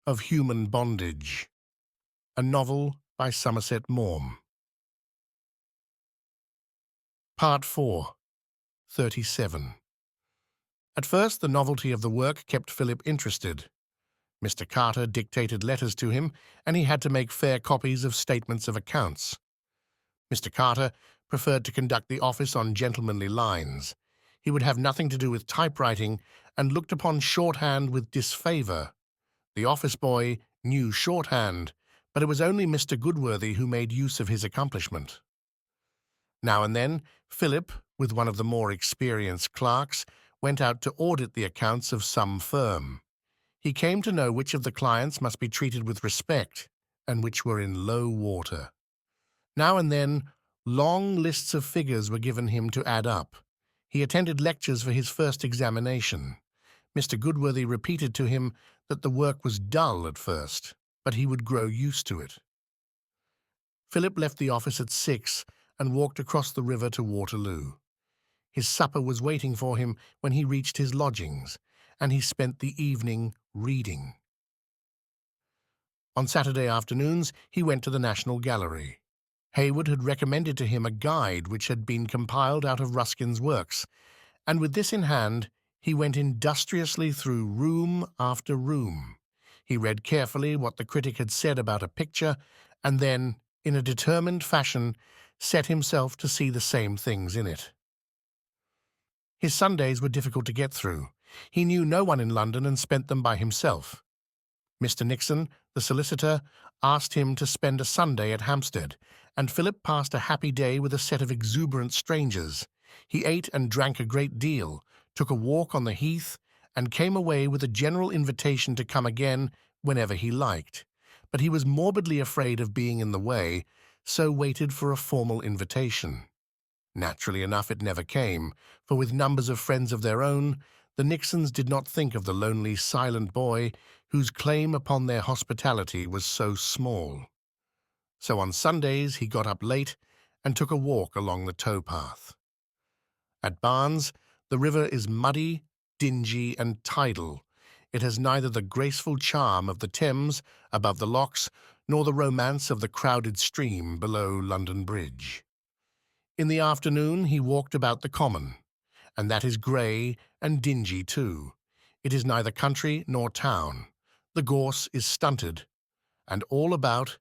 of Human Bondage, a novel by Somerset Maugham. Part 4, 37. At first, the novelty of the work kept Philip interested. Mr. Carter dictated letters to him, and he had to make fair copies of statements of accounts. Mr. Carter preferred to conduct the office on gentlemanly lines. He would have nothing to do with typewriting and looked upon shorthand with disfavour. The office boy knew shorthand, but it was only Mr. Goodworthy who made use of his accomplishment. Now and then, Philip, with one of the more experienced clerks, went out to audit the accounts of some firm. He came to know which of the clients must be treated with respect and which were in low water. Now and then, long lists of figures were given him to add up. He attended lectures for his first examination. Mr. Goodworthy repeated to him that the work was dull at first, but he would grow used to it. Philip left the office at 6 and walked across the river to Waterloo. His supper was waiting for him when he reached his lodgings, and he spent the evening reading. On Saturday afternoons, he went to the National Gallery. Hayward had recommended to him a guide which had been compiled out of Ruskin's works, and with this in hand, he went industriously through room after room. He read carefully what the critic had said about a picture, and then, in a determined fashion, set himself to see the same things in it. His Sundays were difficult to get through. He knew no one in London and spent them by himself. Mr. Nixon, the solicitor, asked him to spend a Sunday at Hampstead, and Philip passed a happy day with a set of exuberant strangers. He ate and drank a great deal, took a walk on the heath, and came away with a general invitation to come again whenever he liked. But he was morbidly afraid of being in the way, so waited for a formal invitation. Naturally enough, it never came, for with numbers of friends of their own, the Nixons did not think of the lonely, silent boy whose claim upon their hospitality was so small. So on Sundays he got up late and took a walk along the towpath. At Barnes, the river is muddy, dingy, and tidal. It has neither the graceful charm of the Thames above the locks nor the romance of the crowded stream below London Bridge. In the afternoon he walked about the Common, and that is grey and dingy too. It is neither country nor town. The gorse is stunted, and all about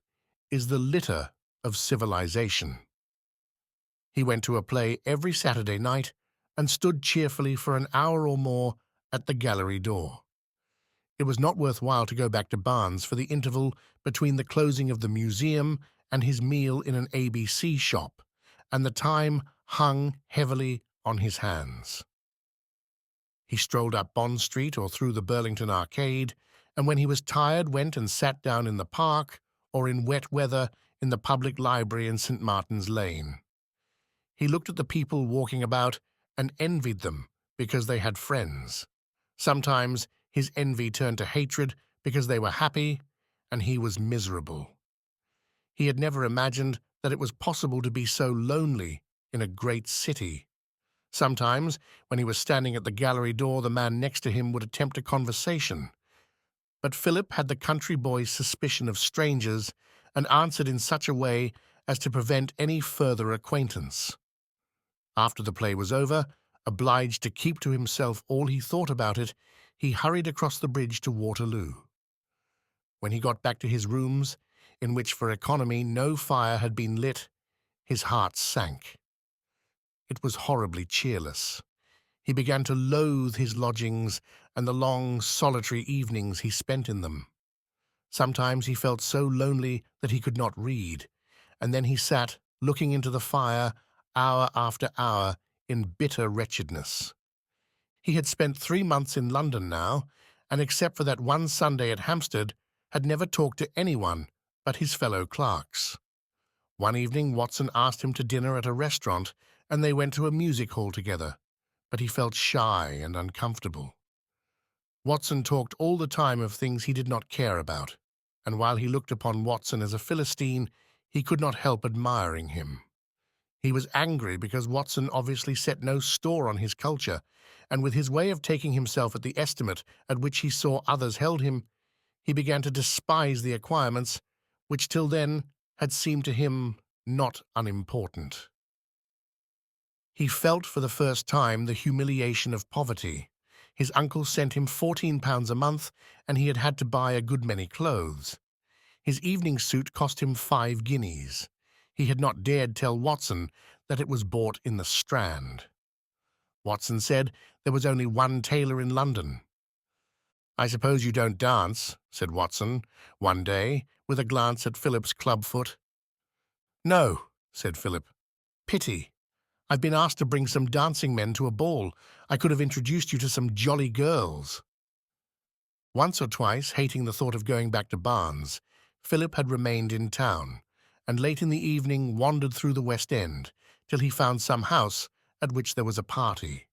is the litter of civilization. He went to a play every Saturday night and stood cheerfully for an hour or more at the gallery door. It was not worth while to go back to Barnes for the interval between the closing of the museum and his meal in an ABC shop, and the time hung heavily on his hands. He strolled up Bond Street or through the Burlington Arcade, and when he was tired went and sat down in the park or in wet weather in the public library in St. Martin's Lane. He looked at the people walking about and envied them because they had friends. Sometimes his envy turned to hatred because they were happy and he was miserable. He had never imagined that it was possible to be so lonely in a great city. Sometimes, when he was standing at the gallery door, the man next to him would attempt a conversation. But Philip had the country boy's suspicion of strangers and answered in such a way as to prevent any further acquaintance. After the play was over, obliged to keep to himself all he thought about it, he hurried across the bridge to Waterloo. When he got back to his rooms, in which for economy no fire had been lit, his heart sank. It was horribly cheerless. He began to loathe his lodgings and the long, solitary evenings he spent in them. Sometimes he felt so lonely that he could not read, and then he sat looking into the fire hour after hour in bitter wretchedness. He had spent 3 months in London now, and except for that one Sunday at Hampstead, had never talked to anyone but his fellow clerks. One evening Watson asked him to dinner at a restaurant, and they went to a music hall together, but he felt shy and uncomfortable. Watson talked all the time of things he did not care about, and while he looked upon Watson as a Philistine, he could not help admiring him. He was angry because Watson obviously set no store on his culture, and with his way of taking himself at the estimate at which he saw others held him, He began to despise the acquirements, which till then had seemed to him not unimportant. He felt for the first time the humiliation of poverty. His uncle sent him £14 a month, and he had had to buy a good many clothes. His evening suit cost him 5 guineas. He had not dared tell Watson that it was bought in the Strand. Watson said there was only one tailor in London. "I suppose you don't dance," said Watson, one day, with a glance at Philip's clubfoot. "No," said Philip. "Pity. I've been asked to bring some dancing men to a ball. I could have introduced you to some jolly girls." Once or twice, hating the thought of going back to Barnes, Philip had remained in town, and late in the evening wandered through the West End, till he found some house at which there was a party.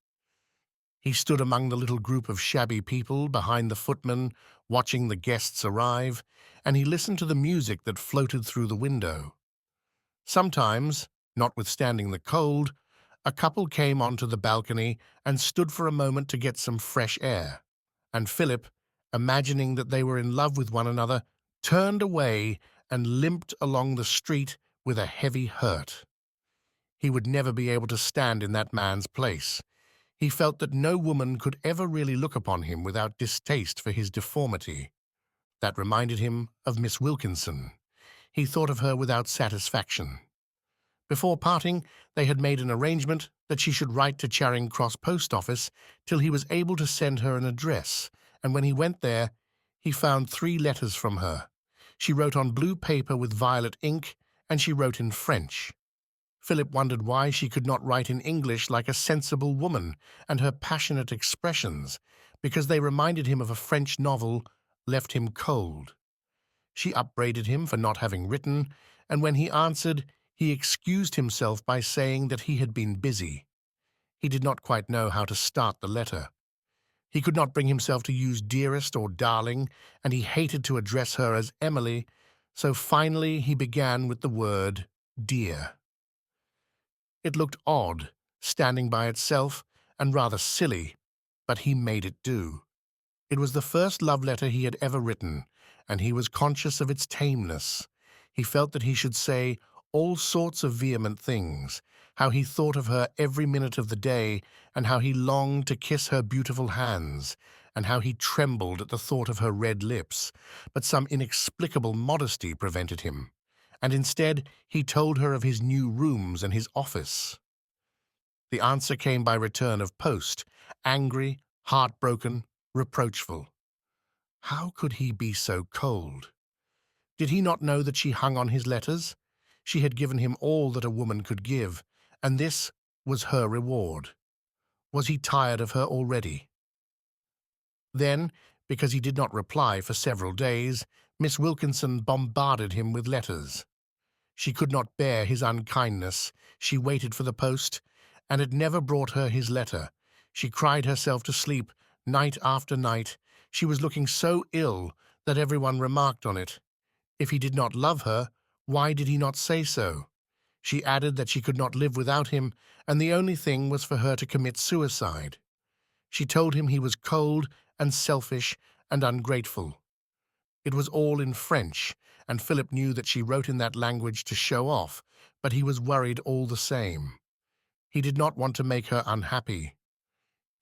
He stood among the little group of shabby people behind the footman, watching the guests arrive, and he listened to the music that floated through the window. Sometimes, notwithstanding the cold, a couple came onto the balcony and stood for a moment to get some fresh air, and Philip, imagining that they were in love with one another, turned away and limped along the street with a heavy hurt. He would never be able to stand in that man's place. He felt that no woman could ever really look upon him without distaste for his deformity. That reminded him of Miss Wilkinson. He thought of her without satisfaction. Before parting, they had made an arrangement that she should write to Charing Cross Post Office till he was able to send her an address, and when he went there, he found 3 letters from her. She wrote on blue paper with violet ink, and she wrote in French. Philip wondered why she could not write in English like a sensible woman, and her passionate expressions, because they reminded him of a French novel, left him cold. She upbraided him for not having written, and when he answered, he excused himself by saying that he had been busy. He did not quite know how to start the letter. He could not bring himself to use dearest or darling, and he hated to address her as Emily, so finally he began with the word dear. It looked odd, standing by itself, and rather silly, but he made it do. It was the first love letter he had ever written, and he was conscious of its tameness. He felt that he should say all sorts of vehement things, how he thought of her every minute of the day, and how he longed to kiss her beautiful hands, and how he trembled at the thought of her red lips, but some inexplicable modesty prevented him, and instead he told her of his new rooms and his office. The answer came by return of post, angry, heartbroken, reproachful. How could he be so cold? Did he not know that she hung on his letters? She had given him all that a woman could give, and this was her reward. Was he tired of her already? Then, because he did not reply for several days, Miss Wilkinson bombarded him with letters. She could not bear his unkindness. She waited for the post, and it never brought her his letter. She cried herself to sleep night after night. She was looking so ill that everyone remarked on it. If he did not love her, why did he not say so? She added that she could not live without him, and the only thing was for her to commit suicide. She told him he was cold and selfish and ungrateful. It was all in French, and Philip knew that she wrote in that language to show off, but he was worried all the same. He did not want to make her unhappy.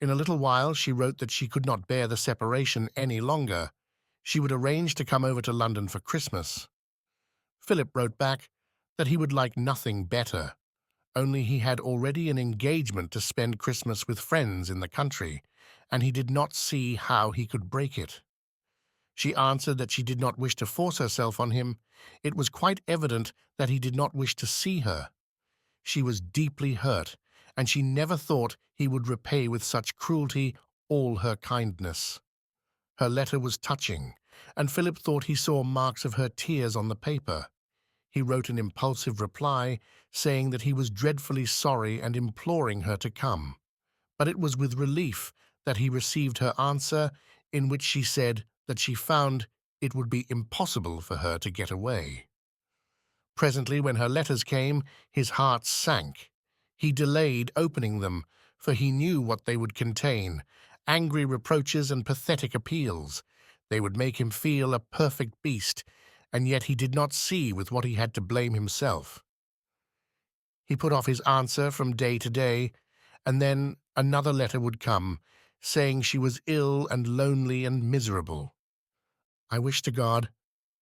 In a little while she wrote that she could not bear the separation any longer. She would arrange to come over to London for Christmas. Philip wrote back that he would like nothing better, only he had already an engagement to spend Christmas with friends in the country, and he did not see how he could break it. She answered that she did not wish to force herself on him. It was quite evident that he did not wish to see her. She was deeply hurt, and she never thought he would repay with such cruelty all her kindness. Her letter was touching, and Philip thought he saw marks of her tears on the paper. He wrote an impulsive reply, saying that he was dreadfully sorry and imploring her to come. But it was with relief that he received her answer, in which she said that she found it would be impossible for her to get away. Presently, when her letters came, his heart sank. He delayed opening them, for he knew what they would contain, angry reproaches and pathetic appeals. They would make him feel a perfect beast, and yet he did not see with what he had to blame himself. He put off his answer from day to day, and then another letter would come, saying she was ill and lonely and miserable. "I wish to God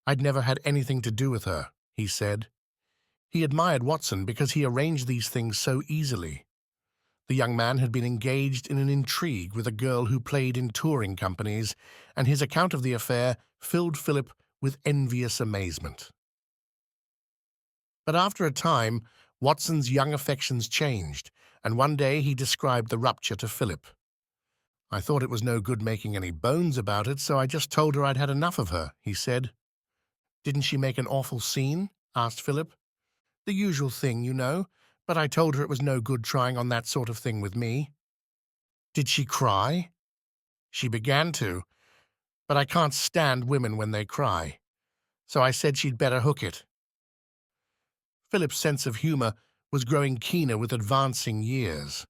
I'd never had anything to do with her," he said. He admired Watson because he arranged these things so easily. The young man had been engaged in an intrigue with a girl who played in touring companies, and his account of the affair filled Philip with envious amazement. But after a time, Watson's young affections changed, and one day he described the rupture to Philip. "I thought it was no good making any bones about it, so I just told her I'd had enough of her," he said. "Didn't she make an awful scene?" asked Philip. "The usual thing, you know, but I told her it was no good trying on that sort of thing with me." "Did she cry?" "She began to, but I can't stand women when they cry, so I said she'd better hook it." Philip's sense of humor was growing keener with advancing years.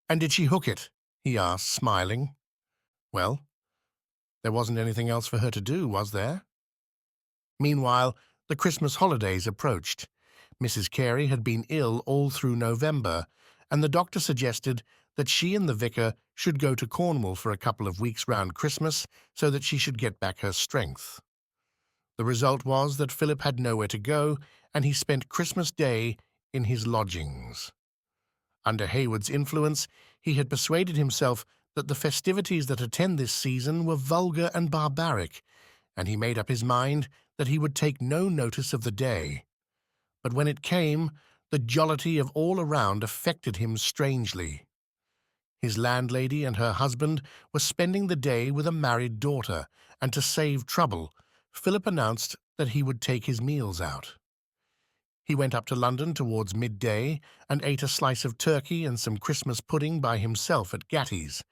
"And did she hook it?" he asked, smiling. "Well, there wasn't anything else for her to do, was there?" Meanwhile, the Christmas holidays approached. Mrs. Carey had been ill all through November, and the doctor suggested that she and the vicar should go to Cornwall for a couple of weeks round Christmas so that she should get back her strength. The result was that Philip had nowhere to go, and he spent Christmas Day in his lodgings. Under Hayward's influence, he had persuaded himself that the festivities that attend this season were vulgar and barbaric, and he made up his mind that he would take no notice of the day. But when it came, the jollity of all around affected him strangely. His landlady and her husband were spending the day with a married daughter, and to save trouble, Philip announced that he would take his meals out. He went up to London towards midday and ate a slice of turkey and some Christmas pudding by himself at Gatty's,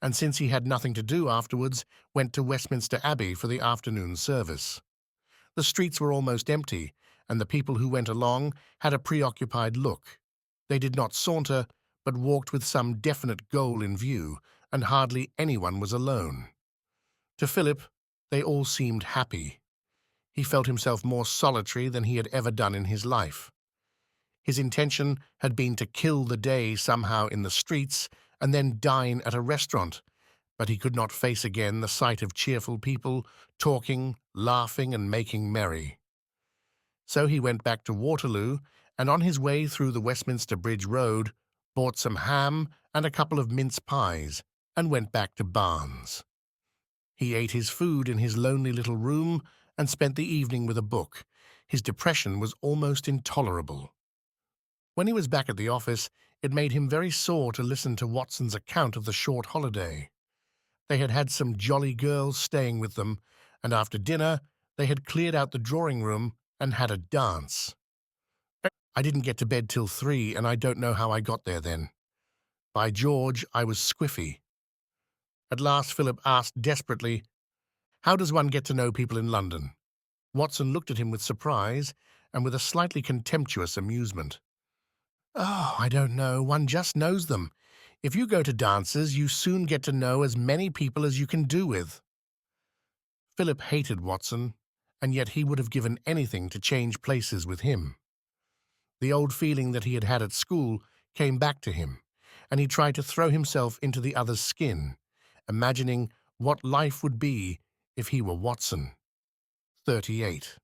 and since he had nothing to do afterwards, went to Westminster Abbey for the afternoon service. The streets were almost empty, and the people who went along had a preoccupied look. They did not saunter, but walked with some definite goal in view, and hardly anyone was alone. To Philip, they all seemed happy. He felt himself more solitary than he had ever done in his life. His intention had been to kill the day somehow in the streets and then dine at a restaurant, but he could not face again the sight of cheerful people talking, laughing, and making merry. So he went back to Waterloo, and on his way through the Westminster Bridge Road, bought some ham and a couple of mince pies, and went back to Barnes. He ate his food in his lonely little room and spent the evening with a book. His depression was almost intolerable. When he was back at the office, it made him very sore to listen to Watson's account of the short holiday. They had had some jolly girls staying with them, and after dinner they had cleared out the drawing-room and had a dance. "I didn't get to bed till 3, and I don't know how I got there then. By George, I was squiffy." At last Philip asked desperately, "How does one get to know people in London?" Watson looked at him with surprise and with a slightly contemptuous amusement. "Oh, I don't know. One just knows them. If you go to dances, you soon get to know as many people as you can do with." Philip hated Watson, and yet he would have given anything to change places with him. The old feeling that he had had at school came back to him, and he tried to throw himself into the other's skin, imagining what life would be if he were Watson. 38.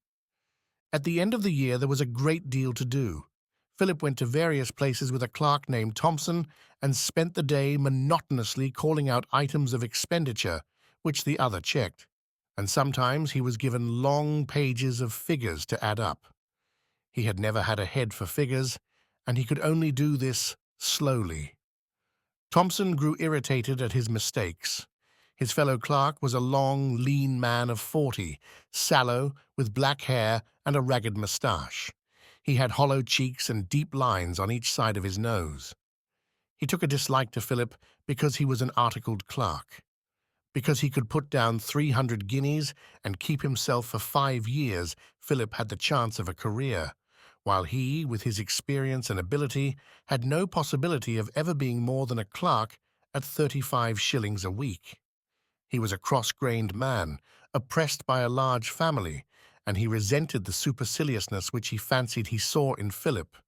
At the end of the year there was a great deal to do. Philip went to various places with a clerk named Thompson and spent the day monotonously calling out items of expenditure, which the other checked, and sometimes he was given long pages of figures to add up. He had never had a head for figures, and he could only do this slowly. Thompson grew irritated at his mistakes. His fellow clerk was a long, lean man of 40, sallow, with black hair and a ragged moustache. He had hollow cheeks and deep lines on each side of his nose. He took a dislike to Philip because he was an articled clerk. Because he could put down 300 guineas and keep himself for 5 years, Philip had the chance of a career, while he, with his experience and ability, had no possibility of ever being more than a clerk at 35 shillings a week. He was a cross-grained man, oppressed by a large family, and he resented the superciliousness which he fancied he saw in Philip.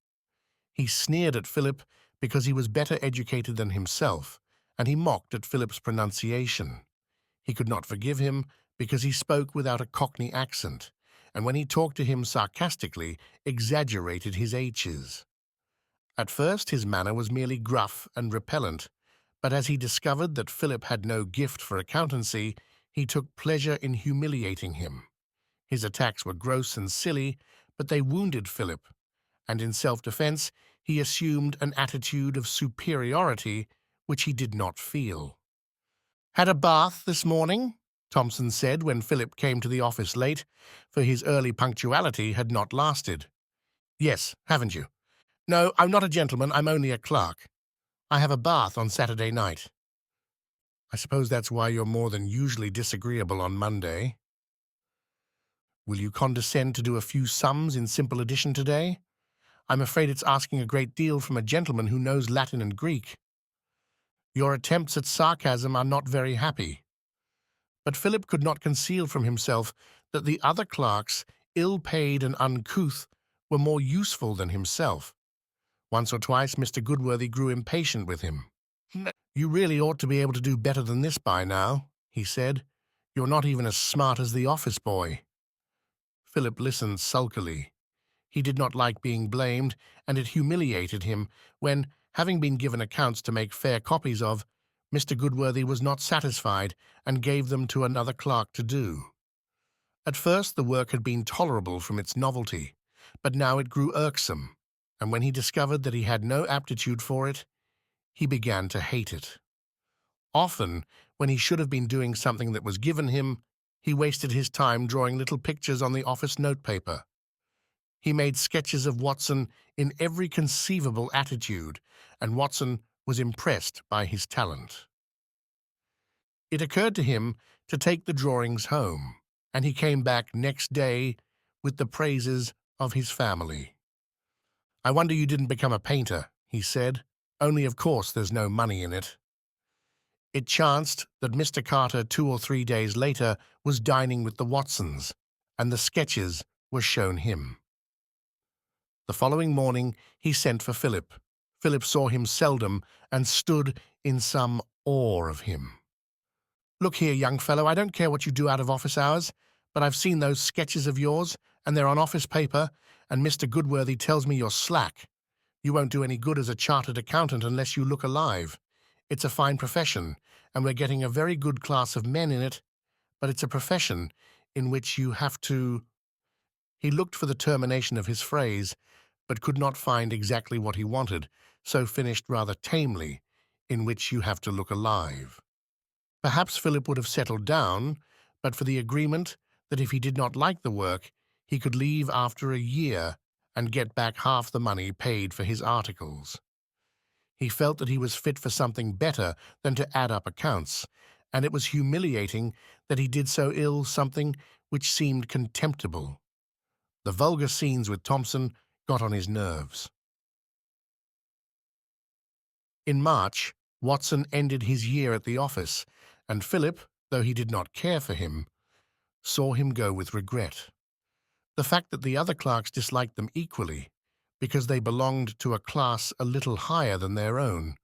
He sneered at Philip because he was better educated than himself, and he mocked at Philip's pronunciation. He could not forgive him because he spoke without a Cockney accent, and when he talked to him sarcastically, exaggerated his H's. At first his manner was merely gruff and repellent, but as he discovered that Philip had no gift for accountancy, he took pleasure in humiliating him. His attacks were gross and silly, but they wounded Philip, and in self-defense he assumed an attitude of superiority which he did not feel. "Had a bath this morning?" Thompson said when Philip came to the office late, for his early punctuality had not lasted. "Yes, haven't you?" "No, I'm not a gentleman, I'm only a clerk. I have a bath on Saturday night." "I suppose that's why you're more than usually disagreeable on Monday." "Will you condescend to do a few sums in simple addition today? I'm afraid it's asking a great deal from a gentleman who knows Latin and Greek." "Your attempts at sarcasm are not very happy." But Philip could not conceal from himself that the other clerks, ill-paid and uncouth, were more useful than himself. Once or twice Mr. Goodworthy grew impatient with him. "You really ought to be able to do better than this by now," he said. "You're not even as smart as the office boy." Philip listened sulkily. He did not like being blamed, and it humiliated him when, having been given accounts to make fair copies of, Mr. Goodworthy was not satisfied and gave them to another clerk to do. At first the work had been tolerable from its novelty, but now it grew irksome, and when he discovered that he had no aptitude for it, he began to hate it. Often, when he should have been doing something that was given him, he wasted his time drawing little pictures on the office notepaper. He made sketches of Watson in every conceivable attitude, and Watson was impressed by his talent. It occurred to him to take the drawings home, and he came back next day with the praises of his family. "I wonder you didn't become a painter," he said, "only of course there's no money in it." It chanced that Mr. Carter 2 or 3 days later was dining with the Watsons, and the sketches were shown him. The following morning he sent for Philip. Philip saw him seldom and stood in some awe of him. "Look here, young fellow, I don't care what you do out of office hours, but I've seen those sketches of yours, and they're on office paper, and Mr. Goodworthy tells me you're slack. You won't do any good as a chartered accountant unless you look alive. It's a fine profession, and we're getting a very good class of men in it, but it's a profession in which you have to—" He looked for the termination of his phrase, but could not find exactly what he wanted, so finished rather tamely, "in which you have to look alive." Perhaps Philip would have settled down, but for the agreement that if he did not like the work, he could leave after a year and get back half the money paid for his articles. He felt that he was fit for something better than to add up accounts, and it was humiliating that he did so ill something which seemed contemptible. The vulgar scenes with Thompson got on his nerves. In March, Watson ended his year at the office, and Philip, though he did not care for him, saw him go with regret. The fact that the other clerks disliked them equally, because they belonged to a class a little higher than their own,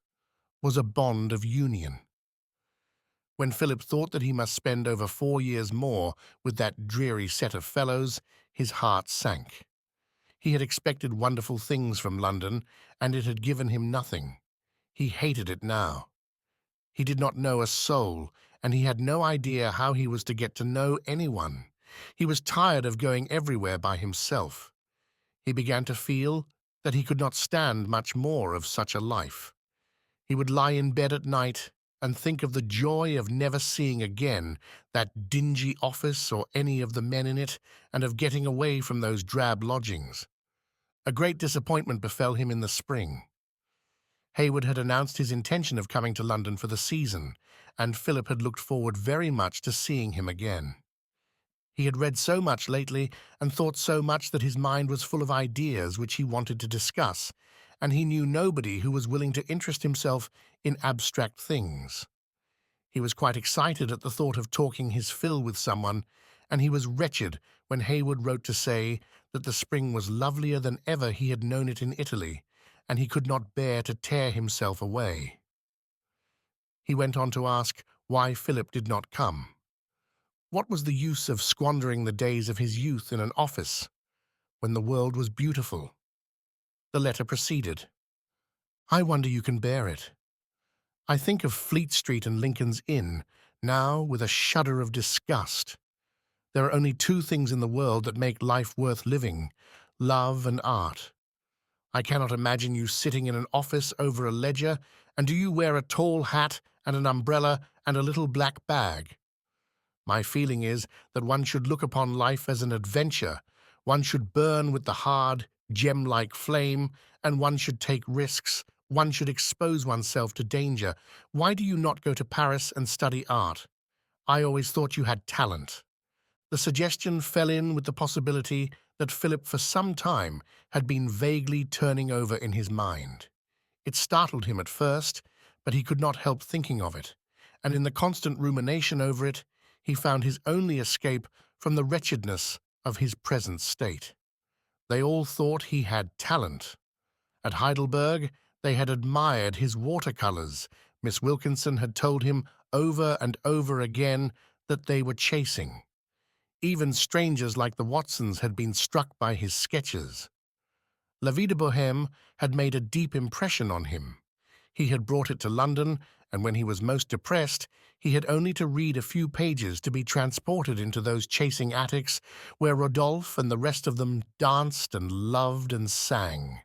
was a bond of union. When Philip thought that he must spend over 4 years more with that dreary set of fellows, his heart sank. He had expected wonderful things from London, and it had given him nothing. He hated it now. He did not know a soul, and he had no idea how he was to get to know anyone. He was tired of going everywhere by himself. He began to feel that he could not stand much more of such a life. He would lie in bed at night and think of the joy of never seeing again that dingy office or any of the men in it, and of getting away from those drab lodgings. A great disappointment befell him in the spring. Hayward had announced his intention of coming to London for the season, and Philip had looked forward very much to seeing him again. He had read so much lately and thought so much that his mind was full of ideas which he wanted to discuss, and he knew nobody who was willing to interest himself in abstract things. He was quite excited at the thought of talking his fill with someone, and he was wretched when Hayward wrote to say that the spring was lovelier than ever he had known it in Italy, and he could not bear to tear himself away. He went on to ask why Philip did not come. What was the use of squandering the days of his youth in an office when the world was beautiful? The letter proceeded. I wonder you can bear it. I think of Fleet Street and Lincoln's Inn now with a shudder of disgust. There are only two things in the world that make life worth living: love and art. I cannot imagine you sitting in an office over a ledger, and do you wear a tall hat and an umbrella and a little black bag? My feeling is that one should look upon life as an adventure. One should burn with the hard, gem-like flame, and one should take risks. One should expose oneself to danger. Why do you not go to Paris and study art? I always thought you had talent. The suggestion fell in with the possibility that Philip for some time had been vaguely turning over in his mind. It startled him at first, but he could not help thinking of it, and in the constant rumination over it, he found his only escape from the wretchedness of his present state. They all thought he had talent. At Heidelberg, they had admired his watercolors. Miss Wilkinson had told him over and over again that they were chasing. Even strangers like the Watsons had been struck by his sketches. La Vie de Bohème had made a deep impression on him. He had brought it to London, and when he was most depressed, he had only to read a few pages to be transported into those chasing attics where Rodolphe and the rest of them danced and loved and sang.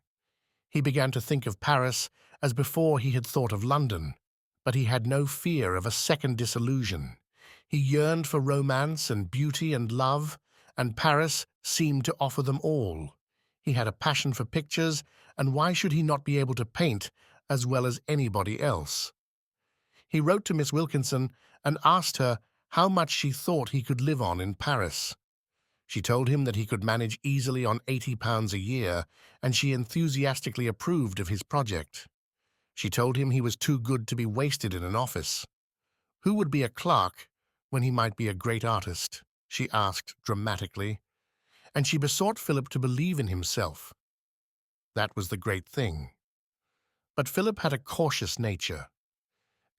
He began to think of Paris as before he had thought of London, but he had no fear of a second disillusion. He yearned for romance and beauty and love, and Paris seemed to offer them all. He had a passion for pictures, and why should he not be able to paint as well as anybody else? He wrote to Miss Wilkinson and asked her how much she thought he could live on in Paris. She told him that he could manage easily on £80 a year, and she enthusiastically approved of his project. She told him he was too good to be wasted in an office. Who would be a clerk when he might be a great artist? She asked dramatically, and she besought Philip to believe in himself. That was the great thing. But Philip had a cautious nature.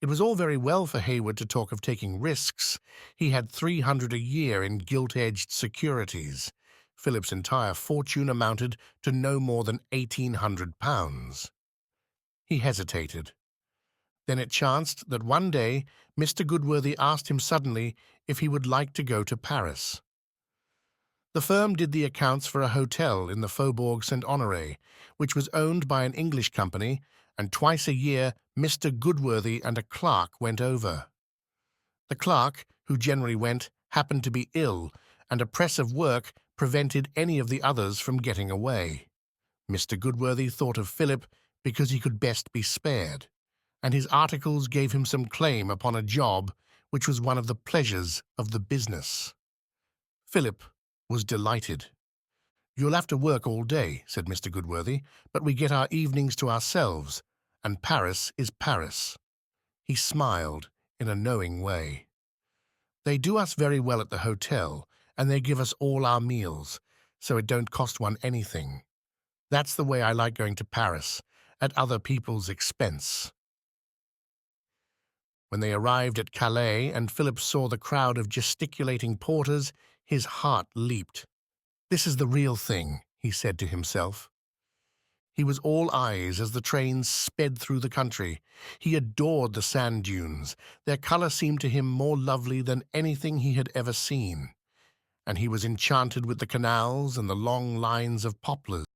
It was all very well for Hayward to talk of taking risks. He had £300 a year in gilt-edged securities. Philip's entire fortune amounted to no more than £1,800. He hesitated. Then it chanced that one day Mr. Goodworthy asked him suddenly if he would like to go to Paris. The firm did the accounts for a hotel in the Faubourg Saint-Honoré, which was owned by an English company, and twice a year Mr. Goodworthy and a clerk went over. The clerk, who generally went, happened to be ill, and a press of work prevented any of the others from getting away. Mr. Goodworthy thought of Philip because he could best be spared, and his articles gave him some claim upon a job which was one of the pleasures of the business. Philip was delighted. "You'll have to work all day," said Mr. Goodworthy, "but we get our evenings to ourselves, and Paris is Paris." He smiled in a knowing way. "They do us very well at the hotel, and they give us all our meals, so it don't cost one anything. That's the way I like going to Paris, at other people's expense." When they arrived at Calais and Philip saw the crowd of gesticulating porters, his heart leaped. "This is the real thing," he said to himself. He was all eyes as the train sped through the country. He adored the sand dunes. Their color seemed to him more lovely than anything he had ever seen, and he was enchanted with the canals and the long lines of poplars.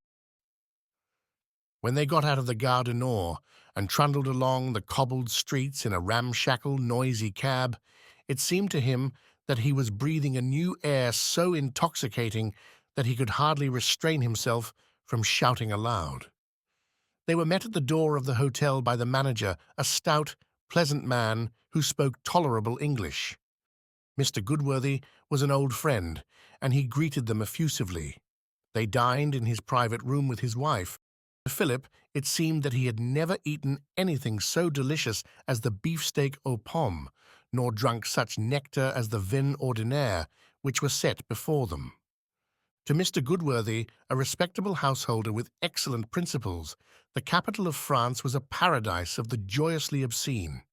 When they got out of the Gare du Nord and trundled along the cobbled streets in a ramshackle, noisy cab, it seemed to him that he was breathing a new air so intoxicating that he could hardly restrain himself from shouting aloud. They were met at the door of the hotel by the manager, a stout, pleasant man who spoke tolerable English. Mr. Goodworthy was an old friend, and he greeted them effusively. They dined in his private room with his wife. To Philip, it seemed that he had never eaten anything so delicious as the beefsteak aux pommes, nor drunk such nectar as the vin ordinaire which was set before them. To Mr. Goodworthy, a respectable householder with excellent principles, the capital of France was a paradise of the joyously obscene.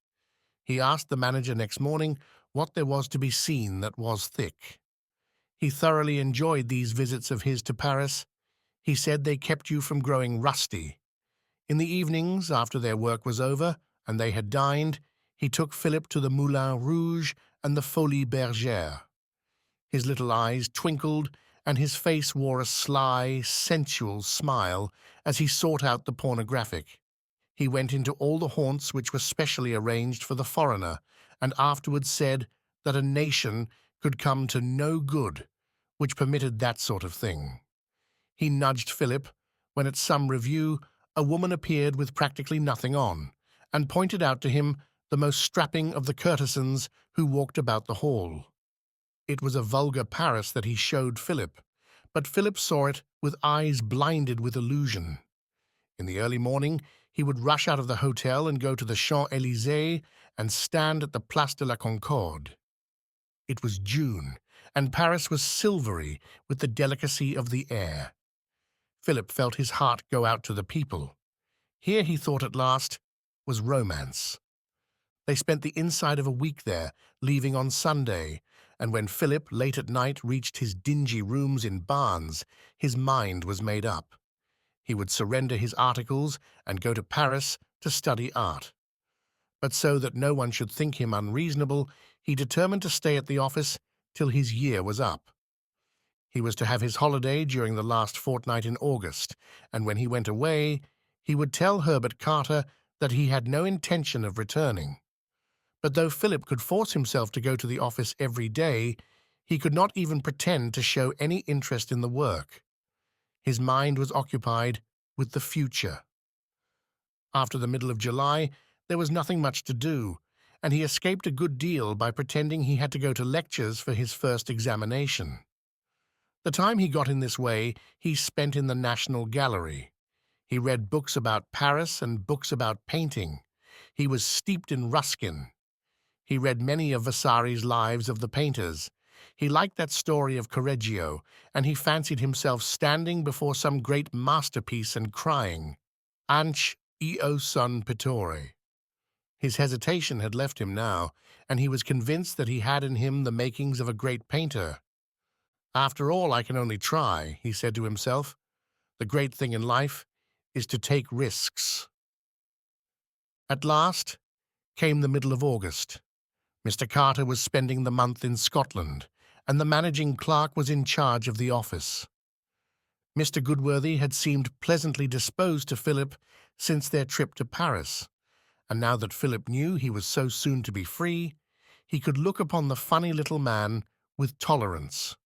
He asked the manager next morning what there was to be seen that was thick. He thoroughly enjoyed these visits of his to Paris. He said they kept you from growing rusty. In the evenings, after their work was over and they had dined, he took Philip to the Moulin Rouge and the Folies Bergère. His little eyes twinkled, and his face wore a sly, sensual smile as he sought out the pornographic. He went into all the haunts which were specially arranged for the foreigner, and afterwards said that a nation could come to no good which permitted that sort of thing. He nudged Philip when at some review a woman appeared with practically nothing on, and pointed out to him the most strapping of the courtesans who walked about the hall. It was a vulgar Paris that he showed Philip, but Philip saw it with eyes blinded with illusion. In the early morning, he would rush out of the hotel and go to the Champs-Élysées and stand at the Place de la Concorde. It was June, and Paris was silvery with the delicacy of the air. Philip felt his heart go out to the people. Here, he thought at last, was romance. They spent the inside of a week there, leaving on Sunday, and when Philip, late at night, reached his dingy rooms in Barnes, his mind was made up. He would surrender his articles and go to Paris to study art. But so that no one should think him unreasonable, he determined to stay at the office till his year was up. He was to have his holiday during the last fortnight in August, and when he went away, he would tell Herbert Carter that he had no intention of returning. But though Philip could force himself to go to the office every day, he could not even pretend to show any interest in the work. His mind was occupied with the future. After the middle of July, there was nothing much to do, and he escaped a good deal by pretending he had to go to lectures for his first examination. The time he got in this way, he spent in the National Gallery. He read books about Paris and books about painting. He was steeped in Ruskin. He read many of Vasari's Lives of the Painters. He liked that story of Correggio, and he fancied himself standing before some great masterpiece and crying, "Anche io son pittore." His hesitation had left him now, and he was convinced that he had in him the makings of a great painter. "After all, I can only try," he said to himself. "The great thing in life is to take risks." At last came the middle of August. Mr. Carter was spending the month in Scotland, and the managing clerk was in charge of the office. Mr. Goodworthy had seemed pleasantly disposed to Philip since their trip to Paris, and now that Philip knew he was so soon to be free, he could look upon the funny little man with tolerance.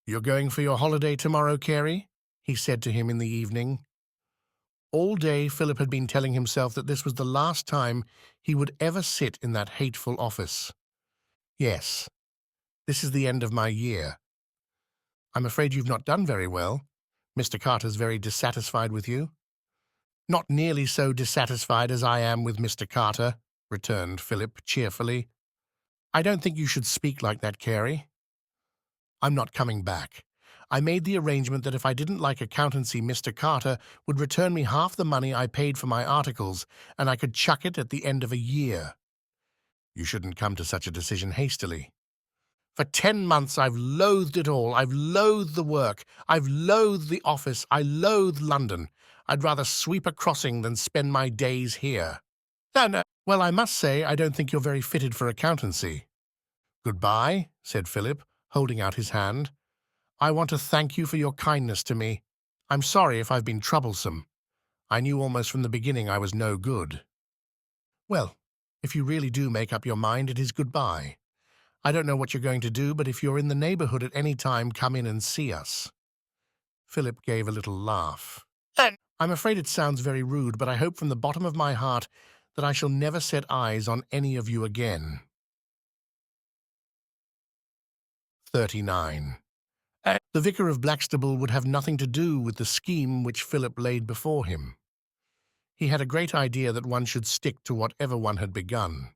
"You're going for your holiday tomorrow, Carey?" he said to him in the evening. All day Philip had been telling himself that this was the last time he would ever sit in that hateful office. "Yes, this is the end of my year. I'm afraid you've not done very well. Mr. Carter's very dissatisfied with you." "Not nearly so dissatisfied as I am with Mr. Carter," returned Philip cheerfully. "I don't think you should speak like that, Carey. I'm not coming back. I made the arrangement that if I didn't like accountancy, Mr. Carter would return me half the money I paid for my articles, and I could chuck it at the end of a year." "You shouldn't come to such a decision hastily." "For 10 months I've loathed it all. I've loathed the work. I've loathed the office. I loathe London. I'd rather sweep a crossing than spend my days here." "No. Well, I must say I don't think you're very fitted for accountancy." "Goodbye," said Philip, holding out his hand. "I want to thank you for your kindness to me. I'm sorry if I've been troublesome. I knew almost from the beginning I was no good." "Well, if you really do make up your mind, it is goodbye. I don't know what you're going to do, but if you're in the neighborhood at any time, come in and see us." Philip gave a little laugh. "I'm afraid it sounds very rude, but I hope from the bottom of my heart that I shall never set eyes on any of you again." 39. The vicar of Blackstable would have nothing to do with the scheme which Philip laid before him. He had a great idea that one should stick to whatever one had begun.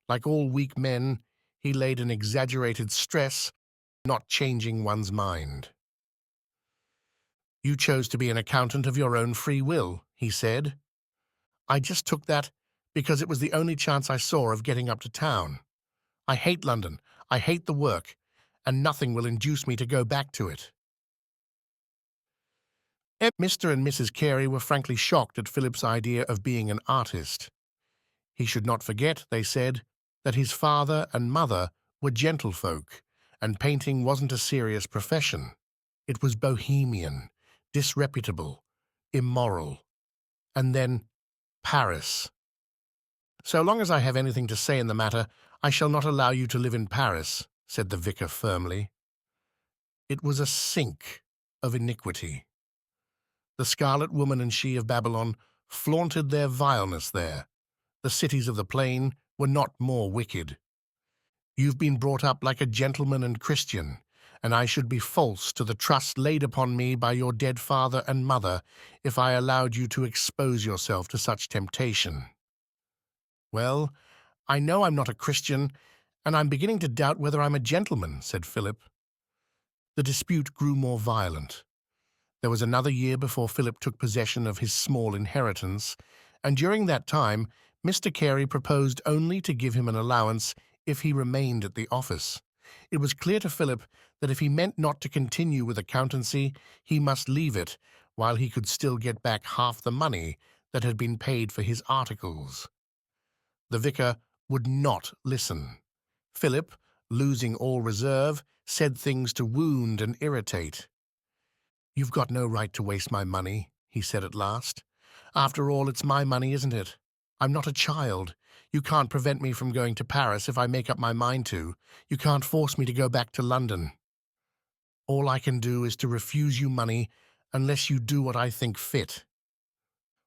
Like all weak men, he laid an exaggerated stress, not changing one's mind. "You chose to be an accountant of your own free will," he said. "I just took that because it was the only chance I saw of getting up to town. I hate London, I hate the work, and nothing will induce me to go back to it." Mr. and Mrs. Carey were frankly shocked at Philip's idea of being an artist. He should not forget, they said, that his father and mother were gentlefolk, and painting wasn't a serious profession. It was bohemian, disreputable, immoral. And then Paris. "So long as I have anything to say in the matter, I shall not allow you to live in Paris," said the vicar firmly. It was a sink of iniquity. The Scarlet Woman and she of Babylon flaunted their vileness there. The cities of the plain were not more wicked. "You've been brought up like a gentleman and Christian, and I should be false to the trust laid upon me by your dead father and mother if I allowed you to expose yourself to such temptation." "Well, I know I'm not a Christian, and I'm beginning to doubt whether I'm a gentleman," said Philip. The dispute grew more violent. There was another year before Philip took possession of his small inheritance, and during that time Mr. Carey proposed only to give him an allowance if he remained at the office. It was clear to Philip that if he meant not to continue with accountancy, he must leave it while he could still get back half the money that had been paid for his articles. The vicar would not listen. Philip, losing all reserve, said things to wound and irritate. "You've got no right to waste my money," he said at last. "After all, it's my money, isn't it? I'm not a child. You can't prevent me from going to Paris if I make up my mind to. You can't force me to go back to London. All I can do is to refuse you money unless you do what I think fit."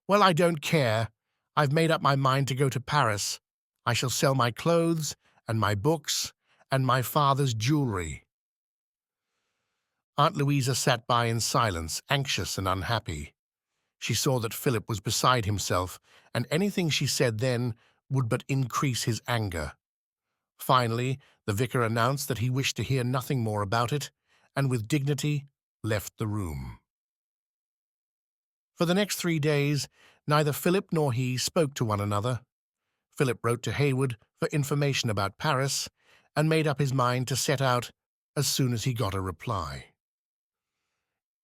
"Well, I don't care. I've made up my mind to go to Paris. I shall sell my clothes and my books and my father's jewelry." Aunt Louisa sat by in silence, anxious and unhappy. She saw that Philip was beside himself, and anything she said then would but increase his anger. Finally, the vicar announced that he wished to hear nothing more about it, and with dignity left the room. For the next 3 days, neither Philip nor he spoke to one another. Philip wrote to Haywood for information about Paris, and made up his mind to set out as soon as he got a reply.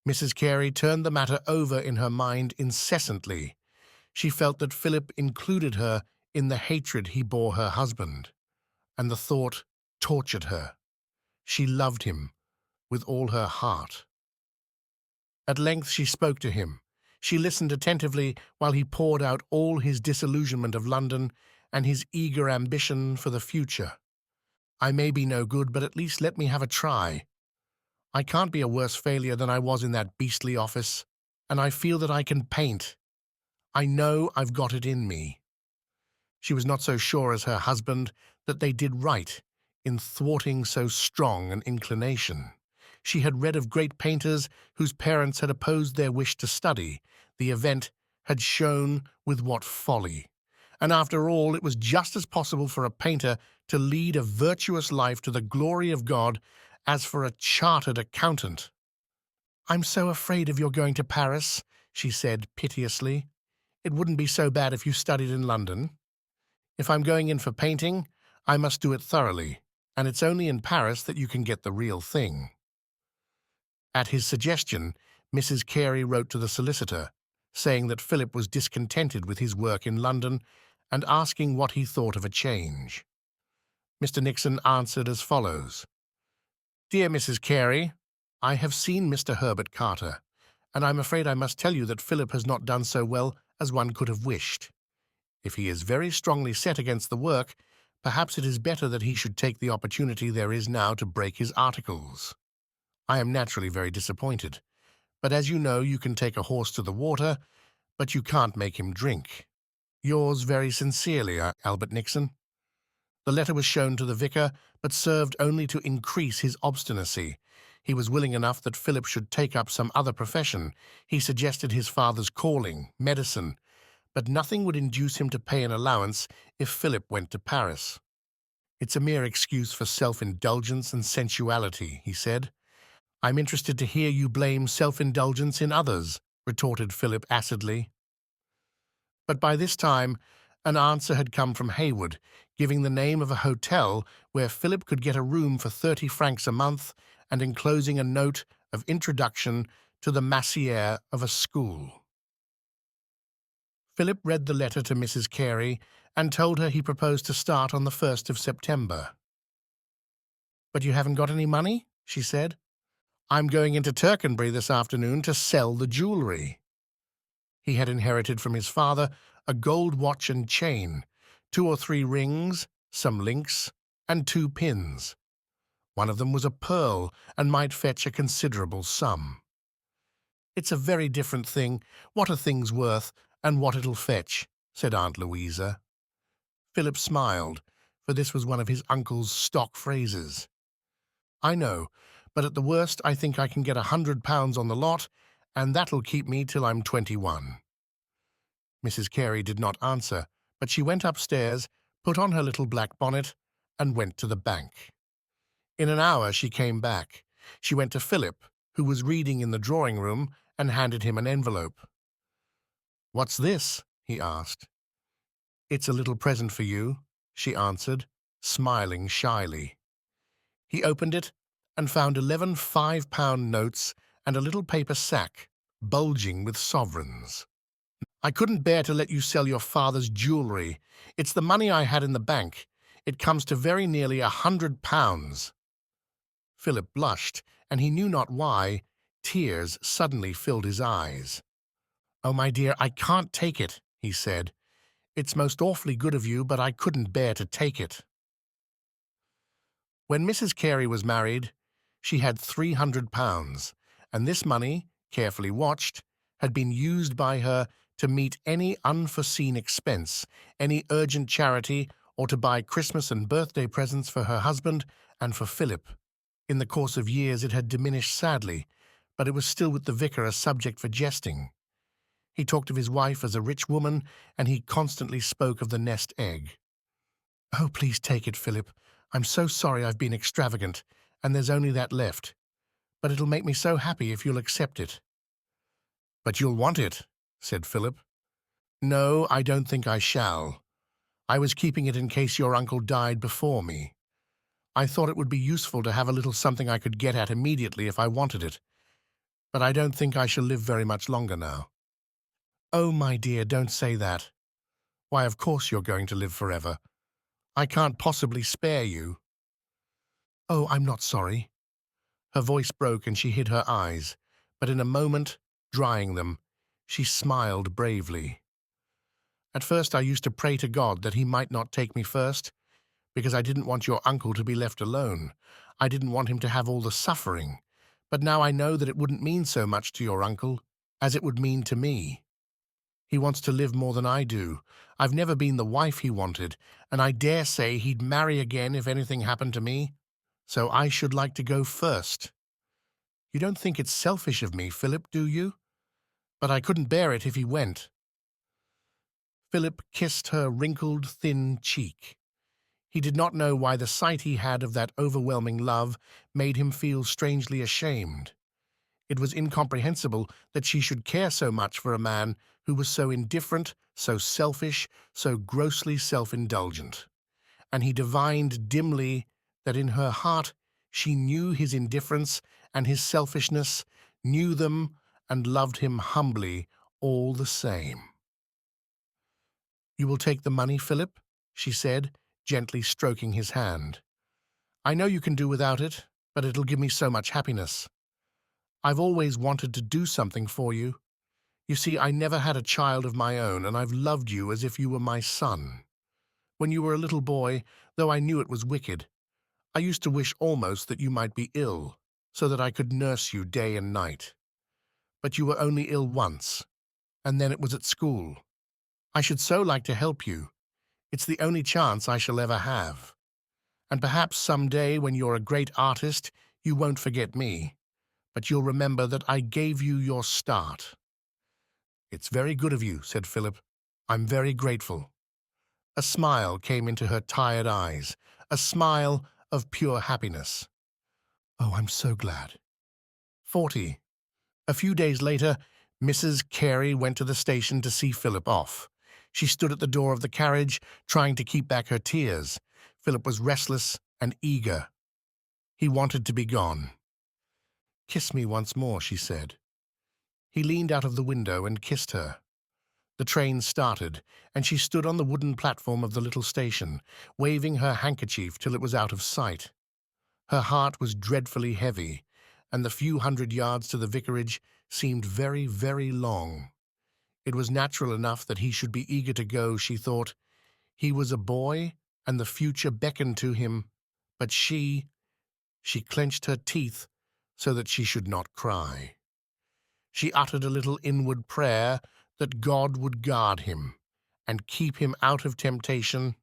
Mrs. Carey turned the matter over in her mind incessantly. She felt that Philip included her in the hatred he bore her husband, and the thought tortured her. She loved him with all her heart. At length she spoke to him. She listened attentively while he poured out all his disillusionment of London and his eager ambition for the future. "I may be no good, but at least let me have a try. I can't be a worse failure than I was in that beastly office, and I feel that I can paint. I know I've got it in me." She was not so sure as her husband that they did right in thwarting so strong an inclination. She had read of great painters whose parents had opposed their wish to study. The event had shown with what folly. And after all, it was just as possible for a painter to lead a virtuous life to the glory of God as for a chartered accountant. "I'm so afraid of your going to Paris," she said piteously. "It wouldn't be so bad if you studied in London. If I'm going in for painting, I must do it thoroughly, and it's only in Paris that you can get the real thing." At his suggestion, Mrs. Carey wrote to the solicitor, saying that Philip was discontented with his work in London and asking what he thought of a change. Mr. Nixon answered as follows: "Dear Mrs. Carey, I have seen Mr. Herbert Carter, and I'm afraid I must tell you that Philip has not done so well as one could have wished. If he is very strongly set against the work, perhaps it is better that he should take the opportunity there is now to break his articles. I am naturally very disappointed, but as you know, you can take a horse to the water, but you can't make him drink. Yours very sincerely, Albert Nixon." The letter was shown to the vicar, but served only to increase his obstinacy. He was willing enough that Philip should take up some other profession. He suggested his father's calling, medicine, but nothing would induce him to pay an allowance if Philip went to Paris. It's a mere excuse for self-indulgence and sensuality, he said. I'm interested to hear you blame self-indulgence in others, retorted Philip acidly. But by this time, an answer had come from Haywood, giving the name of a hotel where Philip could get a room for 30 francs a month and enclosing a note of introduction to the massiere of a school. Philip read the letter to Mrs. Carey and told her he proposed to start on the 1st of September. "But you haven't got any money?" she said. "I'm going into Tercanbury this afternoon to sell the jewellery." He had inherited from his father a gold watch and chain, 2 or 3 rings, some links, and 2 pins. One of them was a pearl and might fetch a considerable sum. "It's a very different thing, what a thing's worth and what it'll fetch," said Aunt Louisa. Philip smiled, for this was one of his uncle's stock phrases. "I know, but at the worst I think I can get £100 on the lot, and that'll keep me till I'm 21. Mrs. Carey did not answer, but she went upstairs, put on her little black bonnet, and went to the bank. In an hour she came back. She went to Philip, who was reading in the drawing-room, and handed him an envelope. "What's this?" he asked. "It's a little present for you," she answered, smiling shyly. He opened it and found 11 £5 notes and a little paper sack, bulging with sovereigns. "I couldn't bear to let you sell your father's jewellery. It's the money I had in the bank. It comes to very nearly £100. Philip blushed, and he knew not why. Tears suddenly filled his eyes. "Oh, my dear, I can't take it," he said. "It's most awfully good of you, but I couldn't bear to take it." When Mrs. Carey was married, she had £300, and this money, carefully watched, had been used by her to meet any unforeseen expense, any urgent charity, or to buy Christmas and birthday presents for her husband and for Philip. In the course of years it had diminished sadly, but it was still with the vicar a subject for jesting. He talked of his wife as a rich woman, and he constantly spoke of the nest egg. "Oh, please take it, Philip. I'm so sorry I've been extravagant, and there's only that left. But it'll make me so happy if you'll accept it." "But you'll want it," said Philip. "No, I don't think I shall. I was keeping it in case your uncle died before me. I thought it would be useful to have a little something I could get at immediately if I wanted it. But I don't think I shall live very much longer now." "Oh, my dear, don't say that. Why, of course you're going to live forever. I can't possibly spare you." "Oh, I'm not sorry." Her voice broke and she hid her eyes, but in a moment, drying them, she smiled bravely. "At first I used to pray to God that he might not take me first, because I didn't want your uncle to be left alone. I didn't want him to have all the suffering. But now I know that it wouldn't mean so much to your uncle as it would mean to me. He wants to live more than I do. I've never been the wife he wanted, and I dare say he'd marry again if anything happened to me. So I should like to go first. You don't think it's selfish of me, Philip, do you? But I couldn't bear it if he went." Philip kissed her wrinkled, thin cheek. He did not know why the sight he had of that overwhelming love made him feel strangely ashamed. It was incomprehensible that she should care so much for a man who was so indifferent, so selfish, so grossly self-indulgent. And he divined dimly that in her heart she knew his indifference and his selfishness, knew them and loved him humbly all the same. "You will take the money, Philip?" she said, gently stroking his hand. "I know you can do without it, but it'll give me so much happiness. I've always wanted to do something for you. You see, I never had a child of my own, and I've loved you as if you were my son. When you were a little boy, though I knew it was wicked, I used to wish almost that you might be ill, so that I could nurse you day and night. But you were only ill once, and then it was at school. I should so like to help you. It's the only chance I shall ever have. And perhaps some day when you're a great artist, you won't forget me, but you'll remember that I gave you your start." "It's very good of you," said Philip. "I'm very grateful." A smile came into her tired eyes, a smile of pure happiness. "Oh, I'm so glad." 40. A few days later, Mrs. Carey went to the station to see Philip off. She stood at the door of the carriage, trying to keep back her tears. Philip was restless and eager. He wanted to be gone. "Kiss me once more," she said. He leaned out of the window and kissed her. The train started, and she stood on the wooden platform of the little station, waving her handkerchief till it was out of sight. Her heart was dreadfully heavy, and the few hundred yards to the vicarage seemed very, very long. It was natural enough that he should be eager to go, she thought. He was a boy, and the future beckoned to him, but she clenched her teeth so that she should not cry. She uttered a little inward prayer that God would guard him and keep him out of temptation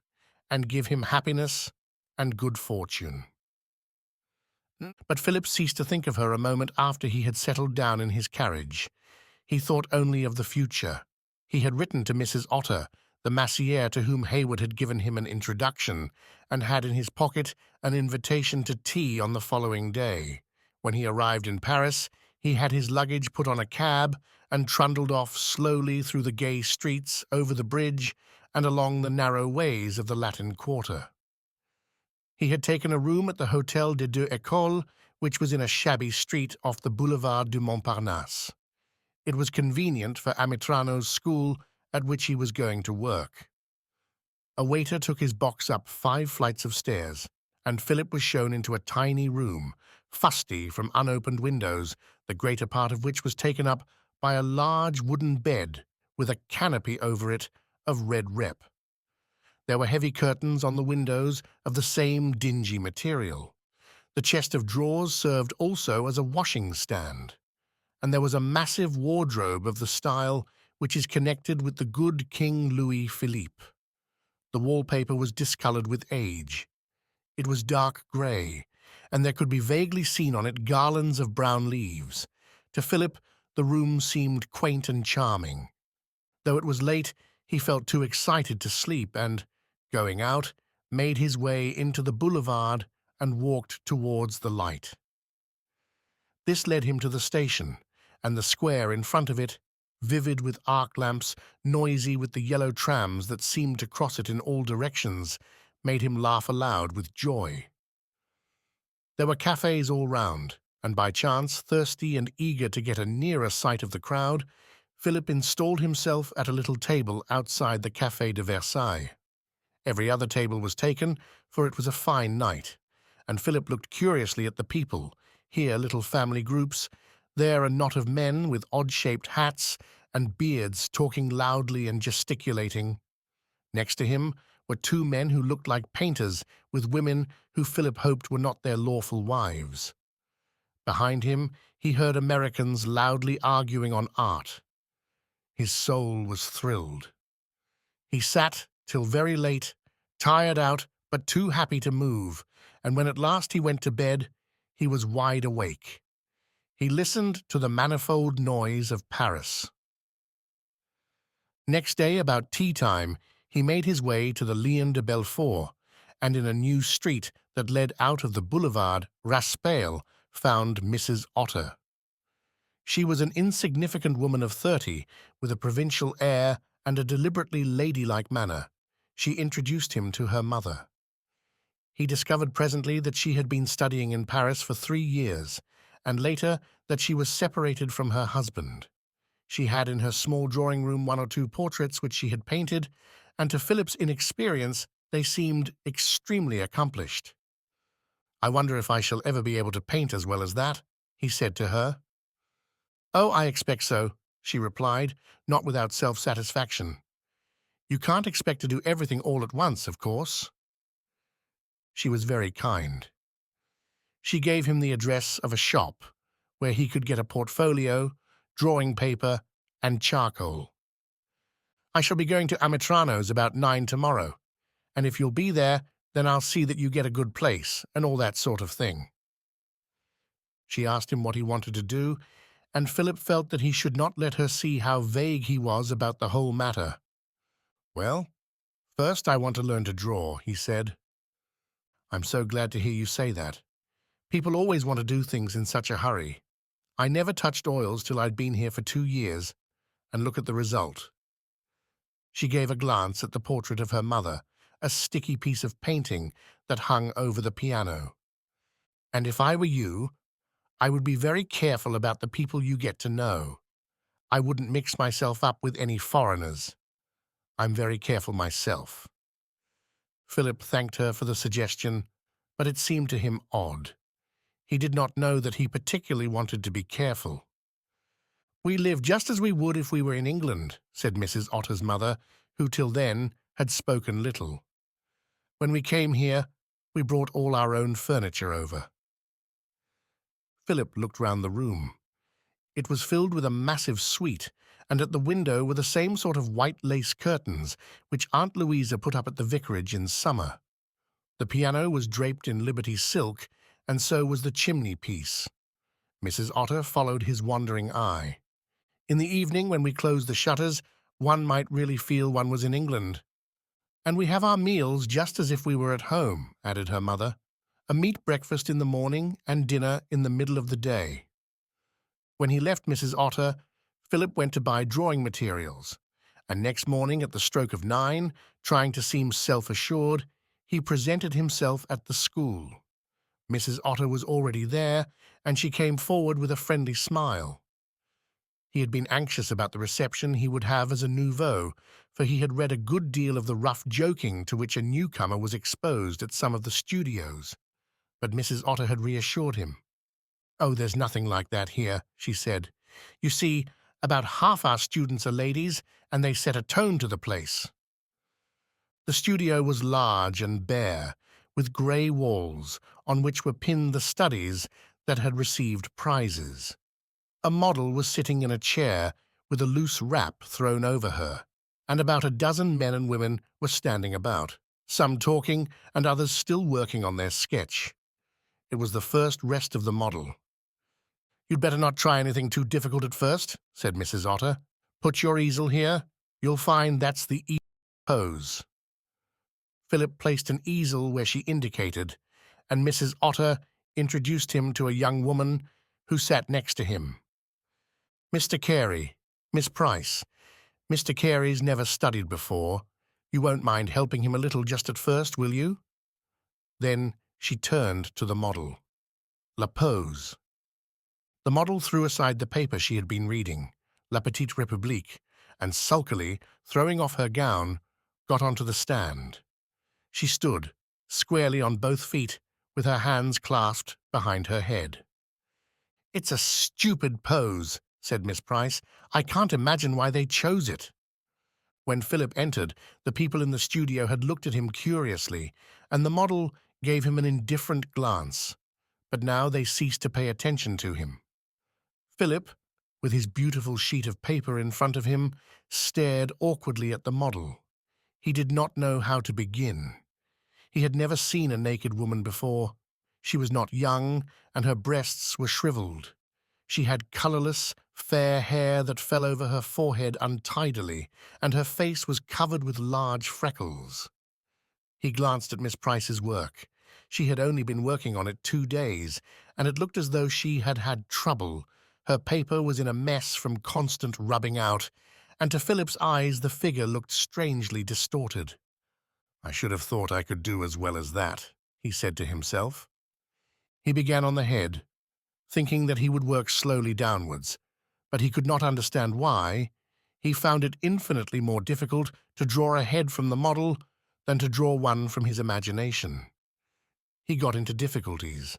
and give him happiness and good fortune. But Philip ceased to think of her a moment after he had settled down in his carriage. He thought only of the future. He had written to Mrs. Otter, the massiere to whom Hayward had given him an introduction, and had in his pocket an invitation to tea on the following day. When he arrived in Paris, he had his luggage put on a cab and trundled off slowly through the gay streets, over the bridge, and along the narrow ways of the Latin Quarter. He had taken a room at the Hôtel des Deux Écoles, which was in a shabby street off the Boulevard du Montparnasse. It was convenient for Amitrano's school, at which he was going to work. A waiter took his box up 5 flights of stairs, and Philip was shown into a tiny room, fusty from unopened windows, the greater part of which was taken up by a large wooden bed with a canopy over it of red rep. There were heavy curtains on the windows of the same dingy material. The chest of drawers served also as a washing stand, and there was a massive wardrobe of the style which is connected with the good King Louis Philippe. The wallpaper was discoloured with age. It was dark grey, and there could be vaguely seen on it garlands of brown leaves. To Philip, the room seemed quaint and charming. Though it was late, he felt too excited to sleep and, going out, made his way into the boulevard and walked towards the light. This led him to the station, and the square in front of it, vivid with arc lamps, noisy with the yellow trams that seemed to cross it in all directions, made him laugh aloud with joy. There were cafes all round, and by chance, thirsty and eager to get a nearer sight of the crowd, Philip installed himself at a little table outside the Café de Versailles. Every other table was taken, for it was a fine night, and Philip looked curiously at the people, here little family groups, there a knot of men with odd-shaped hats and beards talking loudly and gesticulating. Next to him were 2 men who looked like painters, with women who Philip hoped were not their lawful wives. Behind him he heard Americans loudly arguing on art. His soul was thrilled. He sat till very late, tired out but too happy to move, and when at last he went to bed, he was wide awake. He listened to the manifold noise of Paris. Next day, about tea-time, he made his way to the Lion de Belfort, and in a new street that led out of the boulevard, Raspail, found Mrs. Otter. She was an insignificant woman of 30, with a provincial air and a deliberately ladylike manner. She introduced him to her mother. He discovered presently that she had been studying in Paris for 3 years, and later that she was separated from her husband. She had in her small drawing-room 1 or 2 portraits which she had painted, and to Philip's inexperience they seemed extremely accomplished. "I wonder if I shall ever be able to paint as well as that," he said to her. "Oh, I expect so," she replied, not without self-satisfaction. "You can't expect to do everything all at once, of course." She was very kind. She gave him the address of a shop where he could get a portfolio, drawing paper, and charcoal. "I shall be going to Amitrano's about 9 tomorrow, and if you'll be there, then I'll see that you get a good place, and all that sort of thing." She asked him what he wanted to do, and Philip felt that he should not let her see how vague he was about the whole matter. "Well, first I want to learn to draw," he said. I'm so glad to hear you say that. People always want to do things in such a hurry. I never touched oils till I'd been here for 2 years, and look at the result. She gave a glance at the portrait of her mother, a sticky piece of painting that hung over the piano. And if I were you, I would be very careful about the people you get to know. I wouldn't mix myself up with any foreigners. I'm very careful myself. Philip thanked her for the suggestion, but it seemed to him odd. He did not know that he particularly wanted to be careful. "We live just as we would if we were in England," said Mrs. Otter's mother, who till then had spoken little. "When we came here, we brought all our own furniture over." Philip looked round the room. It was filled with a massive suite, and at the window were the same sort of white lace curtains which Aunt Louisa put up at the vicarage in summer. The piano was draped in Liberty silk, and so was the chimney-piece. Mrs. Otter followed his wandering eye. "In the evening, when we closed the shutters, one might really feel one was in England. And we have our meals just as if we were at home," added her mother. "A meat breakfast in the morning and dinner in the middle of the day." When he left Mrs. Otter, Philip went to buy drawing materials, and next morning at the stroke of 9, trying to seem self-assured, he presented himself at the school. Mrs. Otter was already there, and she came forward with a friendly smile. He had been anxious about the reception he would have as a nouveau, for he had read a good deal of the rough joking to which a newcomer was exposed at some of the studios. But Mrs. Otter had reassured him. "Oh, there's nothing like that here," she said. "You see, about half our students are ladies, and they set a tone to the place." The studio was large and bare, with grey walls on which were pinned the studies that had received prizes. A model was sitting in a chair with a loose wrap thrown over her, and about a dozen men and women were standing about, some talking and others still working on their sketch. It was the first rest of the model. "You'd better not try anything too difficult at first," said Mrs. Otter. "Put your easel here. You'll find that's the pose." Philip placed an easel where she indicated, and Mrs. Otter introduced him to a young woman who sat next to him. "Mr. Carey, Miss Price. Mr. Carey's never studied before. You won't mind helping him a little just at first, will you?" Then she turned to the model. "La pose." The model threw aside the paper she had been reading, La Petite République, and sulkily, throwing off her gown, got onto the stand. She stood, squarely on both feet, with her hands clasped behind her head. "It's a stupid pose," said Miss Price. "I can't imagine why they chose it." When Philip entered, the people in the studio had looked at him curiously, and the model gave him an indifferent glance, but now they ceased to pay attention to him. Philip, with his beautiful sheet of paper in front of him, stared awkwardly at the model. He did not know how to begin. He had never seen a naked woman before. She was not young, and her breasts were shriveled. She had colourless, fair hair that fell over her forehead untidily, and her face was covered with large freckles. He glanced at Miss Price's work. She had only been working on it 2 days, and it looked as though she had had trouble. Her paper was in a mess from constant rubbing out, and to Philip's eyes the figure looked strangely distorted. "I should have thought I could do as well as that," he said to himself. He began on the head, thinking that he would work slowly downwards, but he could not understand why. He found it infinitely more difficult to draw a head from the model than to draw one from his imagination. He got into difficulties.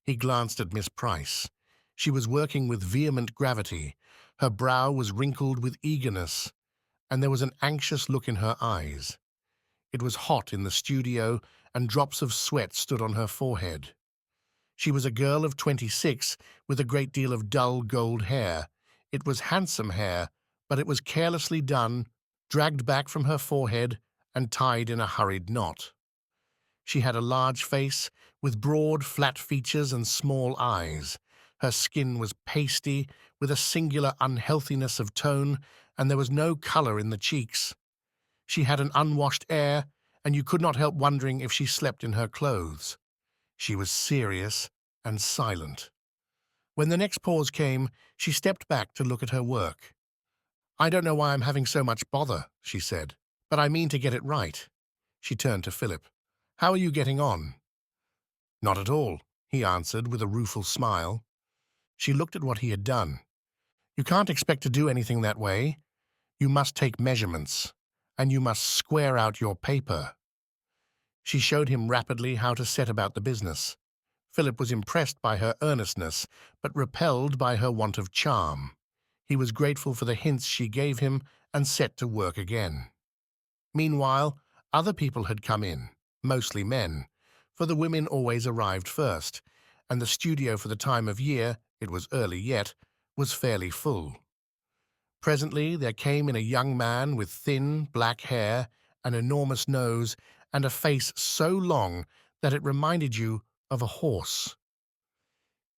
He glanced at Miss Price. She was working with vehement gravity. Her brow was wrinkled with eagerness, and there was an anxious look in her eyes. It was hot in the studio, and drops of sweat stood on her forehead. She was a girl of 26, with a great deal of dull gold hair. It was handsome hair, but it was carelessly done, dragged back from her forehead, and tied in a hurried knot. She had a large face, with broad, flat features and small eyes. Her skin was pasty, with a singular unhealthiness of tone, and there was no colour in the cheeks. She had an unwashed air, and you could not help wondering if she slept in her clothes. She was serious and silent. When the next pause came, she stepped back to look at her work. I don't know why I'm having so much bother, she said, but I mean to get it right. She turned to Philip. How are you getting on? Not at all, he answered with a rueful smile. She looked at what he had done. You can't expect to do anything that way. You must take measurements, and you must square out your paper. She showed him rapidly how to set about the business. Philip was impressed by her earnestness, but repelled by her want of charm. He was grateful for the hints she gave him and set to work again. Meanwhile, other people had come in, mostly men, for the women always arrived first, and the studio for the time of year, it was early yet, was fairly full. Presently there came in a young man with thin, black hair, an enormous nose, and a face so long that it reminded you of a horse.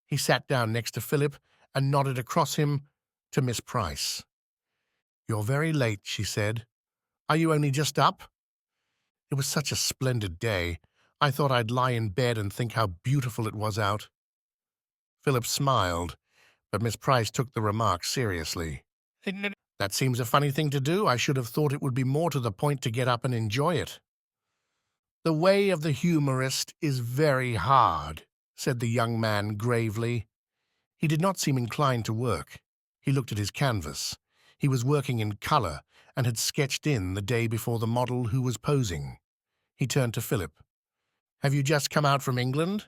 He sat down next to Philip and nodded across him to Miss Price. You're very late, she said. Are you only just up? It was such a splendid day. I thought I'd lie in bed and think how beautiful it was out. Philip smiled, but Miss Price took the remark seriously. That seems a funny thing to do. I should have thought it would be more to the point to get up and enjoy it. The way of the humorist is very hard, said the young man gravely. He did not seem inclined to work. He looked at his canvas. He was working in colour and had sketched in the day before the model who was posing. He turned to Philip. Have you just come out from England?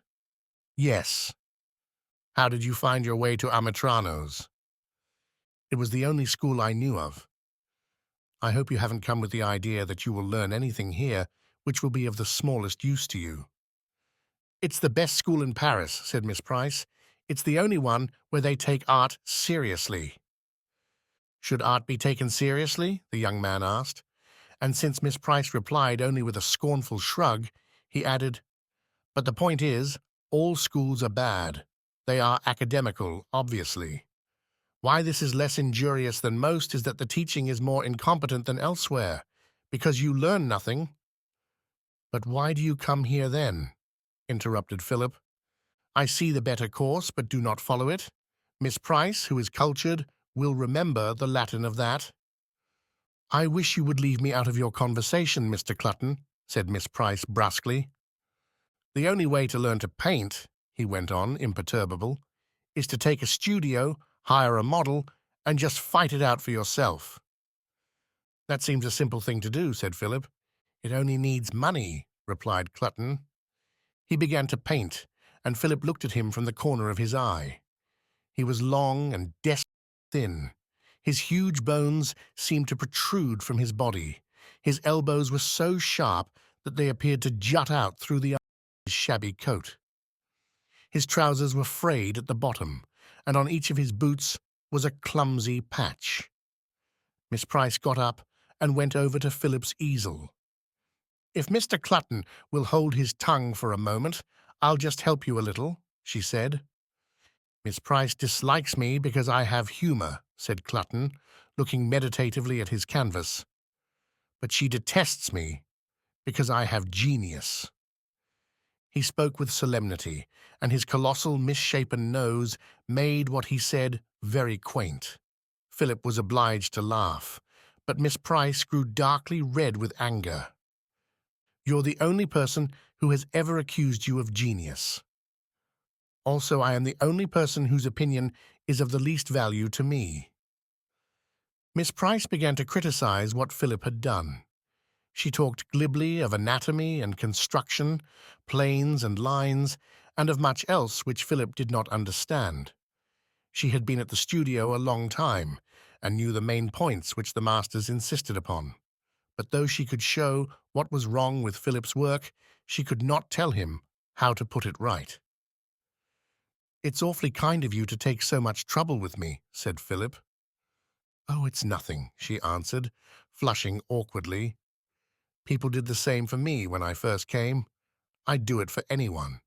Yes. How did you find your way to Amitrano's? It was the only school I knew of. I hope you haven't come with the idea that you will learn anything here which will be of the smallest use to you. It's the best school in Paris, said Miss Price. It's the only one where they take art seriously. Should art be taken seriously? The young man asked. And since Miss Price replied only with a scornful shrug, he added, But the point is, all schools are bad. They are academical, obviously. Why this is less injurious than most is that the teaching is more incompetent than elsewhere, because you learn nothing. But why do you come here then? Interrupted Philip. I see the better course, but do not follow it. Miss Price, who is cultured, will remember the Latin of that. I wish you would leave me out of your conversation, Mr. Clutton, said Miss Price brusquely. The only way to learn to paint, he went on, imperturbable, is to take a studio, hire a model, and just fight it out for yourself. That seems a simple thing to do, said Philip. It only needs money, replied Clutton. He began to paint, and Philip looked at him from the corner of his eye. He was long and desperately thin. His huge bones seemed to protrude from his body. His elbows were so sharp that they appeared to jut out through the his shabby coat. His trousers were frayed at the bottom, and on each of his boots was a clumsy patch. Miss Price got up and went over to Philip's easel. If Mr. Clutton will hold his tongue for a moment, I'll just help you a little, she said. Miss Price dislikes me because I have humour, said Clutton, looking meditatively at his canvas. But she detests me because I have genius. He spoke with solemnity, and his colossal misshapen nose made what he said very quaint. Philip was obliged to laugh, but Miss Price grew darkly red with anger. You're the only person who has ever accused you of genius. Also, I am the only person whose opinion is of the least value to me. Miss Price began to criticize what Philip had done. She talked glibly of anatomy and construction, planes and lines, and of much else which Philip did not understand. She had been at the studio a long time, and knew the main points which the masters insisted upon. But though she could show what was wrong with Philip's work, she could not tell him how to put it right. It's awfully kind of you to take so much trouble with me, said Philip. Oh, it's nothing, she answered, flushing awkwardly. People did the same for me when I first came. I'd do it for anyone.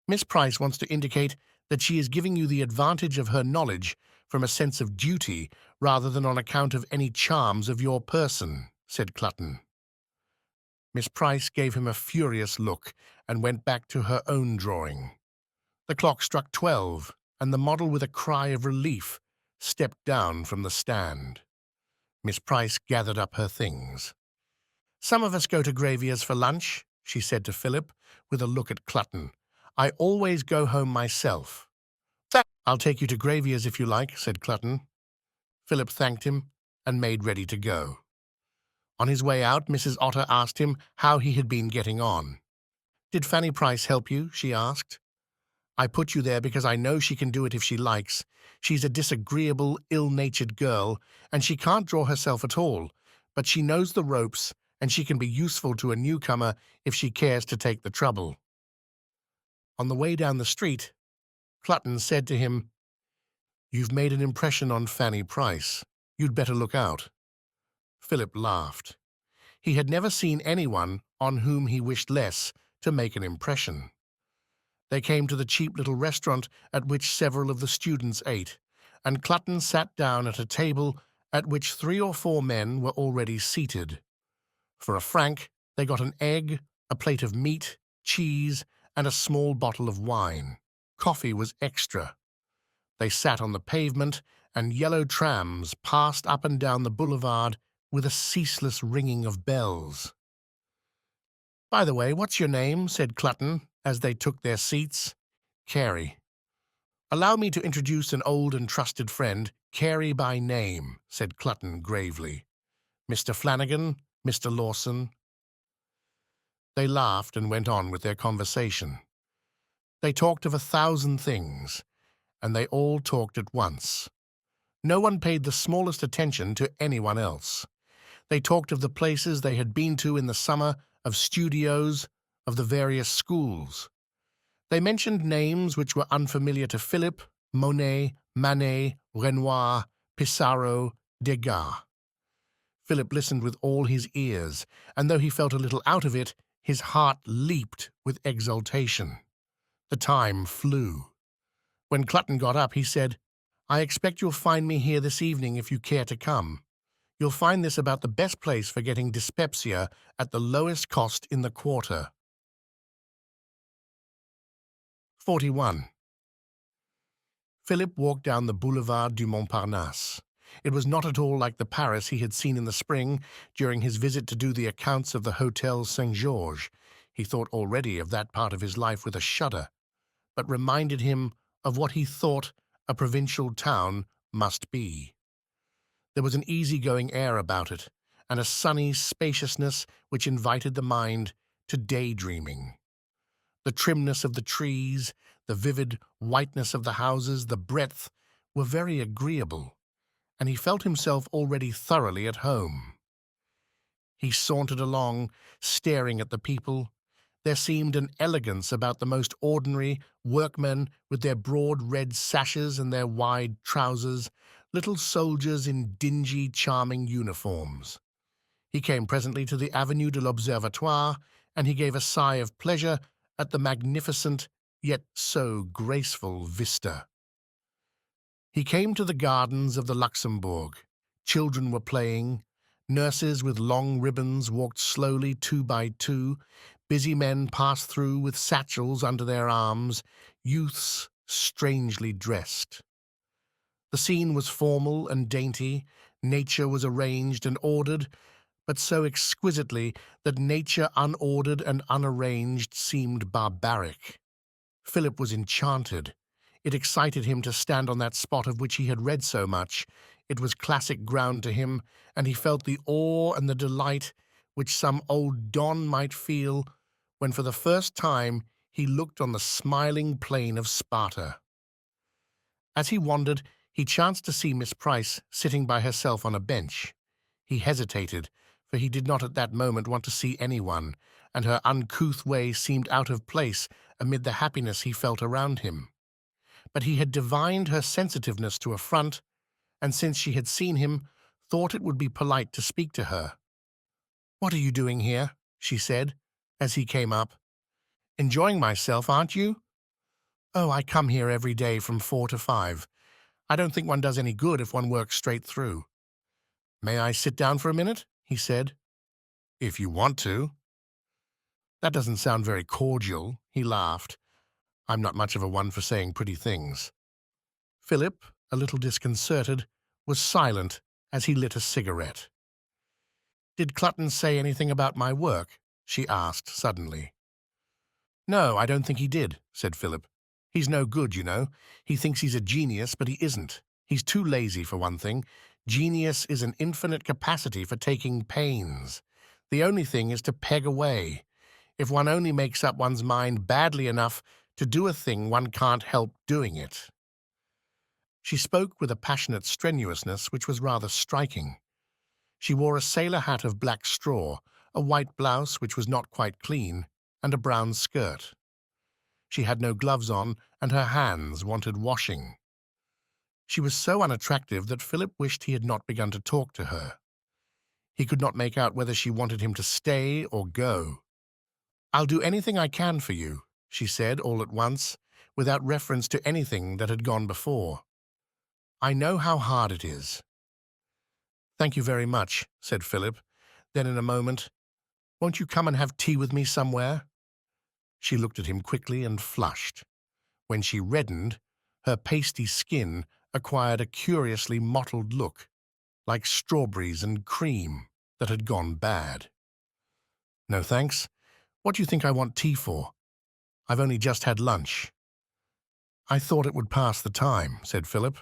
Miss Price wants to indicate that she is giving you the advantage of her knowledge from a sense of duty rather than on account of any charms of your person, said Clutton. Miss Price gave him a furious look and went back to her own drawing. The clock struck 12, and the model, with a cry of relief, stepped down from the stand. Miss Price gathered up her things. "Some of us go to Gravier's for lunch," she said to Philip, with a look at Clutton. "I always go home myself." "I'll take you to Gravier's if you like," said Clutton. Philip thanked him and made ready to go. On his way out, Mrs. Otter asked him how he had been getting on. "Did Fanny Price help you?" she asked. "I put you there because I know she can do it if she likes. She's a disagreeable, ill-natured girl, and she can't draw herself at all, but she knows the ropes, and she can be useful to a newcomer if she cares to take the trouble." On the way down the street, Clutton said to him, "You've made an impression on Fanny Price. You'd better look out." Philip laughed. He had never seen anyone on whom he wished less to make an impression. They came to the cheap little restaurant at which several of the students ate, and Clutton sat down at a table at which 3 or 4 men were already seated. For a franc, they got an egg, a plate of meat, cheese, and a small bottle of wine. Coffee was extra. They sat on the pavement, and yellow trams passed up and down the boulevard with a ceaseless ringing of bells. "By the way, what's your name?" said Clutton, as they took their seats. "Carey." "Allow me to introduce an old and trusted friend, Carey by name," said Clutton gravely. "Mr. Flanagan, Mr. Lawson." They laughed and went on with their conversation. They talked of 1,000 things, and they all talked at once. No one paid the smallest attention to anyone else. They talked of the places they had been to in the summer, of studios, of the various schools. They mentioned names which were unfamiliar to Philip: Monet, Manet, Renoir, Pissarro, Degas. Philip listened with all his ears, and though he felt a little out of it, his heart leaped with exultation. The time flew. When Clutton got up, he said, "I expect you'll find me here this evening if you care to come. You'll find this about the best place for getting dyspepsia at the lowest cost in the quarter." 41. Philip walked down the Boulevard du Montparnasse. It was not at all like the Paris he had seen in the spring during his visit to do the accounts of the Hôtel Saint-Georges. He thought already of that part of his life with a shudder, but reminded him of what he thought a provincial town must be. There was an easy-going air about it, and a sunny spaciousness which invited the mind to daydreaming. The trimness of the trees, the vivid whiteness of the houses, the breadth, were very agreeable, and he felt himself already thoroughly at home. He sauntered along, staring at the people. There seemed an elegance about the most ordinary workmen with their broad red sashes and their wide trousers, little soldiers in dingy, charming uniforms. He came presently to the Avenue de l'Observatoire, and he gave a sigh of pleasure at the magnificent, yet so graceful vista. He came to the gardens of the Luxembourg. Children were playing. Nurses with long ribbons walked slowly 2 by 2. Busy men passed through with satchels under their arms, youths strangely dressed. The scene was formal and dainty. Nature was arranged and ordered, but so exquisitely that nature unordered and unarranged seemed barbaric. Philip was enchanted. It excited him to stand on that spot of which he had read so much. It was classic ground to him, and he felt the awe and the delight which some old Don might feel when for the first time he looked on the smiling plain of Sparta. As he wandered, he chanced to see Miss Price sitting by herself on a bench. He hesitated, for he did not at that moment want to see anyone, and her uncouth way seemed out of place amid the happiness he felt around him. But he had divined her sensitiveness to affront, and since she had seen him, thought it would be polite to speak to her. "What are you doing here?" she said, as he came up. "Enjoying myself, aren't you?" "Oh, I come here every day from 4 to 5. I don't think one does any good if one works straight through." "May I sit down for a minute?" he said. "If you want to." That doesn't sound very cordial, he laughed. I'm not much of a one for saying pretty things. Philip, a little disconcerted, was silent as he lit a cigarette. Did Clutton say anything about my work? She asked suddenly. No, I don't think he did, said Philip. He's no good, you know. He thinks he's a genius, but he isn't. He's too lazy, for one thing. Genius is an infinite capacity for taking pains. The only thing is to peg away. If one only makes up one's mind badly enough to do a thing, one can't help doing it. She spoke with a passionate strenuousness which was rather striking. She wore a sailor hat of black straw, a white blouse which was not quite clean, and a brown skirt. She had no gloves on, and her hands wanted washing. She was so unattractive that Philip wished he had not begun to talk to her. He could not make out whether she wanted him to stay or go. I'll do anything I can for you, she said all at once, without reference to anything that had gone before. I know how hard it is. Thank you very much, said Philip. Then in a moment, won't you come and have tea with me somewhere? She looked at him quickly and flushed. When she reddened, her pasty skin acquired a curiously mottled look, like strawberries and cream that had gone bad. No thanks. What do you think I want tea for? I've only just had lunch. I thought it would pass the time, said Philip.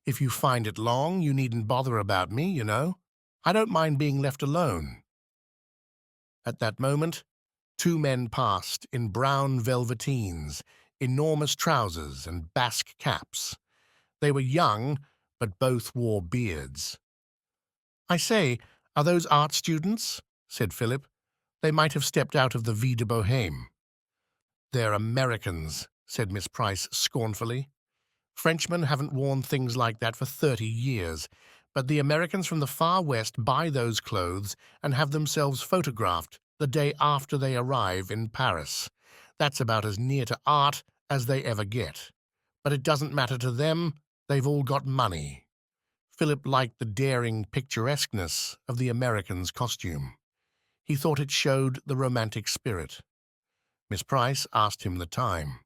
If you find it long, you needn't bother about me, you know. I don't mind being left alone. At that moment, two men passed in brown velveteens, enormous trousers, and Basque caps. They were young, but both wore beards. I say, are those art students? Said Philip. They might have stepped out of the Vie de Bohème. They're Americans, said Miss Price scornfully. Frenchmen haven't worn things like that for 30 years, but the Americans from the far west buy those clothes and have themselves photographed the day after they arrive in Paris. That's about as near to art as they ever get. But it doesn't matter to them. They've all got money. Philip liked the daring picturesqueness of the American's costume. He thought it showed the romantic spirit. Miss Price asked him the time.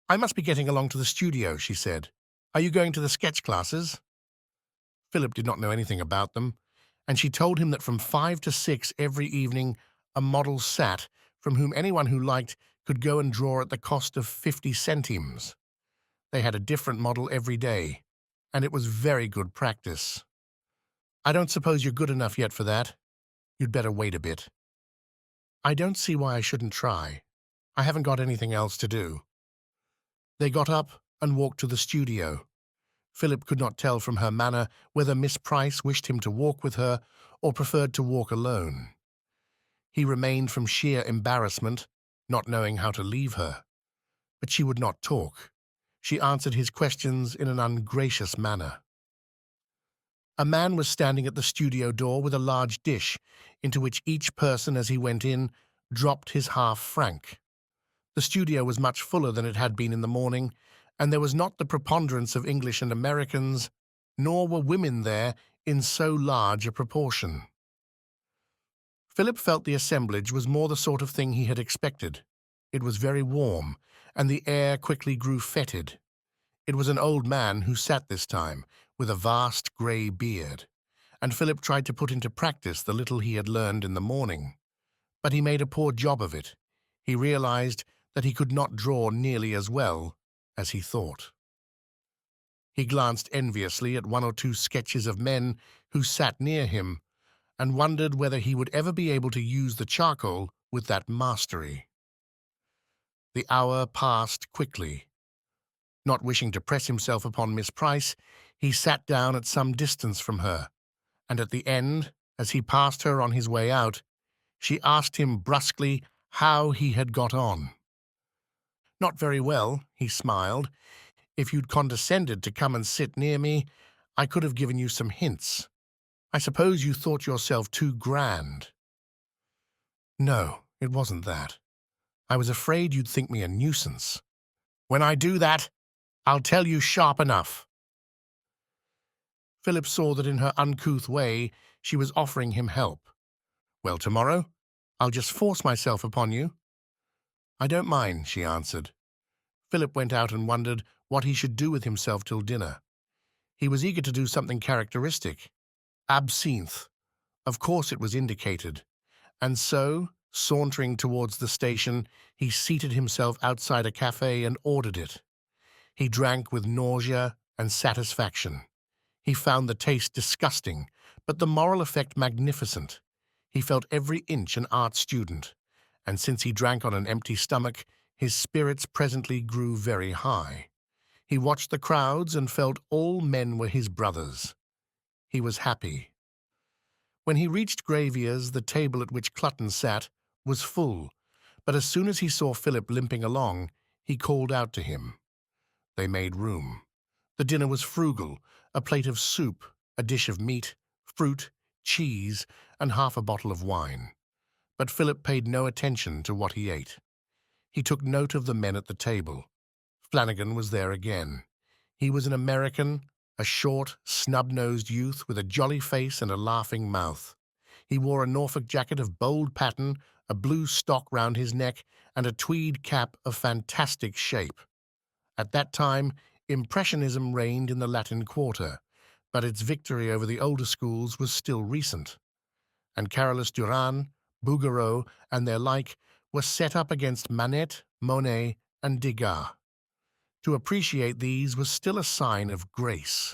I must be getting along to the studio, she said. Are you going to the sketch classes? Philip did not know anything about them, and she told him that from 5 to 6 every evening a model sat, from whom anyone who liked could go and draw at the cost of 50 centimes. They had a different model every day, and it was very good practice. I don't suppose you're good enough yet for that. You'd better wait a bit. I don't see why I shouldn't try. I haven't got anything else to do. They got up and walked to the studio. Philip could not tell from her manner whether Miss Price wished him to walk with her or preferred to walk alone. He remained from sheer embarrassment, not knowing how to leave her. But she would not talk. She answered his questions in an ungracious manner. A man was standing at the studio door with a large dish, into which each person, as he went in, dropped his half-franc. The studio was much fuller than it had been in the morning, and there was not the preponderance of English and Americans, nor were women there in so large a proportion. Philip felt the assemblage was more the sort of thing he had expected. It was very warm, and the air quickly grew fetid. It was an old man who sat this time, with a vast grey beard, and Philip tried to put into practice the little he had learned in the morning. But he made a poor job of it. He realized that he could not draw nearly as well as he thought. He glanced enviously at 1 or 2 sketches of men who sat near him, and wondered whether he would ever be able to use the charcoal with that mastery. The hour passed quickly. Not wishing to press himself upon Miss Price, he sat down at some distance from her, and at the end, as he passed her on his way out, she asked him brusquely how he had got on. Not very well, he smiled. If you'd condescended to come and sit near me, I could have given you some hints. I suppose you thought yourself too grand. No, it wasn't that. I was afraid you'd think me a nuisance. When I do that, I'll tell you sharp enough. Philip saw that in her uncouth way she was offering him help. Well, tomorrow? I'll just force myself upon you." "I don't mind," she answered. Philip went out and wondered what he should do with himself till dinner. He was eager to do something characteristic. Absinthe. Of course it was indicated. And so, sauntering towards the station, he seated himself outside a cafe and ordered it. He drank with nausea and satisfaction. He found the taste disgusting, but the moral effect magnificent. He felt every inch an art student, and since he drank on an empty stomach, his spirits presently grew very high. He watched the crowds and felt all men were his brothers. He was happy. When he reached Gravier's, the table at which Clutton sat was full, but as soon as he saw Philip limping along, he called out to him. They made room. The dinner was frugal, a plate of soup, a dish of meat, fruit, cheese, and half a bottle of wine. But Philip paid no attention to what he ate. He took note of the men at the table. Flanagan was there again. He was an American, a short, snub-nosed youth with a jolly face and a laughing mouth. He wore a Norfolk jacket of bold pattern, a blue stock round his neck, and a tweed cap of fantastic shape. At that time, Impressionism reigned in the Latin Quarter, but its victory over the older schools was still recent. And Carolus Duran, Bouguereau, and their like were set up against Manet, Monet, and Degas. To appreciate these was still a sign of grace.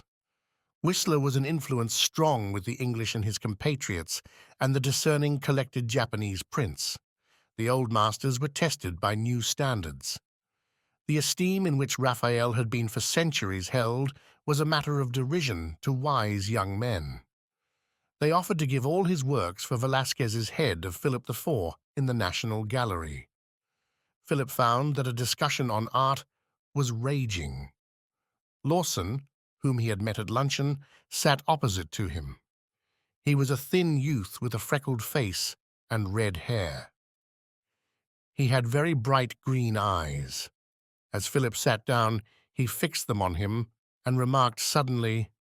Whistler was an influence strong with the English and his compatriots, and the discerning collected Japanese prints. The old masters were tested by new standards. The esteem in which Raphael had been for centuries held was a matter of derision to wise young men. They offered to give all his works for Velasquez's head of Philip IV in the National Gallery. Philip found that a discussion on art was raging. Lawson, whom he had met at luncheon, sat opposite to him. He was a thin youth with a freckled face and red hair. He had very bright green eyes. As Philip sat down, he fixed them on him and remarked suddenly,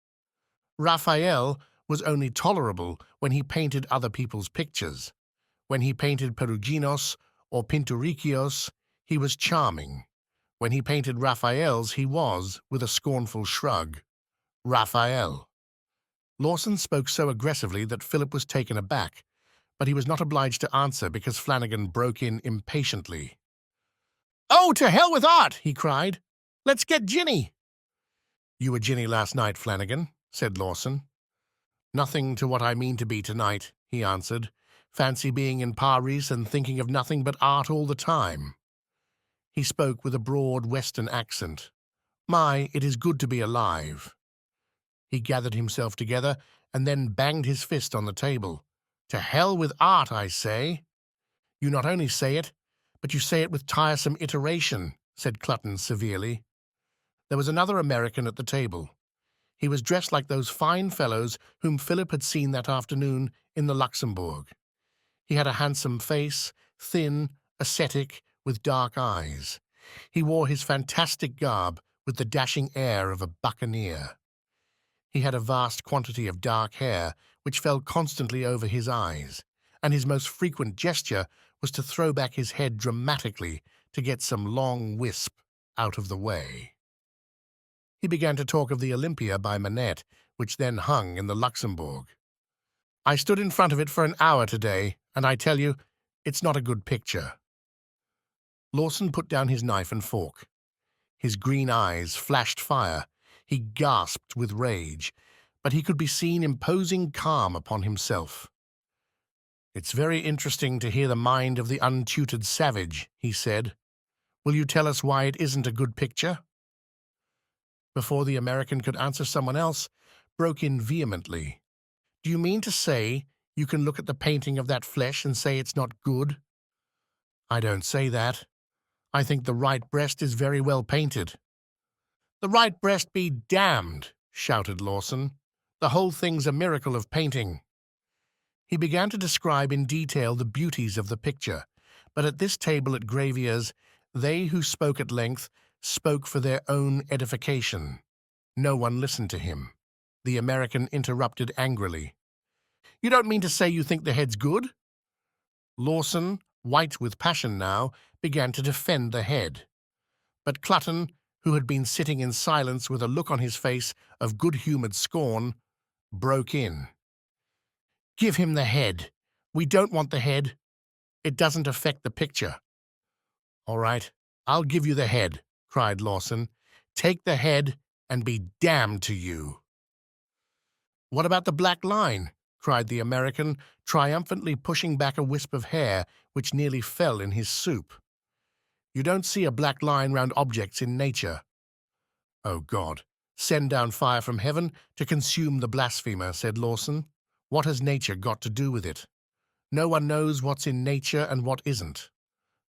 "Raphael was only tolerable when he painted other people's pictures. When he painted Peruginos or Pinturicchios, he was charming. When he painted Raphael's, he was, with a scornful shrug, Raphael." Lawson spoke so aggressively that Philip was taken aback, but he was not obliged to answer because Flanagan broke in impatiently. "Oh, to hell with art!" he cried. "Let's get ginny." "You were ginny last night, Flanagan," said Lawson. "Nothing to what I mean to be tonight," he answered. "Fancy being in Paris and thinking of nothing but art all the time." He spoke with a broad Western accent. "My, it is good to be alive." He gathered himself together and then banged his fist on the table. "To hell with art, I say." "You not only say it, but you say it with tiresome iteration," said Clutton severely. There was another American at the table. He was dressed like those fine fellows whom Philip had seen that afternoon in the Luxembourg. He had a handsome face, thin, ascetic, with dark eyes. He wore his fantastic garb with the dashing air of a buccaneer. He had a vast quantity of dark hair, which fell constantly over his eyes, and his most frequent gesture was to throw back his head dramatically to get some long wisp out of the way. He began to talk of the Olympia by Manet, which then hung in the Luxembourg. "I stood in front of it for an hour today, and I tell you, it's not a good picture." Lawson put down his knife and fork. His green eyes flashed fire. He gasped with rage, but he could be seen imposing calm upon himself. "It's very interesting to hear the mind of the untutored savage," he said. "Will you tell us why it isn't a good picture?" Before the American could answer, someone else broke in vehemently. "Do you mean to say you can look at the painting of that flesh and say it's not good?" "I don't say that. I think the right breast is very well painted." "The right breast be damned!" shouted Lawson. "The whole thing's a miracle of painting." He began to describe in detail the beauties of the picture, but at this table at Gravier's, they who spoke at length spoke for their own edification. No one listened to him. The American interrupted angrily. "You don't mean to say you think the head's good?" Lawson, white with passion now, began to defend the head. But Clutton, who had been sitting in silence with a look on his face of good-humoured scorn, broke in. "Give him the head. We don't want the head. It doesn't affect the picture." "All right, I'll give you the head," cried Lawson. "Take the head and be damned to you." "What about the black line?" cried the American, triumphantly pushing back a wisp of hair which nearly fell in his soup. "You don't see a black line round objects in nature." "Oh, God, send down fire from heaven to consume the blasphemer," said Lawson. "What has nature got to do with it? No one knows what's in nature and what isn't.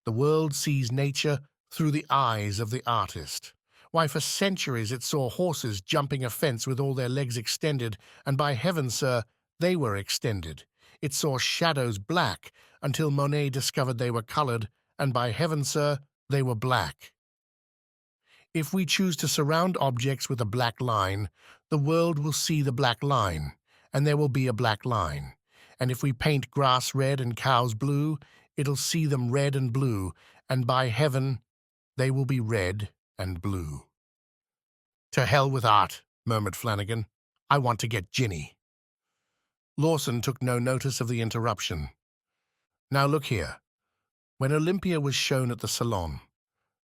The world sees nature through the eyes of the artist. Why, for centuries it saw horses jumping a fence with all their legs extended, and by heaven, sir, they were extended. It saw shadows black until Monet discovered they were coloured, and by heaven, sir, they were black. If we choose to surround objects with a black line, the world will see the black line, and there will be a black line. And if we paint grass red and cows blue, it'll see them red and blue, and by heaven, they will be red and blue." "To hell with art," murmured Flanagan. "I want to get ginny." Lawson took no notice of the interruption. "Now look here. When Olympia was shown at the Salon,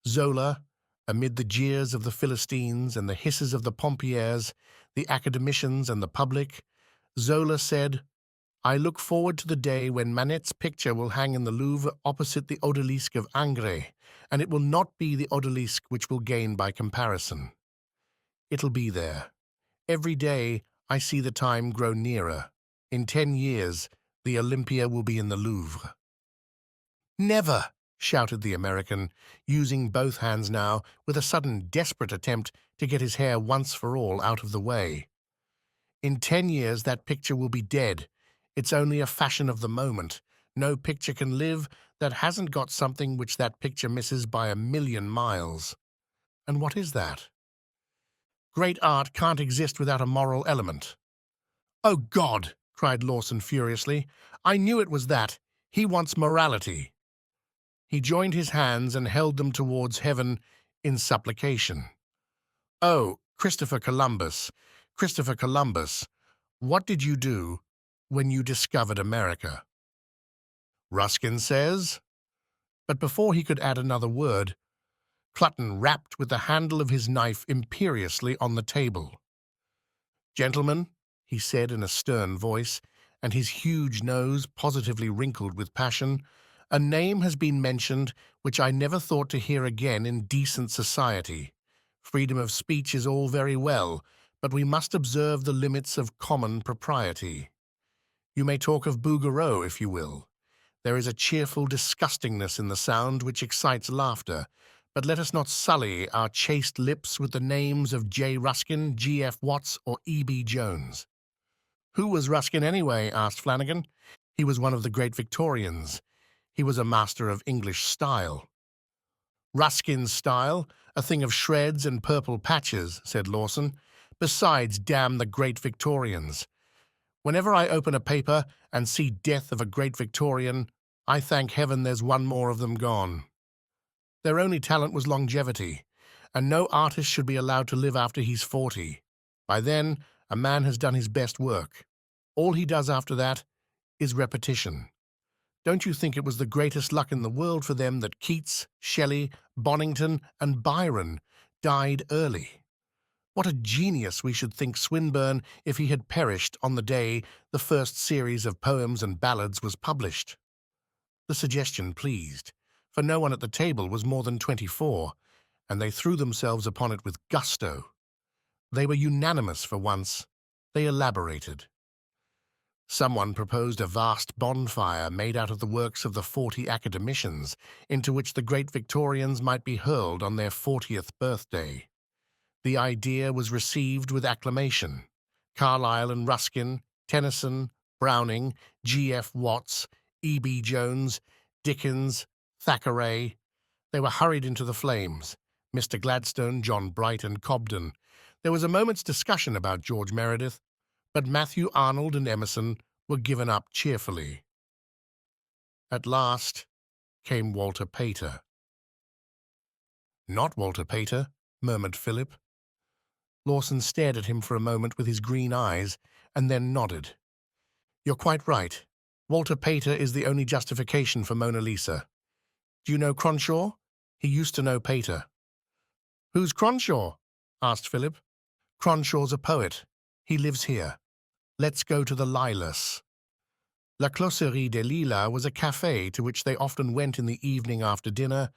Zola, amid the jeers of the Philistines and the hisses of the pompiers, the academicians and the public, Zola said, 'I look forward to the day when Manet's picture will hang in the Louvre opposite the Odalisque of Ingres, and it will not be the Odalisque which will gain by comparison. It'll be there. Every day I see the time grow nearer. In 10 years, the Olympia will be in the Louvre.'" "Never!" shouted the American, using both hands now with a sudden desperate attempt to get his hair once for all out of the way. "In 10 years that picture will be dead. It's only a fashion of the moment. No picture can live that hasn't got something which that picture misses by 1,000,000 miles. And what is that? Great art can't exist without a moral element." "Oh, God!" cried Lawson furiously. "I knew it was that. He wants morality." He joined his hands and held them towards heaven in supplication. "Oh, Christopher Columbus, Christopher Columbus, what did you do when you discovered America?" "Ruskin says—" But before he could add another word, Clutton rapped with the handle of his knife imperiously on the table. "Gentlemen," he said in a stern voice, and his huge nose positively wrinkled with passion, "a name has been mentioned which I never thought to hear again in decent society. Freedom of speech is all very well, but we must observe the limits of common propriety. You may talk of Bouguereau if you will. There is a cheerful disgustingness in the sound which excites laughter, but let us not sully our chaste lips with the names of J. Ruskin, G. F. Watts, or E. B. Jones." "Who was Ruskin anyway?" asked Flanagan. "He was one of the great Victorians. He was a master of English style." "Ruskin's style, a thing of shreds and purple patches," said Lawson. "Besides, damn the great Victorians. Whenever I open a paper and see death of a great Victorian, I thank heaven there's one more of them gone. Their only talent was longevity, and no artist should be allowed to live after he's 40. By then, a man has done his best work. All he does after that is repetition. Don't you think it was the greatest luck in the world for them that Keats, Shelley, Bonington, and Byron died early? What a genius we should think Swinburne if he had perished on the day the first series of poems and ballads was published." The suggestion pleased, for no one at the table was more than 24, and they threw themselves upon it with gusto. They were unanimous for once. They elaborated. Someone proposed a vast bonfire made out of the works of the 40 academicians, into which the great Victorians might be hurled on their 40th birthday. The idea was received with acclamation. Carlyle and Ruskin, Tennyson, Browning, G. F. Watts, E. B. Jones, Dickens, Thackeray. They were hurried into the flames. Mr. Gladstone, John Bright, and Cobden. There was a moment's discussion about George Meredith, but Matthew Arnold and Emerson were given up cheerfully. At last came Walter Pater. "Not Walter Pater," murmured Philip. Lawson stared at him for a moment with his green eyes, and then nodded. "You're quite right. Walter Pater is the only justification for Mona Lisa. Do you know Cronshaw? He used to know Pater." "Who's Cronshaw?" asked Philip. "Cronshaw's a poet. He lives here. Let's go to the Lilas." La Closerie des Lilas was a café to which they often went in the evening after dinner,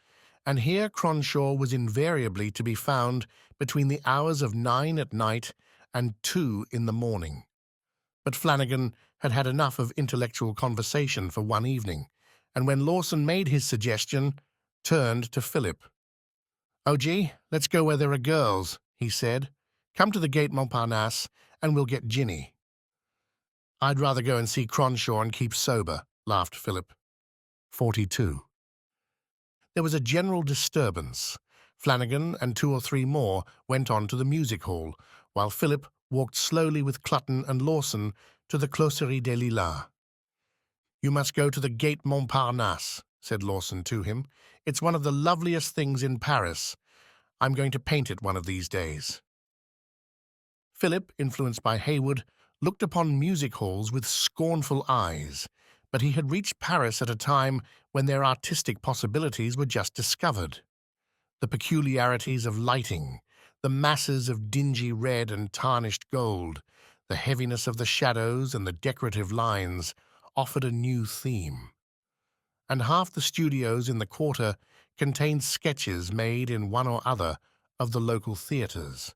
and here Cronshaw was invariably to be found between the hours of 9 at night and 2 in the morning. But Flanagan had had enough of intellectual conversation for one evening, and when Lawson made his suggestion, turned to Philip. "Oh, gee, let's go where there are girls," he said. "Come to the Gate Montparnasse, and we'll get ginny." "I'd rather go and see Cronshaw and keep sober," laughed Philip. 42. There was a general disturbance. Flanagan and 2 or 3 more went on to the music hall, while Philip walked slowly with Clutton and Lawson to the Closerie des Lilas. "You must go to the Gate Montparnasse," said Lawson to him. "It's one of the loveliest things in Paris. I'm going to paint it one of these days." Philip, influenced by Haywood, looked upon music halls with scornful eyes, but he had reached Paris at a time when their artistic possibilities were just discovered. The peculiarities of lighting, the masses of dingy red and tarnished gold, the heaviness of the shadows and the decorative lines offered a new theme. And half the studios in the quarter contained sketches made in one or other of the local theatres.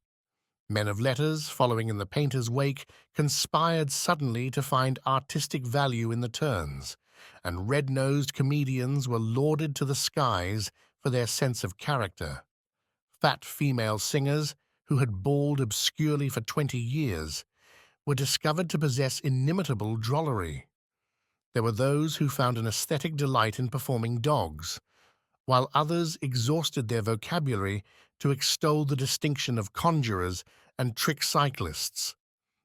Men of letters, following in the painter's wake, conspired suddenly to find artistic value in the turns, and red-nosed comedians were lauded to the skies for their sense of character. Fat female singers, who had bawled obscurely for 20 years, were discovered to possess inimitable drollery. There were those who found an aesthetic delight in performing dogs, while others exhausted their vocabulary to extol the distinction of conjurers and trick cyclists.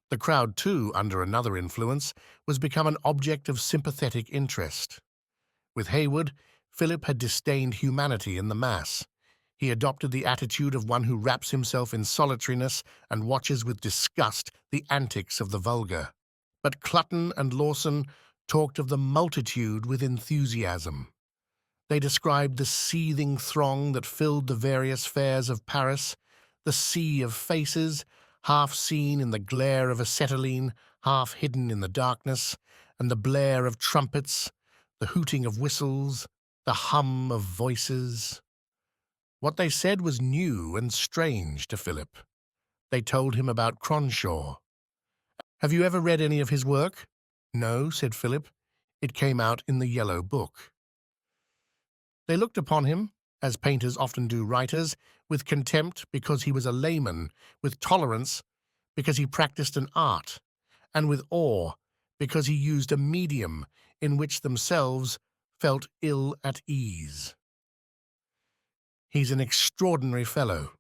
The crowd, too, under another influence, was become an object of sympathetic interest. With Haywood, Philip had disdained humanity in the mass. He adopted the attitude of one who wraps himself in solitariness and watches with disgust the antics of the vulgar. But Clutton and Lawson talked of the multitude with enthusiasm. They described the seething throng that filled the various fairs of Paris, the sea of faces, half seen in the glare of acetylene, half hidden in the darkness, and the blare of trumpets, the hooting of whistles, the hum of voices. What they said was new and strange to Philip. They told him about Cronshaw. "Have you ever read any of his work?" "No," said Philip. "It came out in the Yellow Book." They looked upon him, as painters often do writers, with contempt because he was a layman, with tolerance because he practiced an art, and with awe because he used a medium in which themselves felt ill at ease. "He's an extraordinary fellow.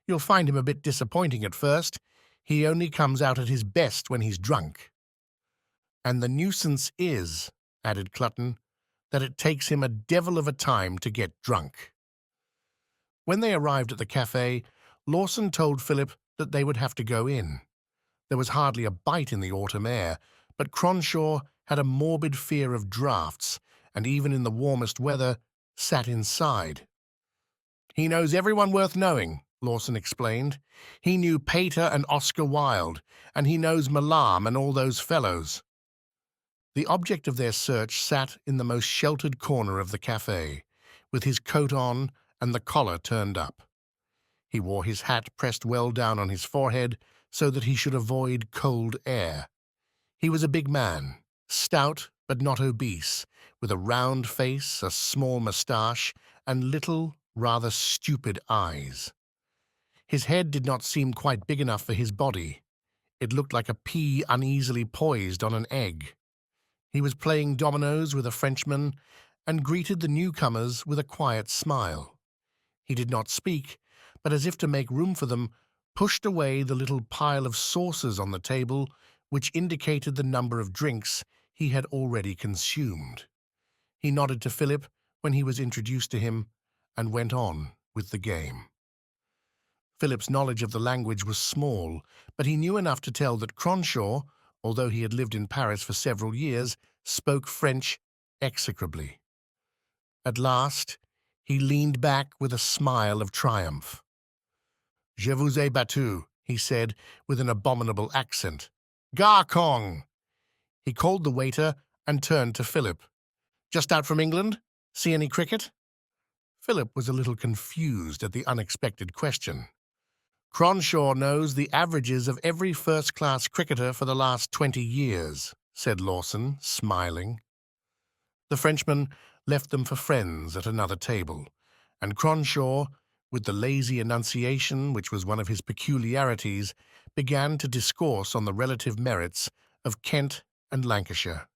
You'll find him a bit disappointing at first. He only comes out at his best when he's drunk." "And the nuisance is," added Clutton, "that it takes him a devil of a time to get drunk." When they arrived at the café, Lawson told Philip that they would have to go in. There was hardly a bite in the autumn air, but Cronshaw had a morbid fear of draughts, and even in the warmest weather sat inside. "He knows everyone worth knowing," Lawson explained. "He knew Pater and Oscar Wilde, and he knows Maugham and all those fellows." The object of their search sat in the most sheltered corner of the café, with his coat on and the collar turned up. He wore his hat pressed well down on his forehead so that he should avoid cold air. He was a big man, stout but not obese, with a round face, a small moustache, and little, rather stupid eyes. His head did not seem quite big enough for his body. It looked like a pea uneasily poised on an egg. He was playing dominoes with a Frenchman and greeted the newcomers with a quiet smile. He did not speak, but as if to make room for them, pushed away the little pile of saucers on the table, which indicated the number of drinks he had already consumed. He nodded to Philip when he was introduced to him and went on with the game. Philip's knowledge of the language was small, but he knew enough to tell that Cronshaw, although he had lived in Paris for several years, spoke French execrably. At last, he leaned back with a smile of triumph. "Je vous ai battu," he said with an abominable accent. "Garcong!" He called the waiter and turned to Philip. "Just out from England? See any cricket?" Philip was a little confused at the unexpected question. "Cronshaw knows the averages of every first-class cricketer for the last 20 years, said Lawson, smiling. The Frenchman left them for friends at another table, and Cronshaw, with the lazy enunciation which was one of his peculiarities, began to discourse on the relative merits of Kent and Lancashire.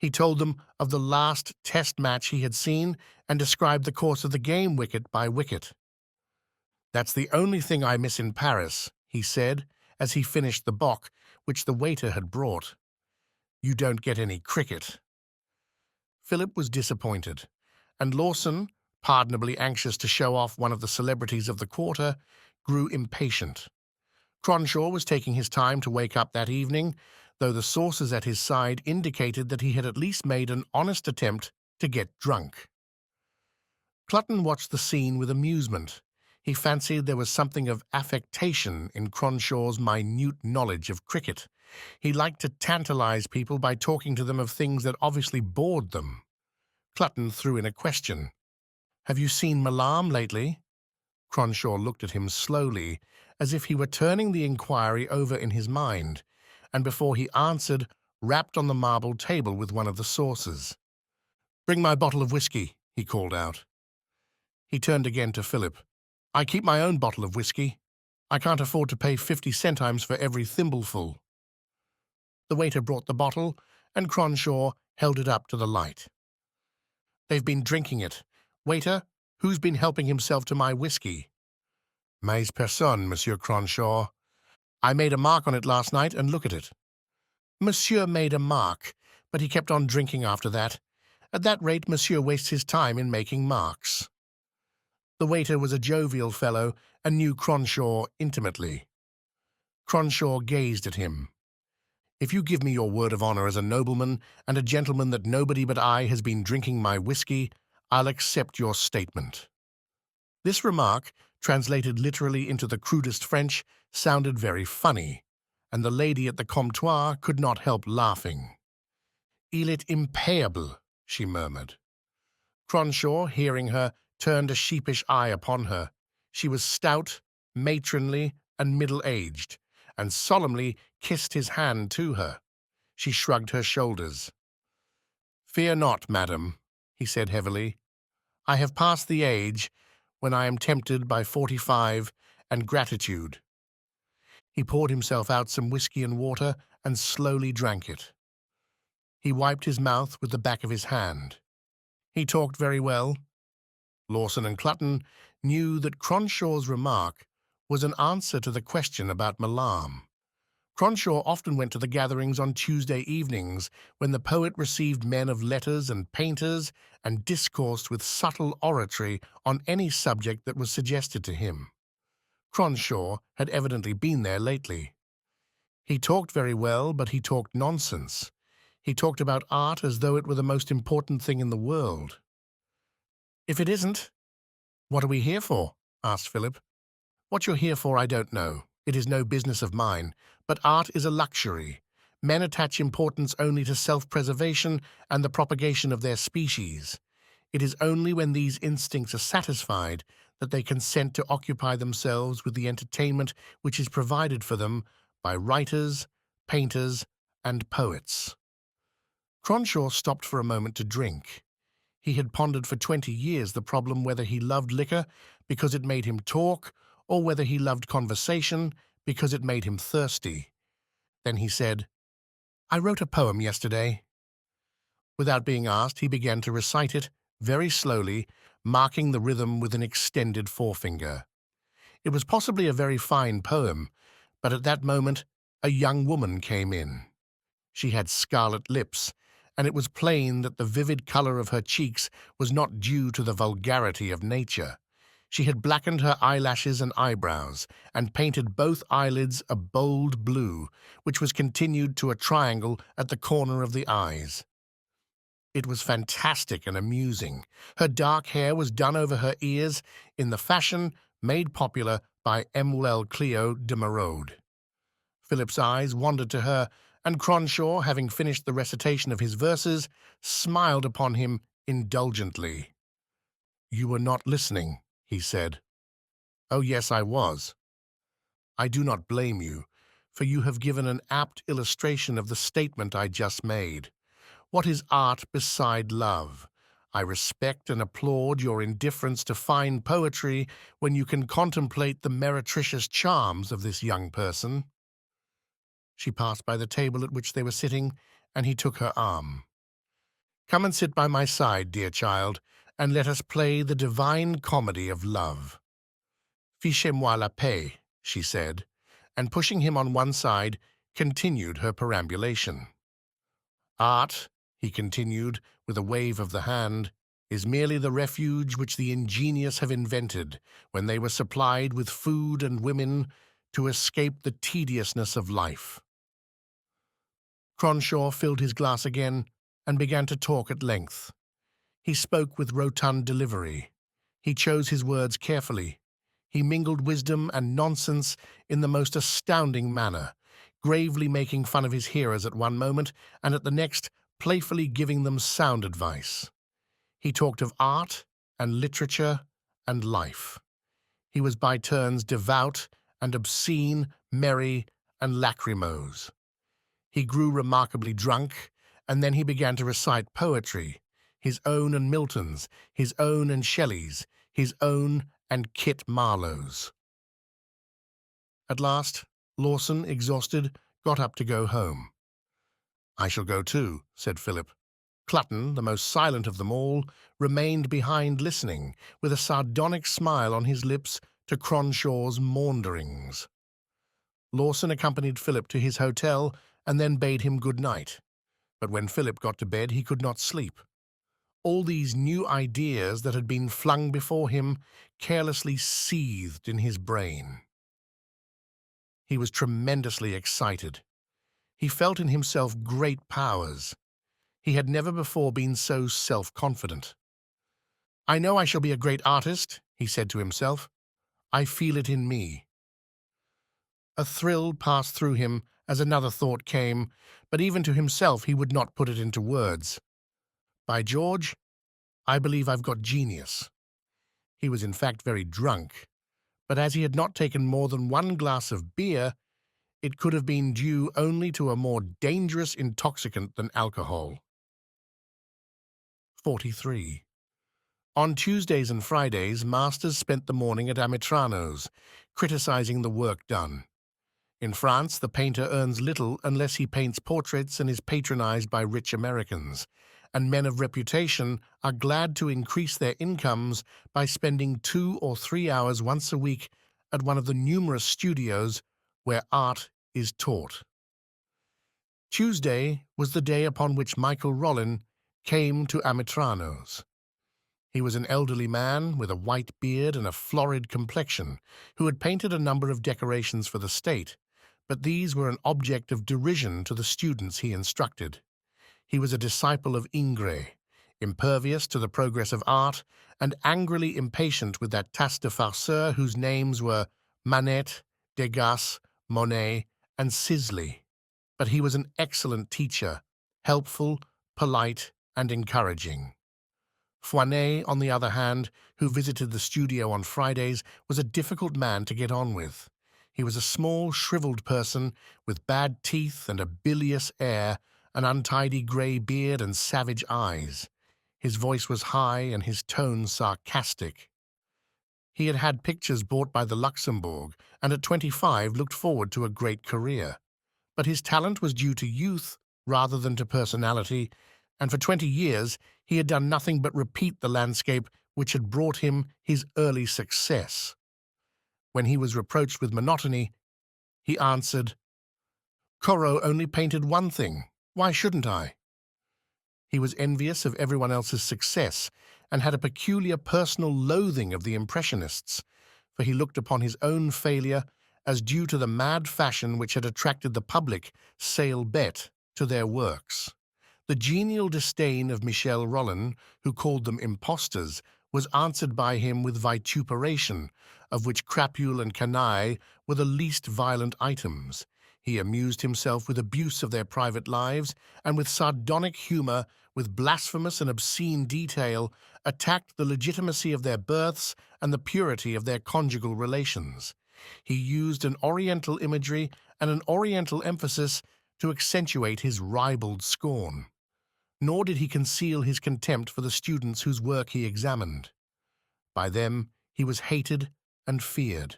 He told them of the last test match he had seen and described the course of the game wicket by wicket. "That's the only thing I miss in Paris," he said, as he finished the bock which the waiter had brought. "You don't get any cricket." Philip was disappointed, and Lawson, pardonably anxious to show off one of the celebrities of the quarter, grew impatient. Cronshaw was taking his time to wake up that evening, though the sources at his side indicated that he had at least made an honest attempt to get drunk. Clutton watched the scene with amusement. He fancied there was something of affectation in Cronshaw's minute knowledge of cricket. He liked to tantalize people by talking to them of things that obviously bored them. Clutton threw in a question. "Have you seen Maugham lately?" Cronshaw looked at him slowly, as if he were turning the inquiry over in his mind, and before he answered, rapped on the marble table with one of the saucers. "Bring my bottle of whiskey," he called out. He turned again to Philip. "I keep my own bottle of whiskey. I can't afford to pay 50 centimes for every thimbleful." The waiter brought the bottle, and Cronshaw held it up to the light. "They've been drinking it. Waiter, who's been helping himself to my whiskey?" "Mais personne, Monsieur Cronshaw. I made a mark on it last night, and look at it." "Monsieur made a mark, but he kept on drinking after that. At that rate, Monsieur wastes his time in making marks." The waiter was a jovial fellow and knew Cronshaw intimately. Cronshaw gazed at him. "If you give me your word of honor as a nobleman and a gentleman that nobody but I has been drinking my whiskey, I'll accept your statement." This remark, translated literally into the crudest French, sounded very funny, and the lady at the comptoir could not help laughing. "Il est impayable," she murmured. Cronshaw, hearing her, turned a sheepish eye upon her. She was stout, matronly, and middle-aged, and solemnly kissed his hand to her. She shrugged her shoulders. "Fear not, madam," he said heavily. "I have passed the age when I am tempted by 45 and gratitude." He poured himself out some whiskey and water and slowly drank it. He wiped his mouth with the back of his hand. He talked very well. Lawson and Clutton knew that Cronshaw's remark was an answer to the question about Maugham. Cronshaw often went to the gatherings on Tuesday evenings, when the poet received men of letters and painters and discoursed with subtle oratory on any subject that was suggested to him. Cronshaw had evidently been there lately. He talked very well, but he talked nonsense. He talked about art as though it were the most important thing in the world. "If it isn't, what are we here for?" asked Philip. "What you're here for I don't know. It is no business of mine. But art is a luxury. Men attach importance only to self-preservation and the propagation of their species. It is only when these instincts are satisfied that they consent to occupy themselves with the entertainment which is provided for them by writers, painters, and poets." Cronshaw stopped for a moment to drink. He had pondered for 20 years the problem whether he loved liquor because it made him talk, or whether he loved conversation because it made him thirsty. Then he said, "I wrote a poem yesterday." Without being asked, he began to recite it, very slowly, marking the rhythm with an extended forefinger. It was possibly a very fine poem, but at that moment a young woman came in. She had scarlet lips, and it was plain that the vivid color of her cheeks was not due to the vulgarity of nature. She had blackened her eyelashes and eyebrows, and painted both eyelids a bold blue, which was continued to a triangle at the corner of the eyes. It was fantastic and amusing. Her dark hair was done over her ears in the fashion made popular by Emmanuel Cleo de Merode. Philip's eyes wandered to her, and Cronshaw, having finished the recitation of his verses, smiled upon him indulgently. "You were not listening," he said. "Oh, yes, I was. I do not blame you, for you have given an apt illustration of the statement I just made. What is art beside love? I respect and applaud your indifference to fine poetry when you can contemplate the meretricious charms of this young person." She passed by the table at which they were sitting, and he took her arm. "Come and sit by my side, dear child, and let us play the divine comedy of love." "Fichez-moi la paix," she said, and pushing him on one side, continued her perambulation. "Art," he continued, with a wave of the hand, "is merely the refuge which the ingenious have invented, when they were supplied with food and women, to escape the tediousness of life." Cronshaw filled his glass again and began to talk at length. He spoke with rotund delivery. He chose his words carefully. He mingled wisdom and nonsense in the most astounding manner, gravely making fun of his hearers at one moment, and at the next playfully giving them sound advice. He talked of art and literature and life. He was by turns devout and obscene, merry and lachrymose. He grew remarkably drunk, and then he began to recite poetry, his own and Milton's, his own and Shelley's, his own and Kit Marlowe's. At last, Lawson, exhausted, got up to go home. "I shall go too," said Philip. Clutton, the most silent of them all, remained behind listening, with a sardonic smile on his lips, to Cronshaw's maunderings. Lawson accompanied Philip to his hotel and then bade him good night. But when Philip got to bed, he could not sleep. All these new ideas that had been flung before him carelessly seethed in his brain. He was tremendously excited. He felt in himself great powers. He had never before been so self-confident. "I know I shall be a great artist," he said to himself. "I feel it in me." A thrill passed through him as another thought came, but even to himself he would not put it into words. "By George, I believe I've got genius." He was in fact very drunk, but as he had not taken more than one glass of beer, it could have been due only to a more dangerous intoxicant than alcohol. 43. On Tuesdays and Fridays, Masters spent the morning at Amitrano's, criticizing the work done. In France, the painter earns little unless he paints portraits and is patronized by rich Americans, and men of reputation are glad to increase their incomes by spending 2 or 3 hours once a week at one of the numerous studios where art is taught. Tuesday was the day upon which Michael Rollin came to Amitrano's. He was an elderly man with a white beard and a florid complexion, who had painted a number of decorations for the state, but these were an object of derision to the students he instructed. He was a disciple of Ingres, impervious to the progress of art, and angrily impatient with that tasse de farceur whose names were Manet, Degas, Monet, and Sisley. But he was an excellent teacher, helpful, polite, and encouraging. Foinet, on the other hand, who visited the studio on Fridays, was a difficult man to get on with. He was a small, shriveled person with bad teeth and a bilious air, an untidy grey beard and savage eyes. His voice was high and his tone sarcastic. He had had pictures bought by the Luxembourg, and at 25 looked forward to a great career. But his talent was due to youth rather than to personality, and for 20 years he had done nothing but repeat the landscape which had brought him his early success. When he was reproached with monotony, he answered, "Corot only painted one thing. Why shouldn't I?" He was envious of everyone else's success and had a peculiar personal loathing of the Impressionists, for he looked upon his own failure as due to the mad fashion which had attracted the public, sale bet, to their works. The genial disdain of Michel Rollin, who called them impostors, was answered by him with vituperation, of which crapule and canaille were the least violent items. He amused himself with abuse of their private lives, and with sardonic humour, with blasphemous and obscene detail, attacked the legitimacy of their births and the purity of their conjugal relations. He used an Oriental imagery and an Oriental emphasis to accentuate his ribald scorn. Nor did he conceal his contempt for the students whose work he examined. By them he was hated and feared.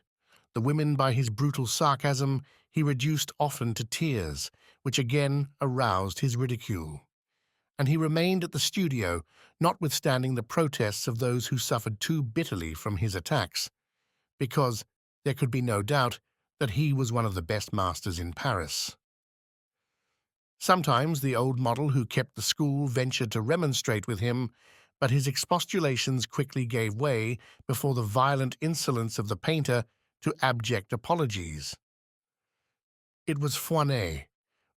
The women by his brutal sarcasm he reduced often to tears, which again aroused his ridicule. And he remained at the studio, notwithstanding the protests of those who suffered too bitterly from his attacks, because there could be no doubt that he was one of the best masters in Paris. Sometimes the old model who kept the school ventured to remonstrate with him, but his expostulations quickly gave way before the violent insolence of the painter to abject apologies. It was Foinet,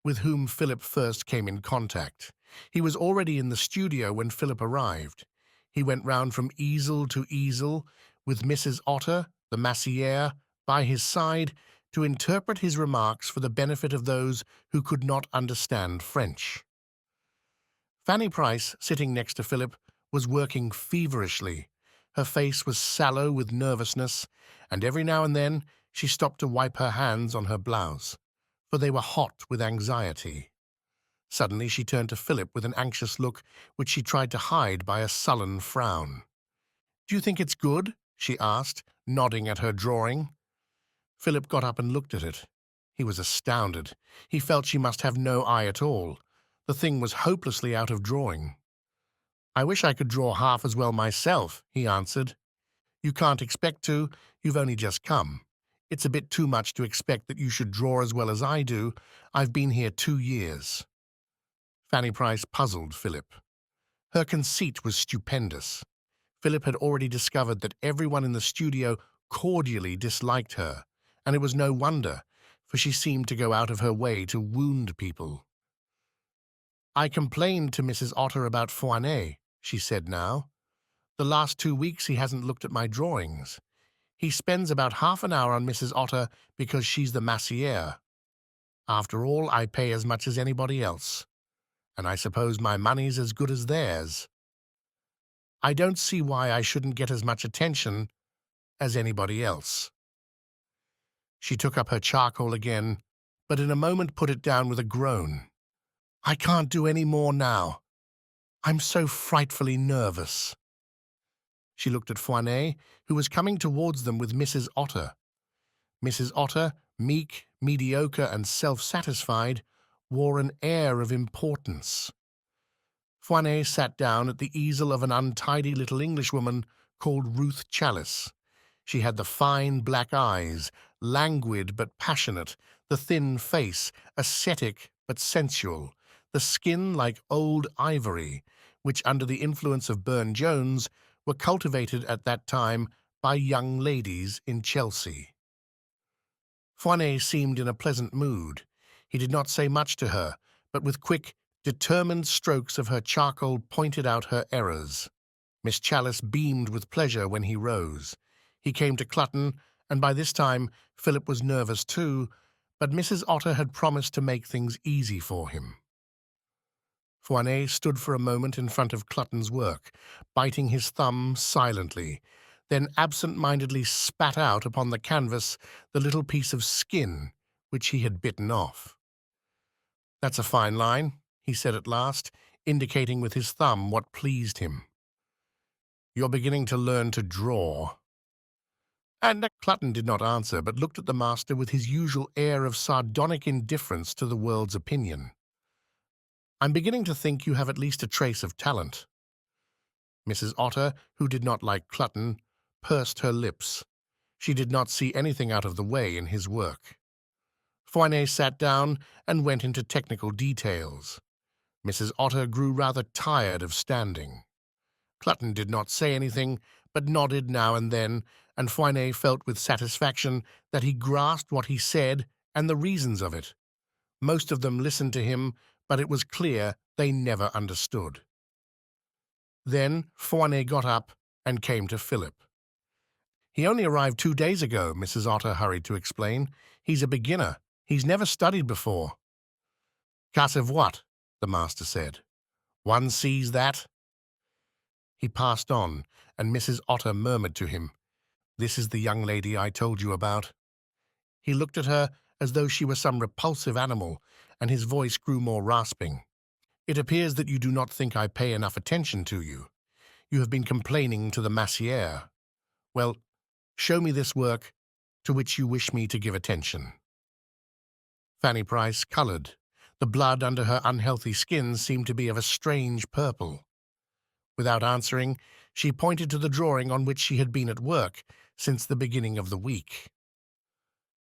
with whom Philip first came in contact. He was already in the studio when Philip arrived. He went round from easel to easel, with Mrs. Otter, the massiere, by his side, to interpret his remarks for the benefit of those who could not understand French. Fanny Price, sitting next to Philip, was working feverishly. Her face was sallow with nervousness, and every now and then she stopped to wipe her hands on her blouse, for they were hot with anxiety. Suddenly she turned to Philip with an anxious look which she tried to hide by a sullen frown. "Do you think it's good?" she asked, nodding at her drawing. Philip got up and looked at it. He was astounded. He felt she must have no eye at all. The thing was hopelessly out of drawing. "I wish I could draw half as well myself," he answered. "You can't expect to. You've only just come. It's a bit too much to expect that you should draw as well as I do. I've been here 2 years. Fanny Price puzzled Philip. Her conceit was stupendous. Philip had already discovered that everyone in the studio cordially disliked her, and it was no wonder, for she seemed to go out of her way to wound people. "I complained to Mrs. Otter about Foinet," she said now. "The last 2 weeks he hasn't looked at my drawings. He spends about half an hour on Mrs. Otter because she's the massiere. After all, I pay as much as anybody else, and I suppose my money's as good as theirs. I don't see why I shouldn't get as much attention as anybody else." She took up her charcoal again, but in a moment put it down with a groan. "I can't do any more now. I'm so frightfully nervous." She looked at Foinet, who was coming towards them with Mrs. Otter. Mrs. Otter, meek, mediocre, and self-satisfied, wore an air of importance. Foinet sat down at the easel of an untidy little Englishwoman called Ruth Challis. She had the fine black eyes, languid but passionate, the thin face, ascetic but sensual, the skin like old ivory, which under the influence of Burne-Jones were cultivated at that time by young ladies in Chelsea. Foinet seemed in a pleasant mood. He did not say much to her, but with quick, determined strokes of her charcoal pointed out her errors. Miss Challis beamed with pleasure when he rose. He came to Clutton, and by this time Philip was nervous too, but Mrs. Otter had promised to make things easy for him. Foinet stood for a moment in front of Clutton's work, biting his thumb silently, then absent-mindedly spat out upon the canvas the little piece of skin which he had bitten off. "That's a fine line," he said at last, indicating with his thumb what pleased him. "You're beginning to learn to draw." And Clutton did not answer, but looked at the master with his usual air of sardonic indifference to the world's opinion. "I'm beginning to think you have at least a trace of talent." Mrs. Otter, who did not like Clutton, pursed her lips. She did not see anything out of the way in his work. Foinet sat down and went into technical details. Mrs. Otter grew rather tired of standing. Clutton did not say anything, but nodded now and then, and Foinet felt with satisfaction that he grasped what he said and the reasons of it. Most of them listened to him, but it was clear they never understood. Then Foinet got up and came to Philip. "He only arrived 2 days ago," Mrs. Otter hurried to explain. "He's a beginner. He's never studied before." "Cas of what?" the master said. "One sees that." He passed on, and Mrs. Otter murmured to him, "This is the young lady I told you about." He looked at her as though she were some repulsive animal, and his voice grew more rasping. "It appears that you do not think I pay enough attention to you. You have been complaining to the massiere. Well, show me this work to which you wish me to give attention." Fanny Price coloured. The blood under her unhealthy skin seemed to be of a strange purple. Without answering, she pointed to the drawing on which she had been at work since the beginning of the week.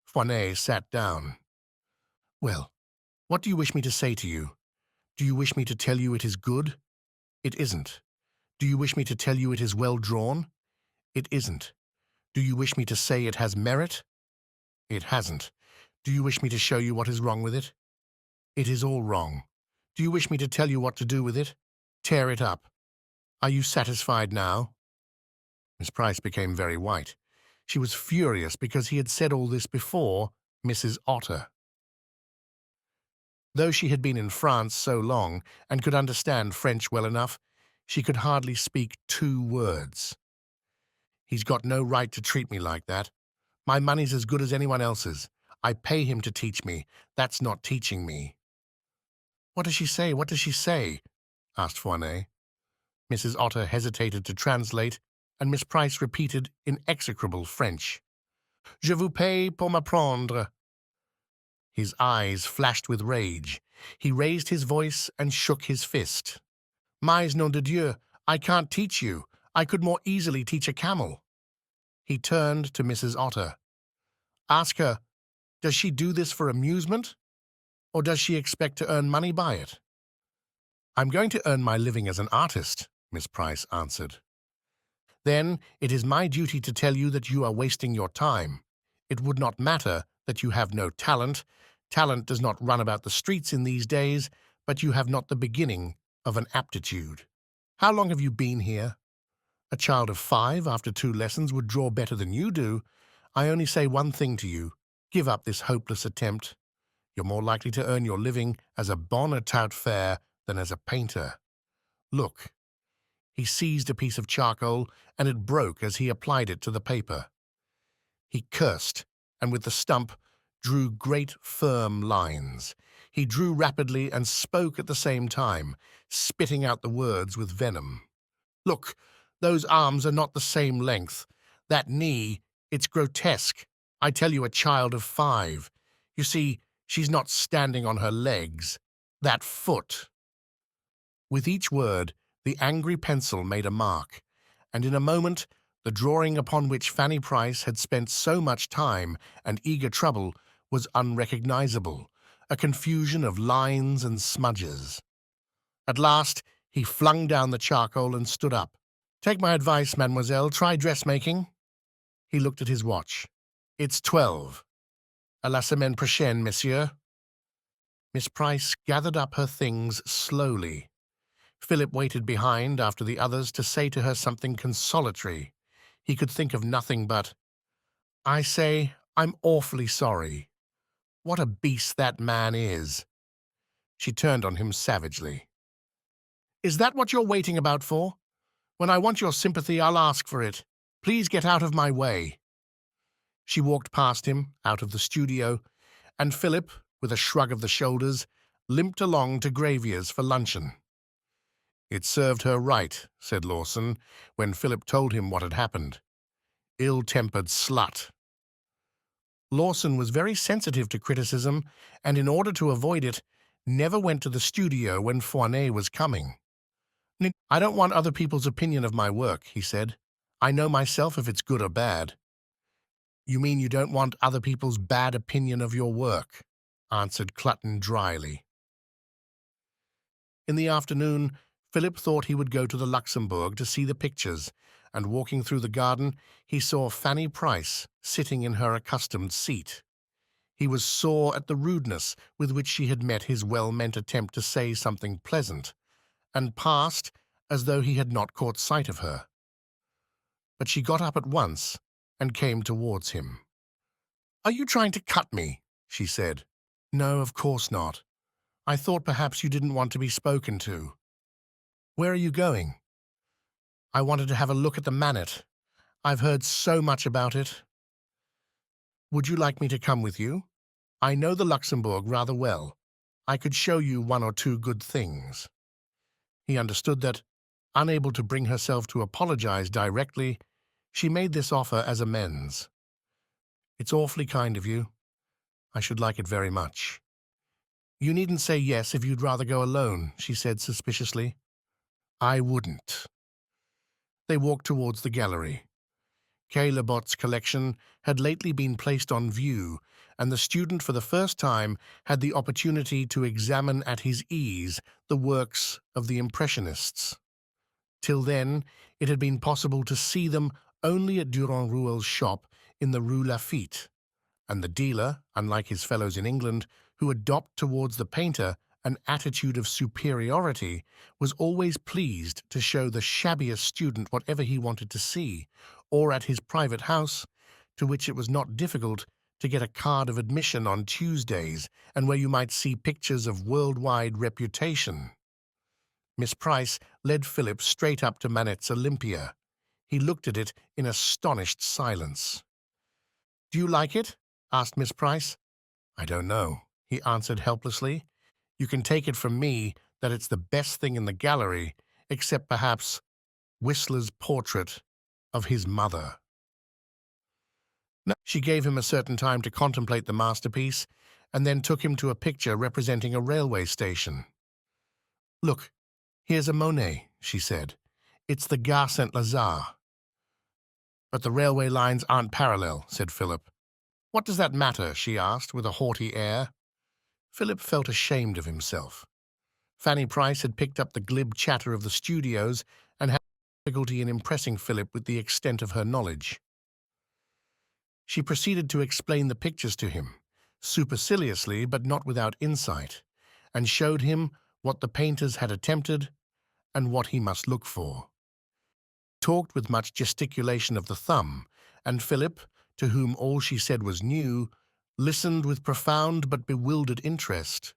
Foinet sat down. "Well, what do you wish me to say to you? Do you wish me to tell you it is good? It isn't. Do you wish me to tell you it is well drawn? It isn't. Do you wish me to say it has merit? It hasn't. Do you wish me to show you what is wrong with it? It is all wrong. Do you wish me to tell you what to do with it? Tear it up. Are you satisfied now?" Miss Price became very white. She was furious because he had said all this before Mrs. Otter. Though she had been in France so long and could understand French well enough, she could hardly speak 2 words. "He's got no right to treat me like that. My money's as good as anyone else's. I pay him to teach me. That's not teaching me." "What does she say? What does she say?" asked Foinet. Mrs. Otter hesitated to translate, and Miss Price repeated in execrable French, "Je vous paye pour m'apprendre." His eyes flashed with rage. He raised his voice and shook his fist. "Mais nom de Dieu, I can't teach you. I could more easily teach a camel." He turned to Mrs. Otter. "Ask her, does she do this for amusement, or does she expect to earn money by it?" "I'm going to earn my living as an artist," Miss Price answered. "Then it is my duty to tell you that you are wasting your time. It would not matter that you have no talent. Talent does not run about the streets in these days, but you have not the beginning of an aptitude. How long have you been here? A child of 5 after 2 lessons would draw better than you do. I only say one thing to you. Give up this hopeless attempt. You're more likely to earn your living as a bonne tout faire than as a painter. Look." He seized a piece of charcoal, and it broke as he applied it to the paper. He cursed, and with the stump drew great firm lines. He drew rapidly and spoke at the same time, spitting out the words with venom. "Look, those arms are not the same length. That knee, it's grotesque. I tell you, a child of 5. You see, she's not standing on her legs. That foot." With each word, the angry pencil made a mark, and in a moment the drawing upon which Fanny Price had spent so much time and eager trouble was unrecognizable, a confusion of lines and smudges. At last he flung down the charcoal and stood up. "Take my advice, mademoiselle. Try dressmaking." He looked at his watch. "It's 12. À la semaine prochaine, monsieur." Miss Price gathered up her things slowly. Philip waited behind after the others to say to her something consolatory. He could think of nothing but, "I say, I'm awfully sorry. What a beast that man is." She turned on him savagely. "Is that what you're waiting about for? When I want your sympathy, I'll ask for it. Please get out of my way." She walked past him, out of the studio, and Philip, with a shrug of the shoulders, limped along to Gravier's for luncheon. "It served her right," said Lawson, when Philip told him what had happened. "Ill-tempered slut." Lawson was very sensitive to criticism, and in order to avoid it, never went to the studio when Foinet was coming. "I don't want other people's opinion of my work," he said. "I know myself if it's good or bad." "You mean you don't want other people's bad opinion of your work?" answered Clutton dryly. In the afternoon, Philip thought he would go to the Luxembourg to see the pictures, and walking through the garden, he saw Fanny Price sitting in her accustomed seat. He was sore at the rudeness with which she had met his well-meant attempt to say something pleasant, and passed as though he had not caught sight of her. But she got up at once and came towards him. "Are you trying to cut me?" she said. "No, of course not. I thought perhaps you didn't want to be spoken to. Where are you going?" "I wanted to have a look at the Manet. I've heard so much about it." "Would you like me to come with you? I know the Luxembourg rather well. I could show you one or two good things." He understood that, unable to bring herself to apologize directly, she made this offer as amends. "It's awfully kind of you. I should like it very much." "You needn't say yes if you'd rather go alone," she said suspiciously. "I wouldn't." They walked towards the gallery. Kay Labotte's collection had lately been placed on view, and the student for the first time had the opportunity to examine at his ease the works of the Impressionists. Till then, it had been possible to see them only at Durand-Ruel's shop in the Rue Lafitte, and the dealer, unlike his fellows in England, who adopt towards the painter an attitude of superiority, was always pleased to show the shabbiest student whatever he wanted to see, or at his private house, to which it was not difficult to get a card of admission on Tuesdays, and where you might see pictures of worldwide reputation. Miss Price led Philip straight up to Manet's Olympia. He looked at it in astonished silence. "Do you like it?" asked Miss Price. "I don't know," he answered helplessly. "You can take it from me that it's the best thing in the gallery, except perhaps Whistler's portrait of his mother." No. She gave him a certain time to contemplate the masterpiece, and then took him to a picture representing a railway station. "Look, here's a Monet," she said. "It's the Gare Saint-Lazare." "But the railway lines aren't parallel," said Philip. "What does that matter?" she asked, with a haughty air. Philip felt ashamed of himself. Fanny Price had picked up the glib chatter of the studios and had difficulty in impressing Philip with the extent of her knowledge. She proceeded to explain the pictures to him, superciliously but not without insight, and showed him what the painters had attempted and what he must look for. Talked with much gesticulation of the thumb, and Philip, to whom all she said was new, listened with profound but bewildered interest.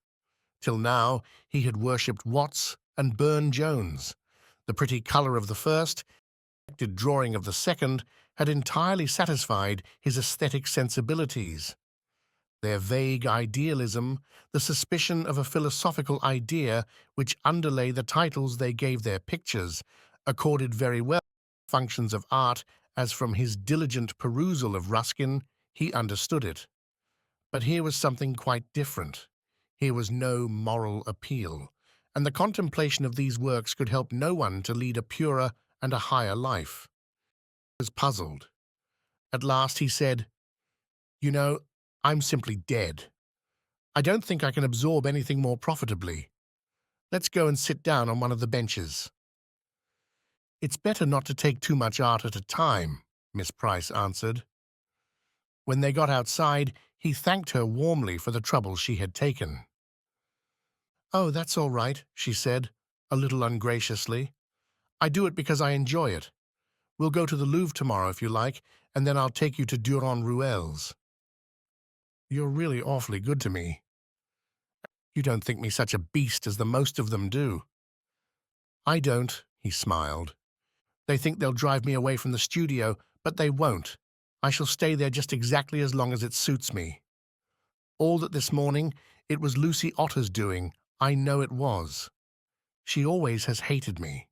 Till now he had worshipped Watts and Burne-Jones. The pretty colour of the first, the drawing of the second, had entirely satisfied his aesthetic sensibilities. Their vague idealism, the suspicion of a philosophical idea which underlay the titles they gave their pictures, accorded very well with functions of art, as from his diligent perusal of Ruskin he understood it. But here was something quite different. Here was no moral appeal, and the contemplation of these works could help no one to lead a purer and a higher life. He was puzzled. At last he said, "You know, I'm simply dead. I don't think I can absorb anything more profitably. Let's go and sit down on one of the benches." "It's better not to take too much art at a time," Miss Price answered. When they got outside, he thanked her warmly for the trouble she had taken. "Oh, that's all right," she said, a little ungraciously. "I do it because I enjoy it. We'll go to the Louvre tomorrow if you like, and then I'll take you to Durand-Ruel's." "You're really awfully good to me." "You don't think me such a beast as the most of them do." "I don't," he smiled. "They think they'll drive me away from the studio, but they won't. I shall stay there just exactly as long as it suits me. All that this morning, it was Lucy Otter's doing. I know it was. She always has hated me.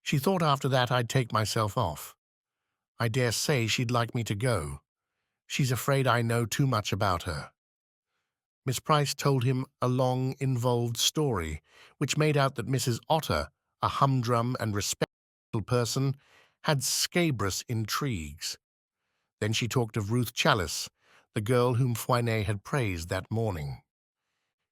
She thought after that I'd take myself off. I dare say she'd like me to go. She's afraid I know too much about her." Miss Price told him a long, involved story, which made out that Mrs. Otter, a humdrum and respectable person, had scabrous intrigues. Then she talked of Ruth Challis, the girl whom Foinet had praised that morning.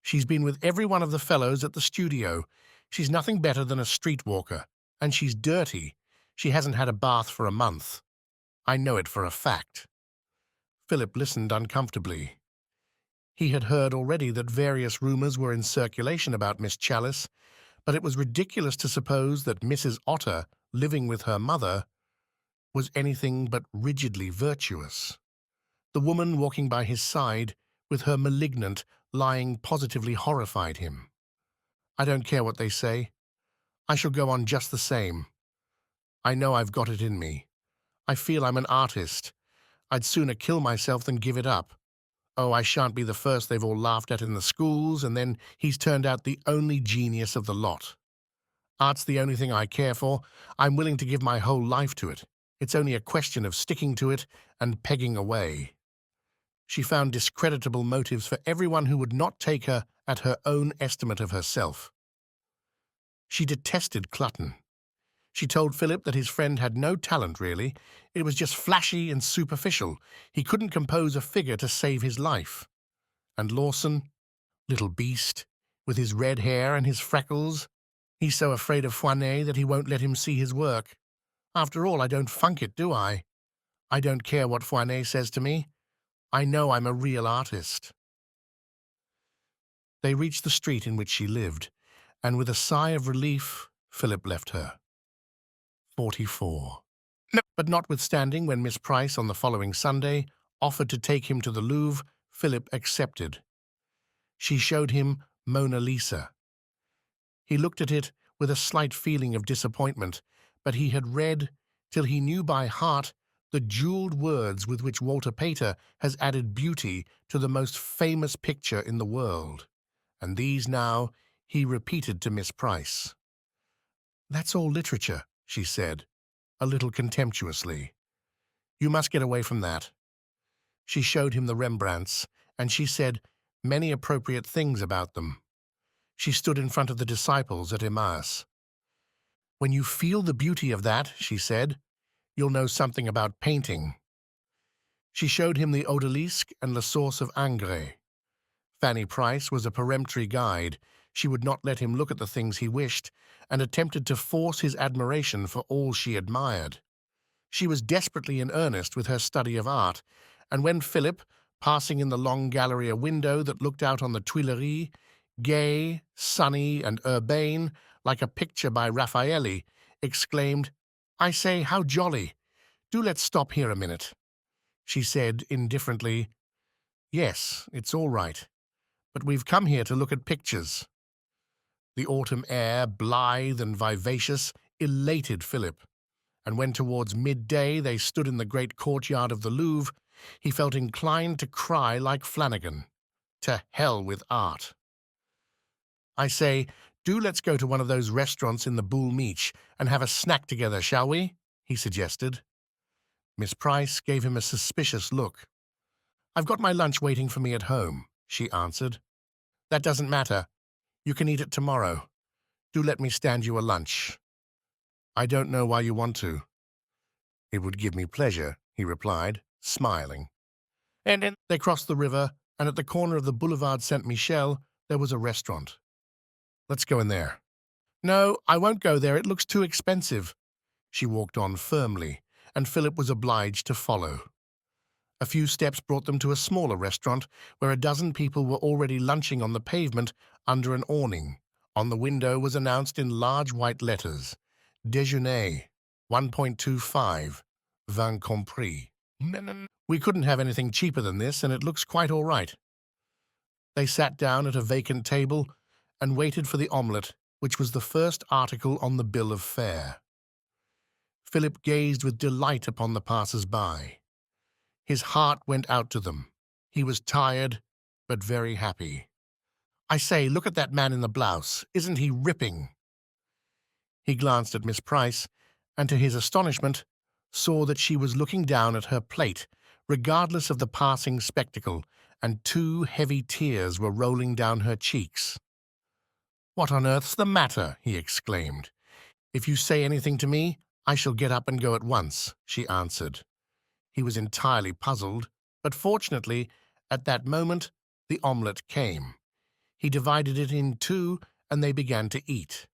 "She's been with every one of the fellows at the studio. She's nothing better than a streetwalker, and she's dirty. She hasn't had a bath for a month. I know it for a fact." Philip listened uncomfortably. He had heard already that various rumors were in circulation about Miss Chalice, but it was ridiculous to suppose that Mrs. Otter, living with her mother, was anything but rigidly virtuous. The woman walking by his side, with her malignant, lying positively horrified him. "I don't care what they say. I shall go on just the same. I know I've got it in me. I feel I'm an artist. I'd sooner kill myself than give it up. Oh, I shan't be the first they've all laughed at in the schools, and then he's turned out the only genius of the lot. Art's the only thing I care for. I'm willing to give my whole life to it. It's only a question of sticking to it and pegging away." She found discreditable motives for everyone who would not take her at her own estimate of herself. She detested Clutton. She told Philip that his friend had no talent, really. It was just flashy and superficial. He couldn't compose a figure to save his life. And Lawson, little beast, with his red hair and his freckles, he's so afraid of Foinet that he won't let him see his work. After all, I don't funk it, do I? I don't care what Foinet says to me. I know I'm a real artist. They reached the street in which she lived, and with a sigh of relief, Philip left her. 44. No. But notwithstanding, when Miss Price on the following Sunday offered to take him to the Louvre, Philip accepted. She showed him Mona Lisa. He looked at it with a slight feeling of disappointment, but he had read, till he knew by heart, the jeweled words with which Walter Pater has added beauty to the most famous picture in the world, and these now he repeated to Miss Price. "That's all literature," she said, a little contemptuously. "You must get away from that." She showed him the Rembrandts, and she said many appropriate things about them. She stood in front of the disciples at Emmaus. "When you feel the beauty of that," she said, "you'll know something about painting." She showed him the Odalisque and La Source of Ingres. Fanny Price was a peremptory guide. She would not let him look at the things he wished, and attempted to force his admiration for all she admired. She was desperately in earnest with her study of art, and when Philip, passing in the long gallery a window that looked out on the Tuileries, gay, sunny, and urbane, like a picture by Raffaelli, exclaimed, "I say, how jolly! Do let's stop here a minute." She said indifferently, "Yes, it's all right, but we've come here to look at pictures." The autumn air, blithe and vivacious, elated Philip, and when towards midday they stood in the great courtyard of the Louvre, he felt inclined to cry like Flanagan, "To hell with art." "I say, do let's go to one of those restaurants in the Boul' Mich' and have a snack together, shall we?" he suggested. Miss Price gave him a suspicious look. "I've got my lunch waiting for me at home," she answered. "That doesn't matter. You can eat it tomorrow. Do let me stand you a lunch." "I don't know why you want to." "It would give me pleasure," he replied, smiling. And then they crossed the river, and at the corner of the Boulevard Saint-Michel there was a restaurant. "Let's go in there." "No, I won't go there. It looks too expensive." She walked on firmly, and Philip was obliged to follow. A few steps brought them to a smaller restaurant where a dozen people were already lunching on the pavement under an awning. On the window was announced in large white letters, "Déjeuner, 1.25, vin compris." "We couldn't have anything cheaper than this, and it looks quite all right." They sat down at a vacant table and waited for the omelette, which was the first article on the bill of fare. Philip gazed with delight upon the passers-by. His heart went out to them. He was tired, but very happy. "I say, look at that man in the blouse. Isn't he ripping?" He glanced at Miss Price, and to his astonishment, saw that she was looking down at her plate, regardless of the passing spectacle, and 2 heavy tears were rolling down her cheeks. "What on earth's the matter?" he exclaimed. "If you say anything to me, I shall get up and go at once," she answered. He was entirely puzzled, but fortunately, at that moment, the omelette came. He divided it in 2, and they began to eat.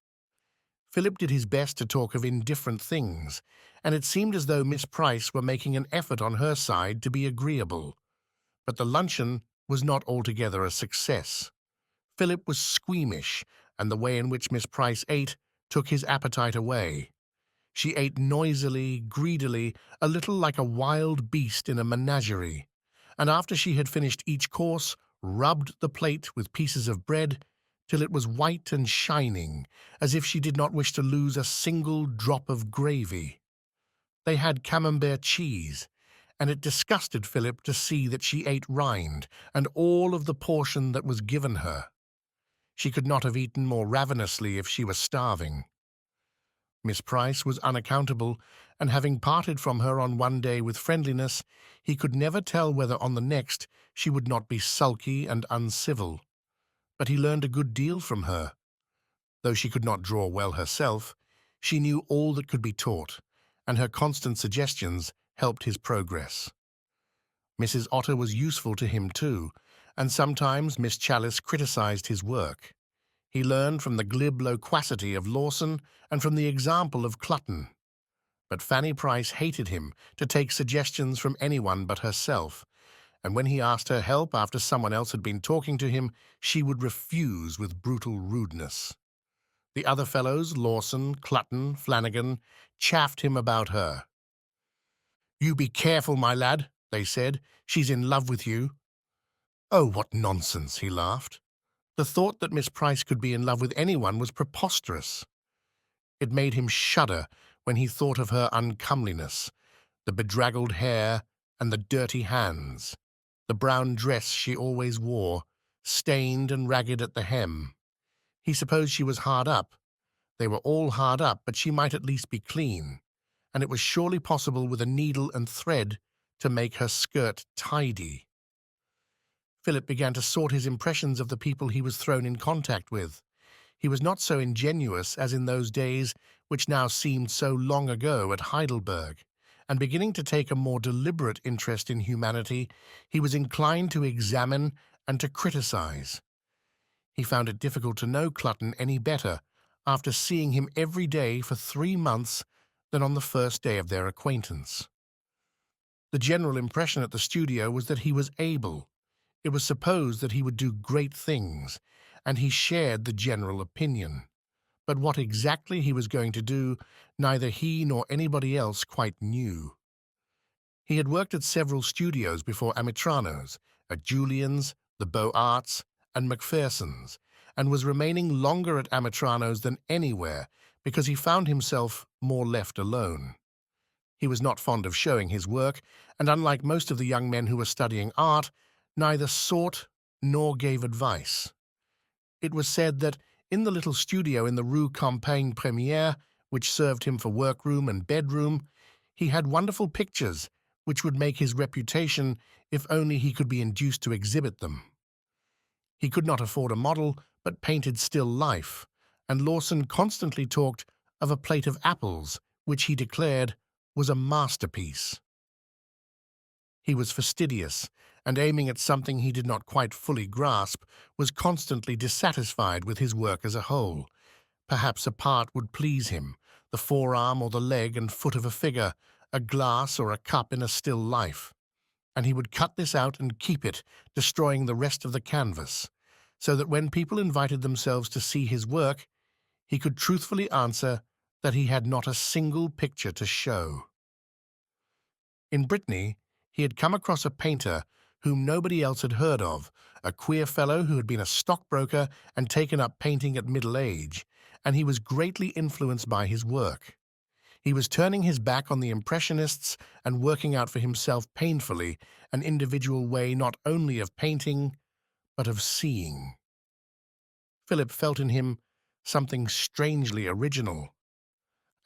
Philip did his best to talk of indifferent things, and it seemed as though Miss Price were making an effort on her side to be agreeable. But the luncheon was not altogether a success. Philip was squeamish, and the way in which Miss Price ate took his appetite away. She ate noisily, greedily, a little like a wild beast in a menagerie, and after she had finished each course, rubbed the plate with pieces of bread till it was white and shining, as if she did not wish to lose a single drop of gravy. They had camembert cheese, and it disgusted Philip to see that she ate rind and all of the portion that was given her. She could not have eaten more ravenously if she was starving. Miss Price was unaccountable, and having parted from her on one day with friendliness, he could never tell whether on the next she would not be sulky and uncivil. But he learned a good deal from her. Though she could not draw well herself, she knew all that could be taught, and her constant suggestions helped his progress. Mrs. Otter was useful to him too, and sometimes Miss Challis criticized his work. He learned from the glib loquacity of Lawson and from the example of Clutton. But Fanny Price hated him to take suggestions from anyone but herself, and when he asked her help after someone else had been talking to him, she would refuse with brutal rudeness. The other fellows, Lawson, Clutton, Flanagan, chaffed him about her. "You be careful, my lad," they said. "She's in love with you." "Oh, what nonsense," he laughed. The thought that Miss Price could be in love with anyone was preposterous. It made him shudder when he thought of her uncomeliness, the bedraggled hair and the dirty hands, the brown dress she always wore, stained and ragged at the hem. He supposed she was hard up. They were all hard up, but she might at least be clean, and it was surely possible with a needle and thread to make her skirt tidy. Philip began to sort his impressions of the people he was thrown in contact with. He was not so ingenuous as in those days which now seemed so long ago at Heidelberg, and beginning to take a more deliberate interest in humanity, he was inclined to examine and to criticize. He found it difficult to know Clutton any better after seeing him every day for 3 months than on the first day of their acquaintance. The general impression at the studio was that he was able. It was supposed that he would do great things, and he shared the general opinion. But what exactly he was going to do, neither he nor anybody else quite knew. He had worked at several studios before Amitrano's, at Julian's, the Beaux Arts, and Macpherson's, and was remaining longer at Amitrano's than anywhere because he found himself more left alone. He was not fond of showing his work, and unlike most of the young men who were studying art, neither sought nor gave advice. It was said that in the little studio in the Rue Campagne Première, which served him for workroom and bedroom, he had wonderful pictures which would make his reputation if only he could be induced to exhibit them. He could not afford a model, but painted still life, and Lawson constantly talked of a plate of apples, which he declared was a masterpiece. He was fastidious, and aiming at something he did not quite fully grasp, was constantly dissatisfied with his work as a whole. Perhaps a part would please him, the forearm or the leg and foot of a figure, a glass or a cup in a still life, and he would cut this out and keep it, destroying the rest of the canvas, so that when people invited themselves to see his work, he could truthfully answer that he had not a single picture to show. In Brittany, he had come across a painter whom nobody else had heard of, a queer fellow who had been a stockbroker and taken up painting at middle age, and he was greatly influenced by his work. He was turning his back on the Impressionists and working out for himself painfully an individual way not only of painting, but of seeing. Philip felt in him something strangely original.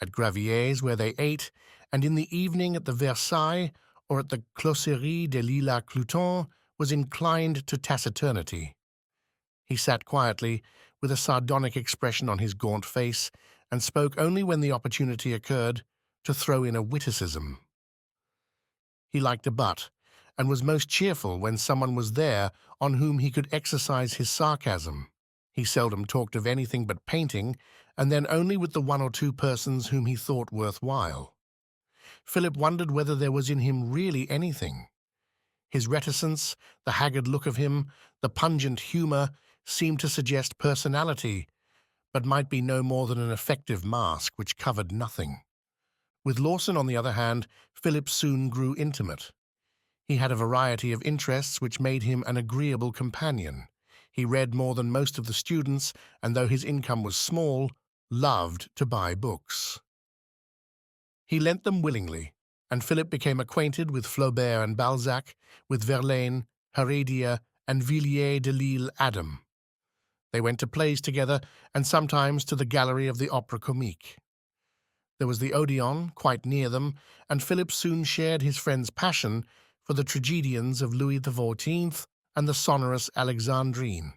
At Gravier's, where they ate, and in the evening at the Versailles or at the Closerie des Lilas-Cloutons, was inclined to taciturnity. He sat quietly, with a sardonic expression on his gaunt face, and spoke only when the opportunity occurred to throw in a witticism. He liked a butt, and was most cheerful when someone was there on whom he could exercise his sarcasm. He seldom talked of anything but painting, and then only with the one or two persons whom he thought worthwhile. Philip wondered whether there was in him really anything. His reticence, the haggard look of him, the pungent humour, seemed to suggest personality, but might be no more than an effective mask which covered nothing. With Lawson, on the other hand, Philip soon grew intimate. He had a variety of interests which made him an agreeable companion. He read more than most of the students, and though his income was small, loved to buy books. He lent them willingly, and Philip became acquainted with Flaubert and Balzac, with Verlaine, Heredia, and Villiers de l'Isle Adam. They went to plays together, and sometimes to the gallery of the Opera Comique. There was the Odeon quite near them, and Philip soon shared his friend's passion for the tragedians of Louis XIV and the sonorous Alexandrine.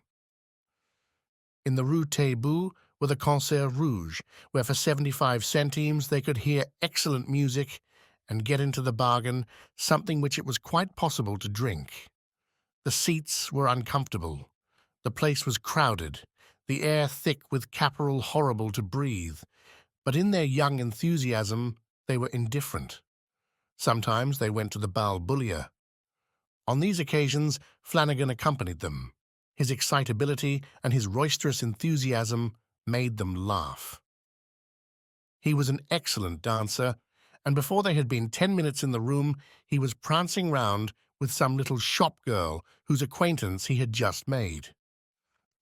In the Rue Taitbout were the Concert Rouge, where for 75 centimes they could hear excellent music and get into the bargain something which it was quite possible to drink. The seats were uncomfortable. The place was crowded, the air thick with caporal horrible to breathe, but in their young enthusiasm they were indifferent. Sometimes they went to the Bal Bullier. On these occasions Flanagan accompanied them. His excitability and his roisterous enthusiasm made them laugh. He was an excellent dancer, and before they had been 10 minutes in the room, he was prancing round with some little shop girl whose acquaintance he had just made.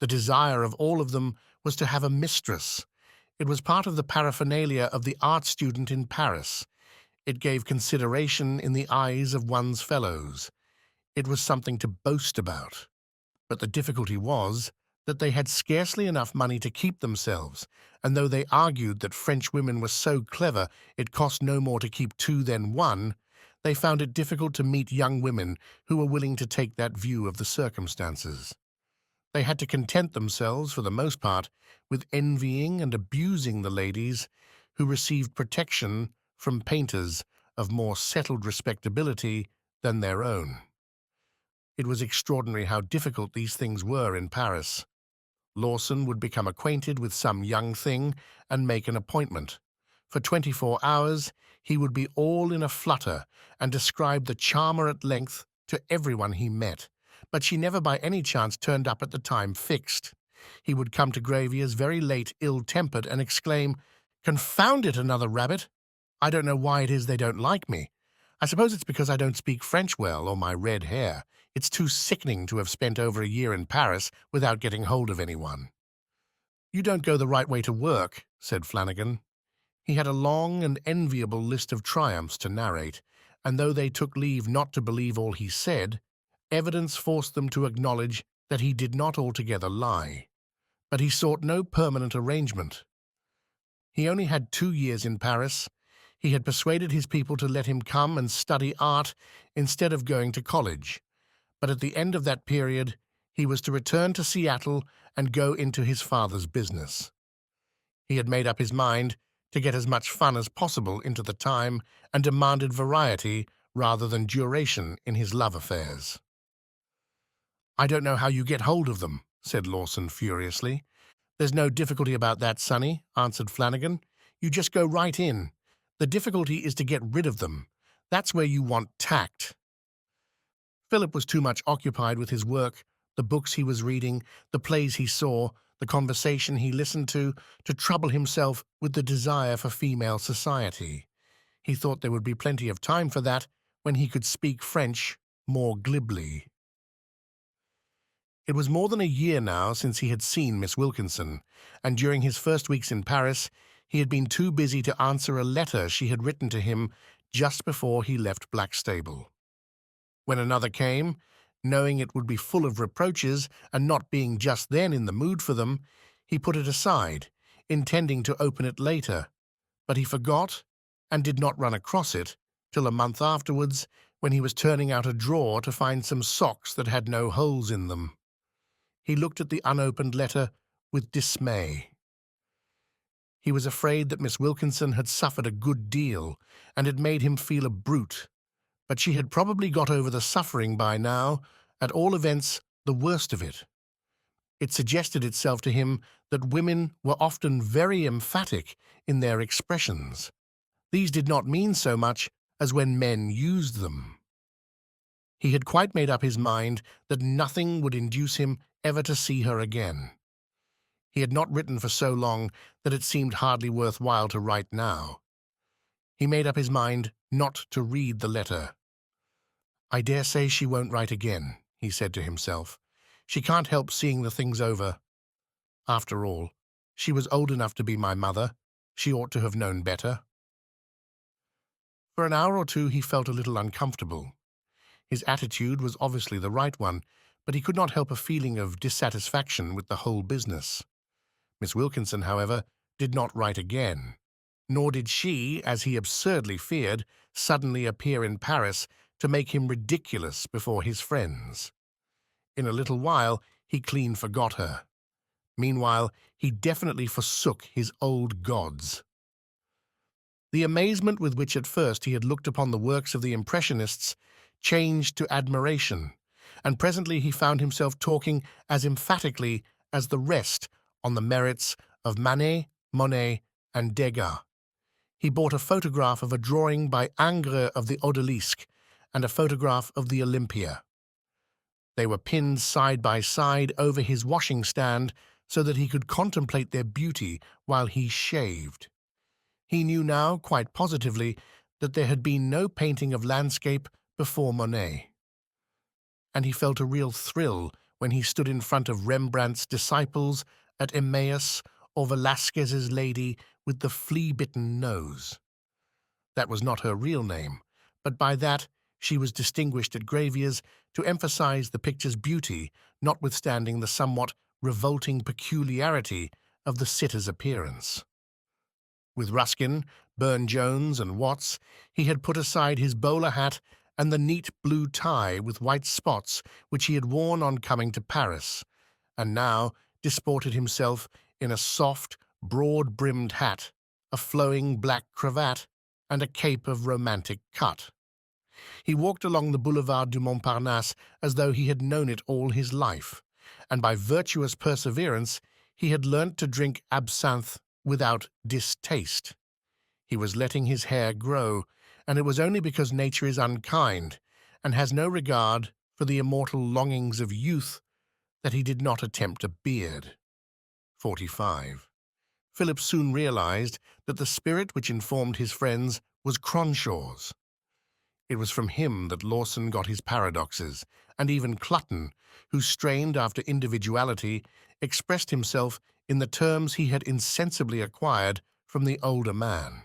The desire of all of them was to have a mistress. It was part of the paraphernalia of the art student in Paris. It gave consideration in the eyes of one's fellows. It was something to boast about. But the difficulty was that they had scarcely enough money to keep themselves, and though they argued that French women were so clever it cost no more to keep two than one, they found it difficult to meet young women who were willing to take that view of the circumstances. They had to content themselves, for the most part, with envying and abusing the ladies who received protection from painters of more settled respectability than their own. It was extraordinary how difficult these things were in Paris. Lawson would become acquainted with some young thing and make an appointment. For 24 hours he would be all in a flutter and describe the charmer at length to everyone he met, but she never by any chance turned up at the time fixed. He would come to Gravier's very late, ill-tempered, and exclaim, "Confound it, another rabbit! I don't know why it is they don't like me. I suppose it's because I don't speak French well, or my red hair. It's too sickening to have spent over a year in Paris without getting hold of anyone." "You don't go the right way to work," said Flanagan. He had a long and enviable list of triumphs to narrate, and though they took leave not to believe all he said, evidence forced them to acknowledge that he did not altogether lie. But he sought no permanent arrangement. He only had 2 years in Paris. He had persuaded his people to let him come and study art instead of going to college. But at the end of that period, he was to return to Seattle and go into his father's business. He had made up his mind to get as much fun as possible into the time and demanded variety rather than duration in his love affairs. "I don't know how you get hold of them," said Lawson furiously. "There's no difficulty about that, Sonny," answered Flanagan. "You just go right in. The difficulty is to get rid of them. That's where you want tact." Philip was too much occupied with his work, the books he was reading, the plays he saw, the conversation he listened to trouble himself with the desire for female society. He thought there would be plenty of time for that when he could speak French more glibly. It was more than a year now since he had seen Miss Wilkinson, and during his first weeks in Paris he had been too busy to answer a letter she had written to him just before he left Blackstable. When another came, knowing it would be full of reproaches and not being just then in the mood for them, he put it aside, intending to open it later, but he forgot and did not run across it till a month afterwards, when he was turning out a drawer to find some socks that had no holes in them. He looked at the unopened letter with dismay. He was afraid that Miss Wilkinson had suffered a good deal, and it made him feel a brute. But she had probably got over the suffering by now, at all events the worst of it. It suggested itself to him that women were often very emphatic in their expressions. These did not mean so much as when men used them. He had quite made up his mind that nothing would induce him ever to see her again. He had not written for so long that it seemed hardly worthwhile to write now. He made up his mind not to read the letter. "I dare say she won't write again," he said to himself. "She can't help seeing the things over. After all, she was old enough to be my mother. She ought to have known better." For an hour or two he felt a little uncomfortable. His attitude was obviously the right one, but he could not help a feeling of dissatisfaction with the whole business. Miss Wilkinson, however, did not write again, nor did she, as he absurdly feared, suddenly appear in Paris to make him ridiculous before his friends. In a little while he clean forgot her. Meanwhile he definitely forsook his old gods. The amazement with which at first he had looked upon the works of the Impressionists changed to admiration, and presently he found himself talking as emphatically as the rest on the merits of Manet, Monet, and Degas. He bought a photograph of a drawing by Ingres of the Odalisque and a photograph of the Olympia. They were pinned side by side over his washing stand so that he could contemplate their beauty while he shaved. He knew now quite positively that there had been no painting of landscape before Monet, and he felt a real thrill when he stood in front of Rembrandt's Disciples at Emmaus or Velasquez's Lady with the flea-bitten nose. That was not her real name, but by that she was distinguished at Gravier's to emphasize the picture's beauty, notwithstanding the somewhat revolting peculiarity of the sitter's appearance. With Ruskin, Burne-Jones, and Watts, he had put aside his bowler hat and the neat blue tie with white spots which he had worn on coming to Paris, and now disported himself in a soft, broad-brimmed hat, a flowing black cravat, and a cape of romantic cut. He walked along the boulevard du Montparnasse as though he had known it all his life, and by virtuous perseverance he had learnt to drink absinthe without distaste. He was letting his hair grow, and it was only because nature is unkind and has no regard for the immortal longings of youth that he did not attempt a beard. 45. Philip soon realized that the spirit which informed his friends was Cronshaw's. It was from him that Lawson got his paradoxes, and even Clutton, who strained after individuality, expressed himself in the terms he had insensibly acquired from the older man.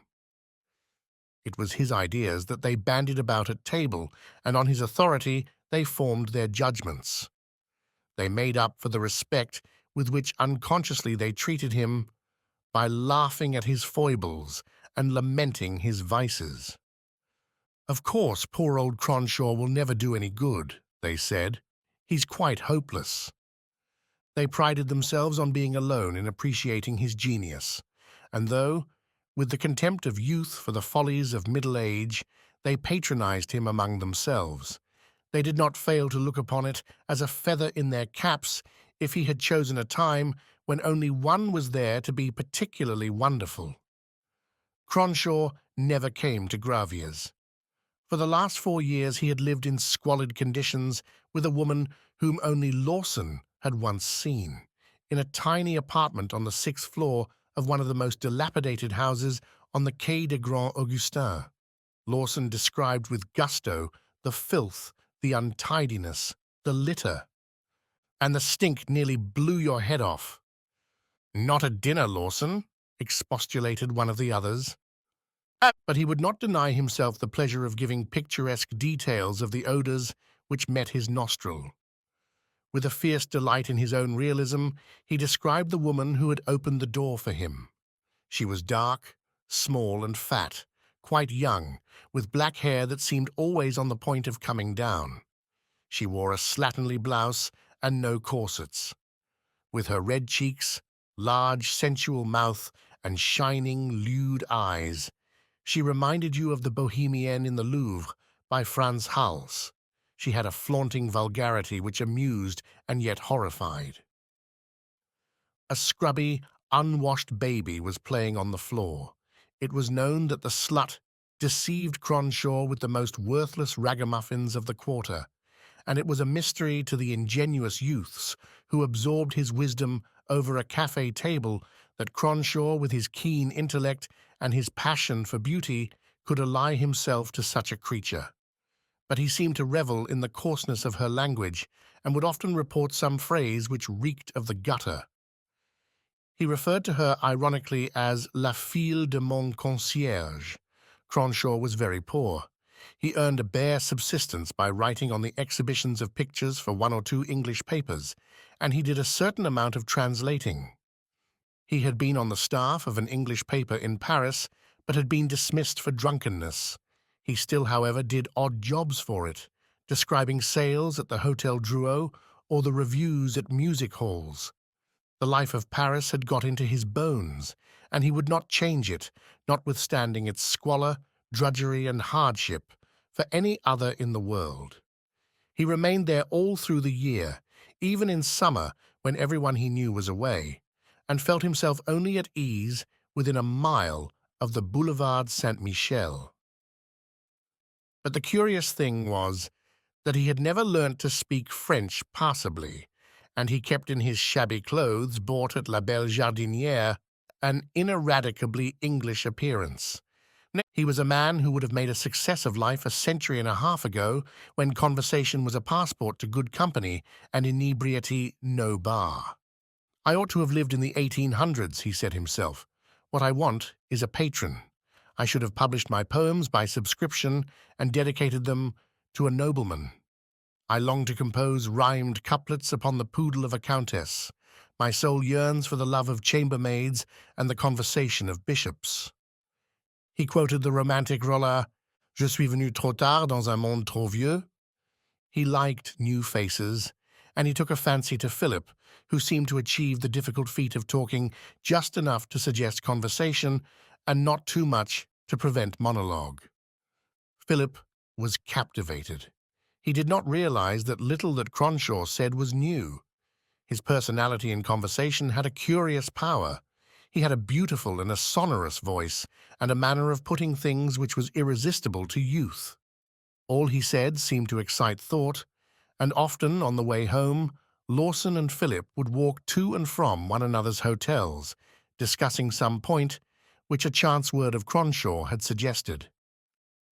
It was his ideas that they bandied about at table, and on his authority they formed their judgments. They made up for the respect with which unconsciously they treated him by laughing at his foibles and lamenting his vices. "Of course, poor old Cronshaw will never do any good," they said. "He's quite hopeless." They prided themselves on being alone in appreciating his genius, and though, with the contempt of youth for the follies of middle age, they patronized him among themselves, they did not fail to look upon it as a feather in their caps if he had chosen a time when only one was there to be particularly wonderful. Cronshaw never came to Gravier's. For the last 4 years he had lived in squalid conditions with a woman whom only Lawson had once seen, in a tiny apartment on the 6th floor of one of the most dilapidated houses on the Quai des Grands Augustins. Lawson described with gusto the filth, the untidiness, the litter, and the stink nearly blew your head off. "Not a dinner, Lawson," expostulated one of the others. But he would not deny himself the pleasure of giving picturesque details of the odours which met his nostril. With a fierce delight in his own realism, he described the woman who had opened the door for him. She was dark, small, and fat, quite young, with black hair that seemed always on the point of coming down. She wore a slatternly blouse and no corsets. With her red cheeks, large, sensual mouth, and shining, lewd eyes, she reminded you of the Bohemienne in the Louvre by Franz Hals. She had a flaunting vulgarity which amused and yet horrified. A scrubby, unwashed baby was playing on the floor. It was known that the slut deceived Cronshaw with the most worthless ragamuffins of the quarter, and it was a mystery to the ingenuous youths who absorbed his wisdom over a cafe table that Cronshaw, with his keen intellect and his passion for beauty, could ally himself to such a creature. But he seemed to revel in the coarseness of her language, and would often report some phrase which reeked of the gutter. He referred to her ironically as la fille de mon concierge. Cronshaw was very poor. He earned a bare subsistence by writing on the exhibitions of pictures for one or two English papers, and he did a certain amount of translating. He had been on the staff of an English paper in Paris, but had been dismissed for drunkenness. He still, however, did odd jobs for it, describing sales at the Hotel Drouot or the reviews at music halls. The life of Paris had got into his bones, and he would not change it, notwithstanding its squalor, drudgery, and hardship, for any other in the world. He remained there all through the year, even in summer when everyone he knew was away, and felt himself only at ease within a mile of the Boulevard Saint-Michel. But the curious thing was that he had never learnt to speak French passably, and he kept in his shabby clothes bought at La Belle Jardinière an ineradicably English appearance. He was a man who would have made a success of life a century and a half ago, when conversation was a passport to good company and inebriety no bar. I ought to have lived in the 1800s, he said himself. What I want is a patron. I should have published my poems by subscription and dedicated them to a nobleman. I long to compose rhymed couplets upon the poodle of a countess. My soul yearns for the love of chambermaids and the conversation of bishops. He quoted the romantic Rolla, Je suis venu trop tard dans un monde trop vieux. He liked new faces, and he took a fancy to Philip, who seemed to achieve the difficult feat of talking just enough to suggest conversation and not too much to prevent monologue. Philip was captivated. He did not realize that little that Cronshaw said was new. His personality in conversation had a curious power. He had a beautiful and a sonorous voice, and a manner of putting things which was irresistible to youth. All he said seemed to excite thought, and often on the way home, Lawson and Philip would walk to and from one another's hotels, discussing some point which a chance word of Cronshaw had suggested.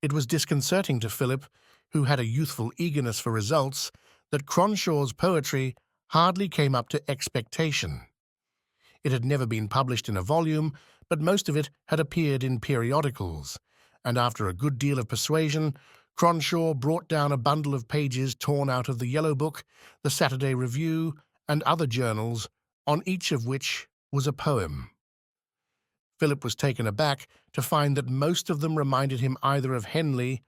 It was disconcerting to Philip, who had a youthful eagerness for results, that Cronshaw's poetry hardly came up to expectation. It had never been published in a volume, but most of it had appeared in periodicals, and after a good deal of persuasion, Cronshaw brought down a bundle of pages torn out of the Yellow Book, the Saturday Review, and other journals, on each of which was a poem. Philip was taken aback to find that most of them reminded him either of Henley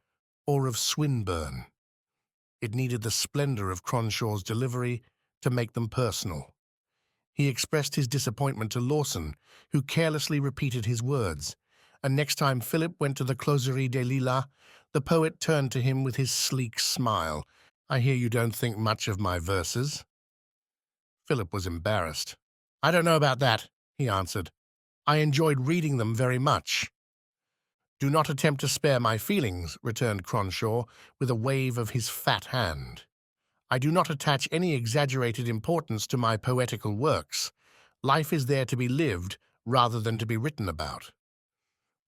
or of Swinburne. It needed the splendor of Cronshaw's delivery to make them personal. He expressed his disappointment to Lawson, who carelessly repeated his words, and next time Philip went to the Closerie des Lilas, the poet turned to him with his sleek smile. I hear you don't think much of my verses. Philip was embarrassed. I don't know about that, he answered. I enjoyed reading them very much. Do not attempt to spare my feelings, returned Cronshaw, with a wave of his fat hand. I do not attach any exaggerated importance to my poetical works. Life is there to be lived rather than to be written about.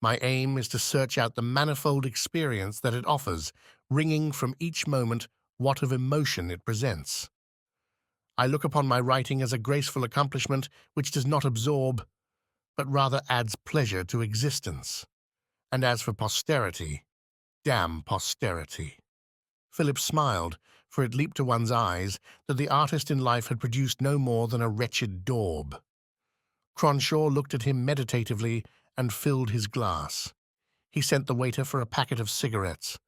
My aim is to search out the manifold experience that it offers, wringing from each moment what of emotion it presents. I look upon my writing as a graceful accomplishment which does not absorb, but rather adds pleasure to existence. And as for posterity, damn posterity. Philip smiled, for it leaped to one's eyes that the artist in life had produced no more than a wretched daub. Cronshaw looked at him meditatively and filled his glass. He sent the waiter for a packet of cigarettes.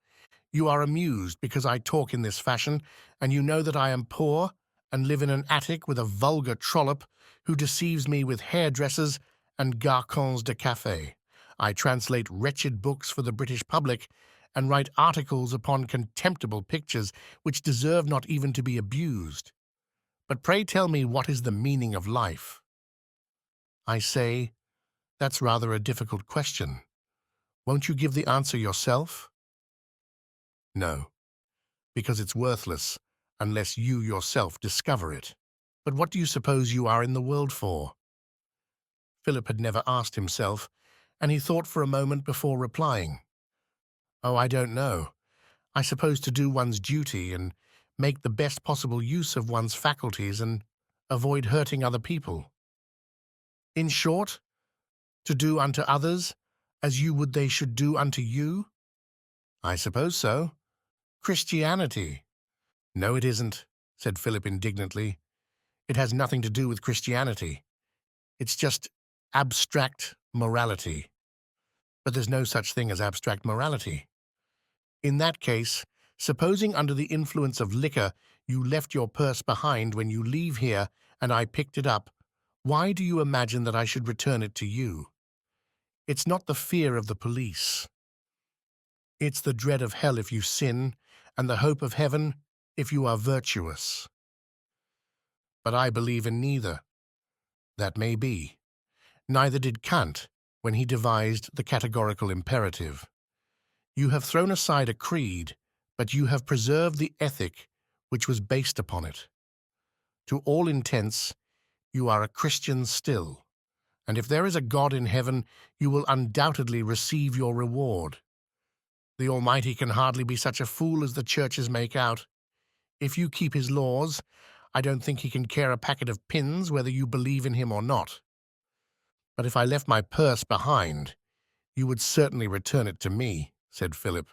You are amused because I talk in this fashion, and you know that I am poor and live in an attic with a vulgar trollop who deceives me with hairdressers and garçons de café. I translate wretched books for the British public and write articles upon contemptible pictures which deserve not even to be abused. But pray tell me what is the meaning of life? I say, that's rather a difficult question. Won't you give the answer yourself? No, because it's worthless unless you yourself discover it. But what do you suppose you are in the world for? Philip had never asked himself, and he thought for a moment before replying. Oh, I don't know. I suppose to do one's duty and make the best possible use of one's faculties and avoid hurting other people. In short, to do unto others as you would they should do unto you? I suppose so. Christianity. No, it isn't, said Philip indignantly. It has nothing to do with Christianity. It's just abstract morality. But there's no such thing as abstract morality. In that case, supposing under the influence of liquor you left your purse behind when you leave here and I picked it up, why do you imagine that I should return it to you? It's not the fear of the police. It's the dread of hell if you sin, and the hope of heaven if you are virtuous. But I believe in neither. That may be. Neither did Kant when he devised the categorical imperative. You have thrown aside a creed, but you have preserved the ethic which was based upon it. To all intents, you are a Christian still, and if there is a God in heaven, you will undoubtedly receive your reward. The Almighty can hardly be such a fool as the churches make out. If you keep his laws, I don't think he can care a packet of pins whether you believe in him or not. But if I left my purse behind, you would certainly return it to me, said Philip,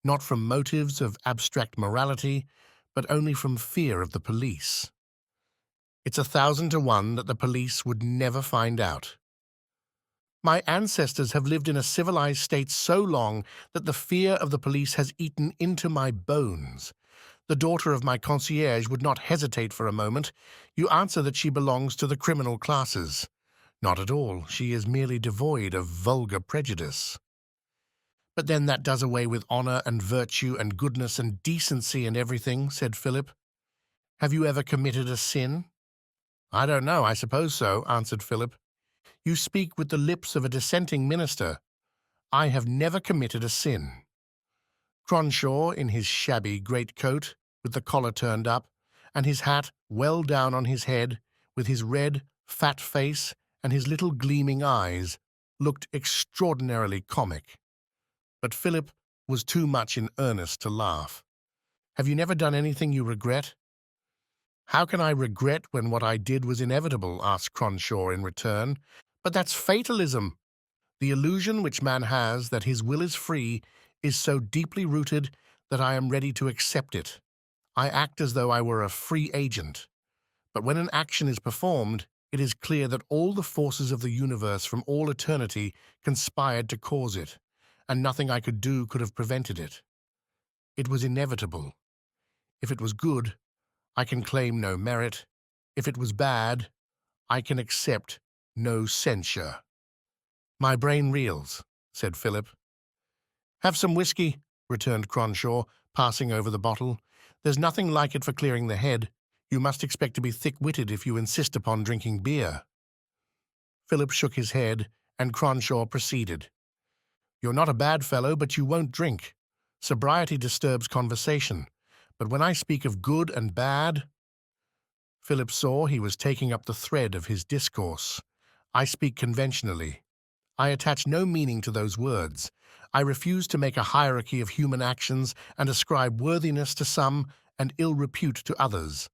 not from motives of abstract morality, but only from fear of the police. It's 1,000 to 1 that the police would never find out. My ancestors have lived in a civilized state so long that the fear of the police has eaten into my bones. The daughter of my concierge would not hesitate for a moment. You answer that she belongs to the criminal classes. Not at all. She is merely devoid of vulgar prejudice. But then that does away with honor and virtue and goodness and decency and everything, said Philip. Have you ever committed a sin? I don't know, I suppose so, answered Philip. You speak with the lips of a dissenting minister. I have never committed a sin. Cronshaw, in his shabby greatcoat, with the collar turned up, and his hat well down on his head, with his red, fat face and his little gleaming eyes, looked extraordinarily comic. But Philip was too much in earnest to laugh. Have you never done anything you regret? How can I regret when what I did was inevitable? Asked Cronshaw in return. But that's fatalism. The illusion which man has that his will is free is so deeply rooted that I am ready to accept it. I act as though I were a free agent. But when an action is performed, it is clear that all the forces of the universe from all eternity conspired to cause it, and nothing I could do could have prevented it. It was inevitable. If it was good, I can claim no merit. If it was bad, I can accept no censure. My brain reels, said Philip. Have some whiskey, returned Cronshaw, passing over the bottle. There's nothing like it for clearing the head. You must expect to be thick-witted if you insist upon drinking beer. Philip shook his head, and Cronshaw proceeded. You're not a bad fellow, but you won't drink. Sobriety disturbs conversation. But when I speak of good and bad... Philip saw he was taking up the thread of his discourse. I speak conventionally. I attach no meaning to those words. I refuse to make a hierarchy of human actions and ascribe worthiness to some and ill repute to others.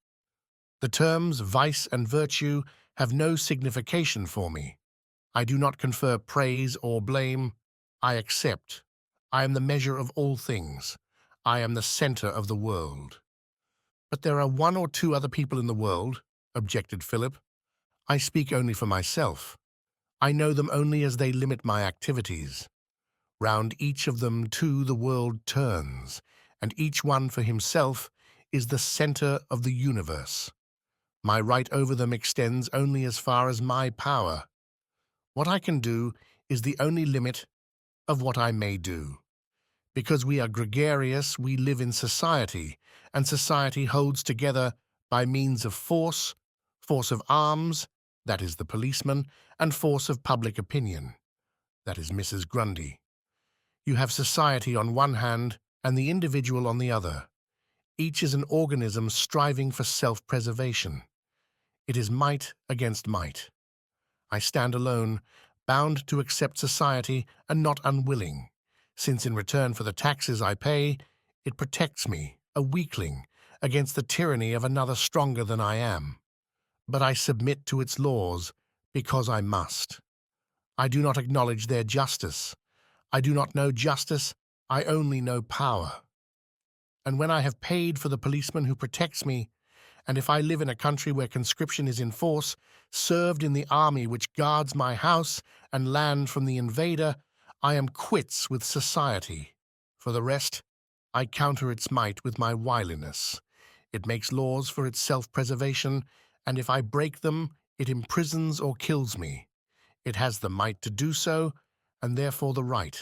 The terms vice and virtue have no signification for me. I do not confer praise or blame. I accept. I am the measure of all things. I am the center of the world. But there are 1 or 2 other people in the world, objected Philip. I speak only for myself. I know them only as they limit my activities. Round each of them, too, the world turns, and each one for himself is the center of the universe. My right over them extends only as far as my power. What I can do is the only limit of what I may do. Because we are gregarious, we live in society, and society holds together by means of force of arms, That is the policeman, and force of public opinion. That is Mrs. Grundy. You have society on one hand and the individual on the other. Each is an organism striving for self-preservation. It is might against might. I stand alone, bound to accept society and not unwilling, since in return for the taxes I pay, it protects me, a weakling, against the tyranny of another stronger than I am. But I submit to its laws because I must. I do not acknowledge their justice. I do not know justice, I only know power. And when I have paid for the policeman who protects me, and if I live in a country where conscription is in force, served in the army which guards my house and land from the invader, I am quits with society. For the rest, I counter its might with my wiliness. It makes laws for its self-preservation, and if I break them, it imprisons or kills me. It has the might to do so, and therefore the right.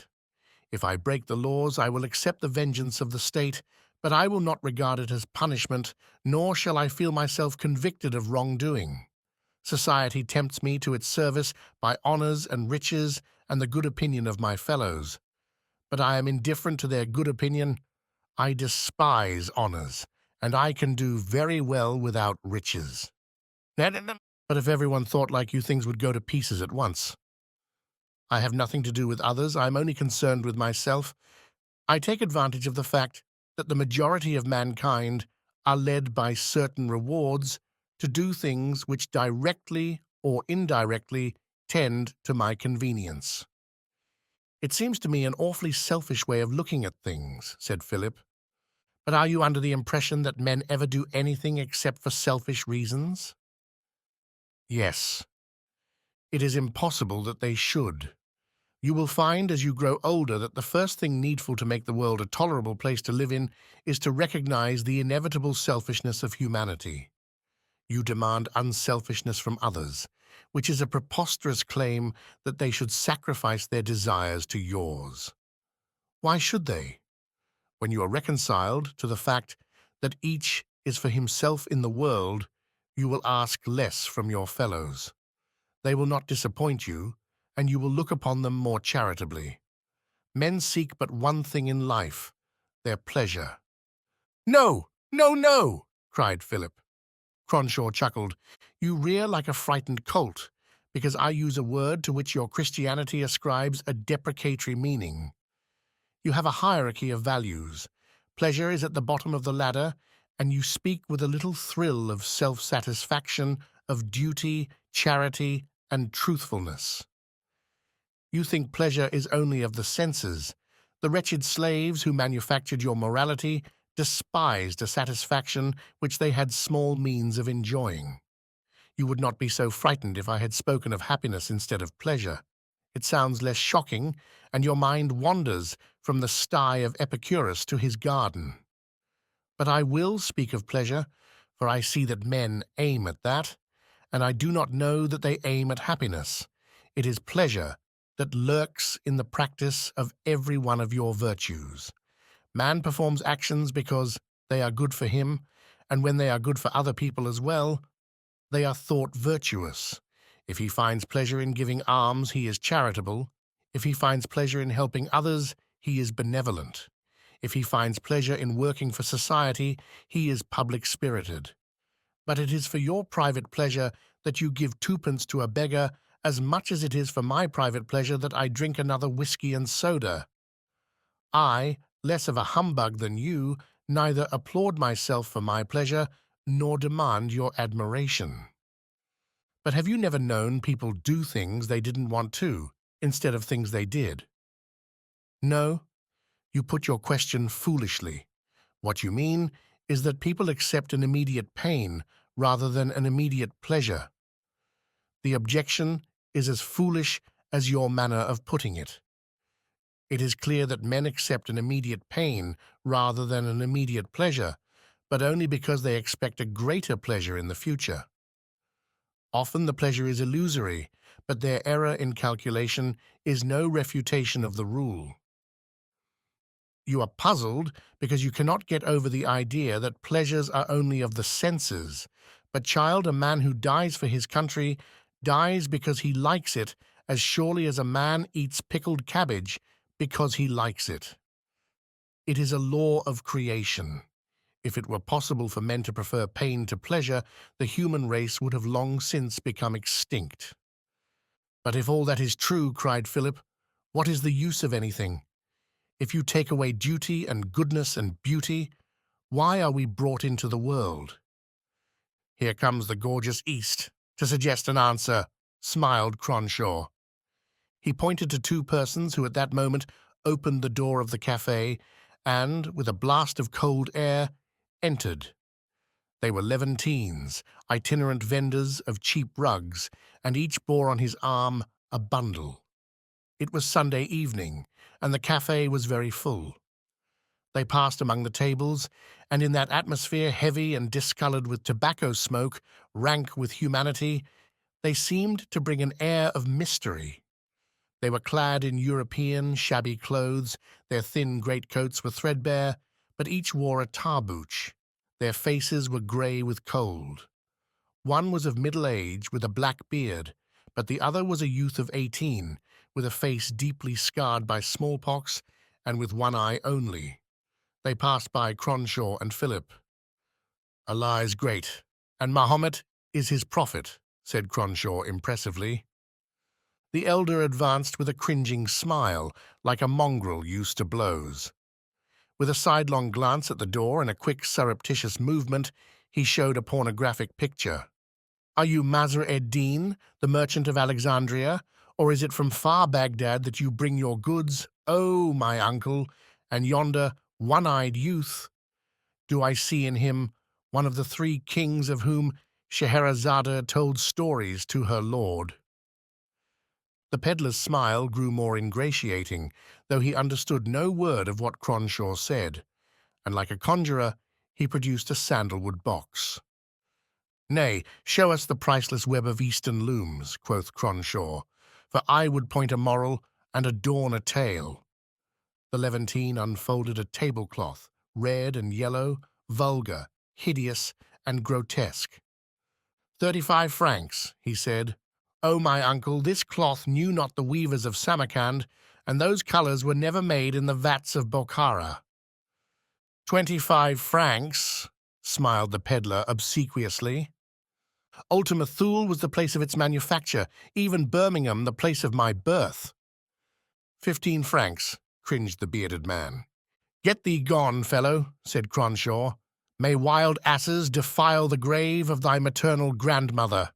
If I break the laws, I will accept the vengeance of the state, but I will not regard it as punishment, nor shall I feel myself convicted of wrongdoing. Society tempts me to its service by honors and riches and the good opinion of my fellows. But I am indifferent to their good opinion. I despise honors, and I can do very well without riches. But if everyone thought like you, things would go to pieces at once. I have nothing to do with others. I am only concerned with myself. I take advantage of the fact that the majority of mankind are led by certain rewards to do things which directly or indirectly tend to my convenience. It seems to me an awfully selfish way of looking at things, said Philip. But are you under the impression that men ever do anything except for selfish reasons? Yes. It is impossible that they should. You will find as you grow older that the first thing needful to make the world a tolerable place to live in is to recognize the inevitable selfishness of humanity. You demand unselfishness from others, which is a preposterous claim that they should sacrifice their desires to yours. Why should they? When you are reconciled to the fact that each is for himself in the world, you will ask less from your fellows. They will not disappoint you, and you will look upon them more charitably. Men seek but one thing in life, their pleasure. No, no, no, cried Philip. Cronshaw chuckled. You rear like a frightened colt, because I use a word to which your Christianity ascribes a deprecatory meaning. You have a hierarchy of values. Pleasure is at the bottom of the ladder, and you speak with a little thrill of self-satisfaction, of duty, charity, and truthfulness. You think pleasure is only of the senses. The wretched slaves who manufactured your morality despised a satisfaction which they had small means of enjoying. You would not be so frightened if I had spoken of happiness instead of pleasure. It sounds less shocking, and your mind wanders from the sty of Epicurus to his garden. But I will speak of pleasure, for I see that men aim at that, and I do not know that they aim at happiness. It is pleasure that lurks in the practice of every one of your virtues. Man performs actions because they are good for him, and when they are good for other people as well, they are thought virtuous. If he finds pleasure in giving alms, he is charitable. If he finds pleasure in helping others, he is benevolent. If he finds pleasure in working for society, he is public-spirited. But it is for your private pleasure that you give twopence to a beggar as much as it is for my private pleasure that I drink another whiskey and soda. I, less of a humbug than you, neither applaud myself for my pleasure nor demand your admiration. But have you never known people do things they didn't want to, instead of things they did? No, you put your question foolishly. What you mean is that people accept an immediate pain rather than an immediate pleasure. The objection is as foolish as your manner of putting it. It is clear that men accept an immediate pain rather than an immediate pleasure, but only because they expect a greater pleasure in the future. Often the pleasure is illusory, but their error in calculation is no refutation of the rule. You are puzzled because you cannot get over the idea that pleasures are only of the senses. But child, a man who dies for his country dies because he likes it as surely as a man eats pickled cabbage because he likes it. It is a law of creation. If it were possible for men to prefer pain to pleasure, the human race would have long since become extinct. But if all that is true, cried Philip, what is the use of anything? If you take away duty and goodness and beauty, why are we brought into the world? Here comes the gorgeous East to suggest an answer, smiled Cronshaw. He pointed to two persons who at that moment opened the door of the cafe and, with a blast of cold air, entered. They were Levantines, itinerant vendors of cheap rugs, and each bore on his arm a bundle. It was Sunday evening, and the cafe was very full. They passed among the tables, and in that atmosphere heavy and discoloured with tobacco smoke, rank with humanity, they seemed to bring an air of mystery. They were clad in European, shabby clothes, their thin greatcoats were threadbare, but each wore a tarbooch. Their faces were grey with cold. One was of middle age, with a black beard, but the other was a youth of 18, with a face deeply scarred by smallpox and with one eye only. They passed by Cronshaw and Philip. Allah is great, and Mahomet is his prophet, said Cronshaw impressively. The elder advanced with a cringing smile, like a mongrel used to blows. With a sidelong glance at the door and a quick surreptitious movement, he showed a pornographic picture. Are you Masr ed-Din, the merchant of Alexandria, or is it from far Baghdad that you bring your goods, oh, my uncle, and yonder one-eyed youth? Do I see in him one of the three kings of whom Scheherazade told stories to her lord? The peddler's smile grew more ingratiating, though he understood no word of what Cronshaw said, and like a conjurer, he produced a sandalwood box. Nay, show us the priceless web of Eastern looms, quoth Cronshaw, for I would point a moral and adorn a tale. The Levantine unfolded a tablecloth, red and yellow, vulgar, hideous, and grotesque. 35 francs, he said. Oh, my uncle, this cloth knew not the weavers of Samarkand, and those colours were never made in the vats of Bokhara. 25 francs, smiled the peddler obsequiously. Ultima Thule was the place of its manufacture, even Birmingham the place of my birth. 15 francs, cringed the bearded man. Get thee gone, fellow, said Cronshaw. May wild asses defile the grave of thy maternal grandmother.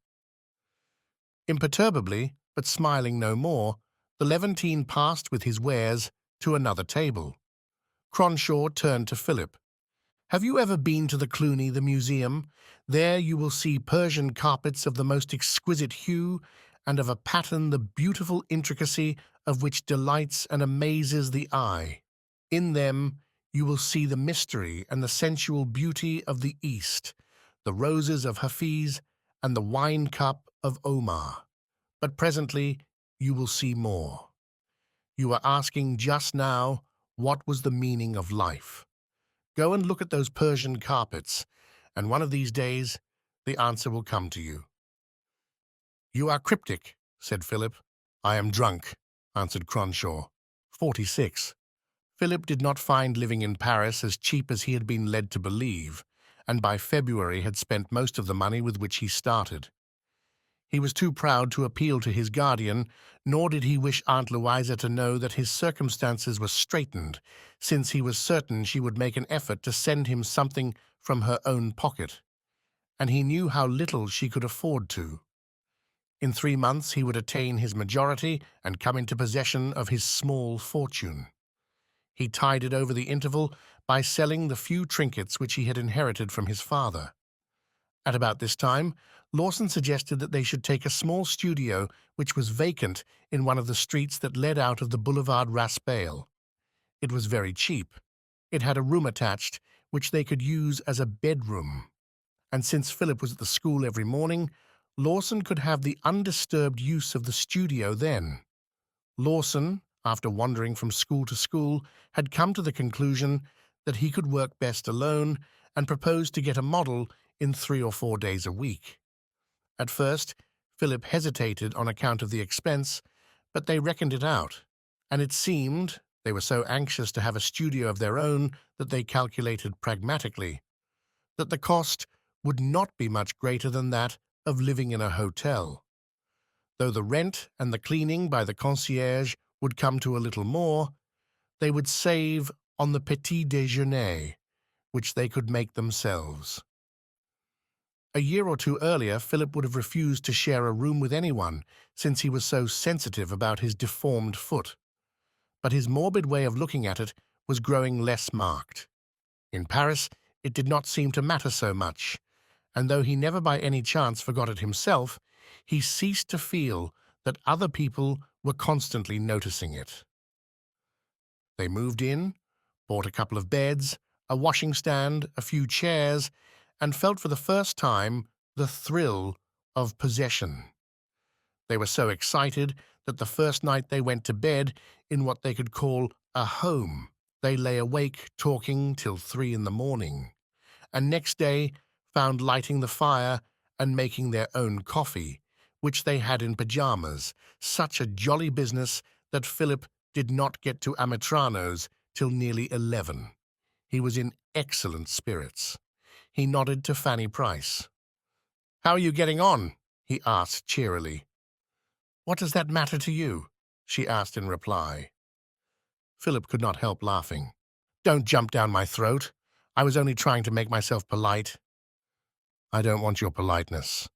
Imperturbably, but smiling no more, the Levantine passed with his wares to another table. Cronshaw turned to Philip. Have you ever been to the Cluny, the museum? There you will see Persian carpets of the most exquisite hue and of a pattern the beautiful intricacy of which delights and amazes the eye. In them you will see the mystery and the sensual beauty of the East, the roses of Hafiz and the wine-cup of Omar. But presently you will see more. You are asking just now what was the meaning of life. Go and look at those Persian carpets, and one of these days the answer will come to you. You are cryptic, said Philip. I am drunk, answered Cronshaw. 46. Philip did not find living in Paris as cheap as he had been led to believe, and by February had spent most of the money with which he started. He was too proud to appeal to his guardian, nor did he wish Aunt Louisa to know that his circumstances were straitened, since he was certain she would make an effort to send him something from her own pocket, and he knew how little she could afford to. In 3 months he would attain his majority and come into possession of his small fortune. He tided over the interval by selling the few trinkets which he had inherited from his father. At about this time, Lawson suggested that they should take a small studio which was vacant in one of the streets that led out of the Boulevard Raspail. It was very cheap. It had a room attached, which they could use as a bedroom. And since Philip was at the school every morning, Lawson could have the undisturbed use of the studio then. Lawson, after wandering from school to school, had come to the conclusion that he could work best alone and proposed to get a model in 3 or 4 days a week. At first, Philip hesitated on account of the expense, but they reckoned it out, and it seemed they were so anxious to have a studio of their own that they calculated pragmatically that the cost would not be much greater than that of living in a hotel. Though the rent and the cleaning by the concierge would come to a little more, they would save on the petit déjeuner, which they could make themselves. A year or two earlier, Philip would have refused to share a room with anyone, since he was so sensitive about his deformed foot. But his morbid way of looking at it was growing less marked. In Paris, it did not seem to matter so much, and though he never by any chance forgot it himself, he ceased to feel that other people were constantly noticing it. They moved in, bought a couple of beds, a washing stand, a few chairs, and felt for the first time the thrill of possession. They were so excited that the first night they went to bed in what they could call a home, they lay awake talking till 3 in the morning, and next day found lighting the fire and making their own coffee, which they had in pyjamas, such a jolly business that Philip did not get to Amitrano's till nearly 11. He was in excellent spirits. He nodded to Fanny Price. "How are you getting on?" he asked cheerily. "What does that matter to you?" she asked in reply. Philip could not help laughing. "Don't jump down my throat. I was only trying to make myself polite." "I don't want your politeness."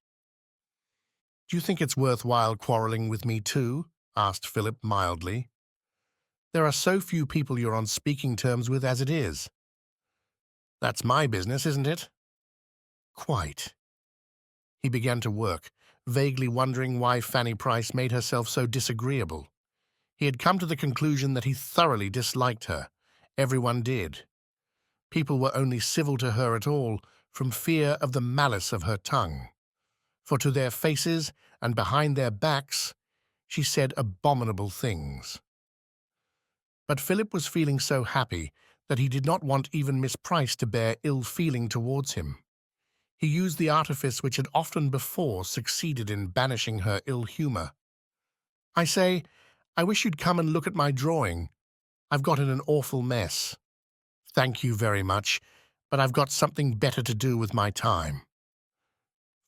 "Do you think it's worthwhile quarreling with me too?" asked Philip mildly. "There are so few people you're on speaking terms with as it is." "That's my business, isn't it?" "Quite." He began to work, vaguely wondering why Fanny Price made herself so disagreeable. He had come to the conclusion that he thoroughly disliked her. Everyone did. People were only civil to her at all from fear of the malice of her tongue. For to their faces and behind their backs she said abominable things. But Philip was feeling so happy that he did not want even Miss Price to bear ill feeling towards him. He used the artifice which had often before succeeded in banishing her ill humour. "I say, I wish you'd come and look at my drawing. I've got in an awful mess." "Thank you very much, but I've got something better to do with my time."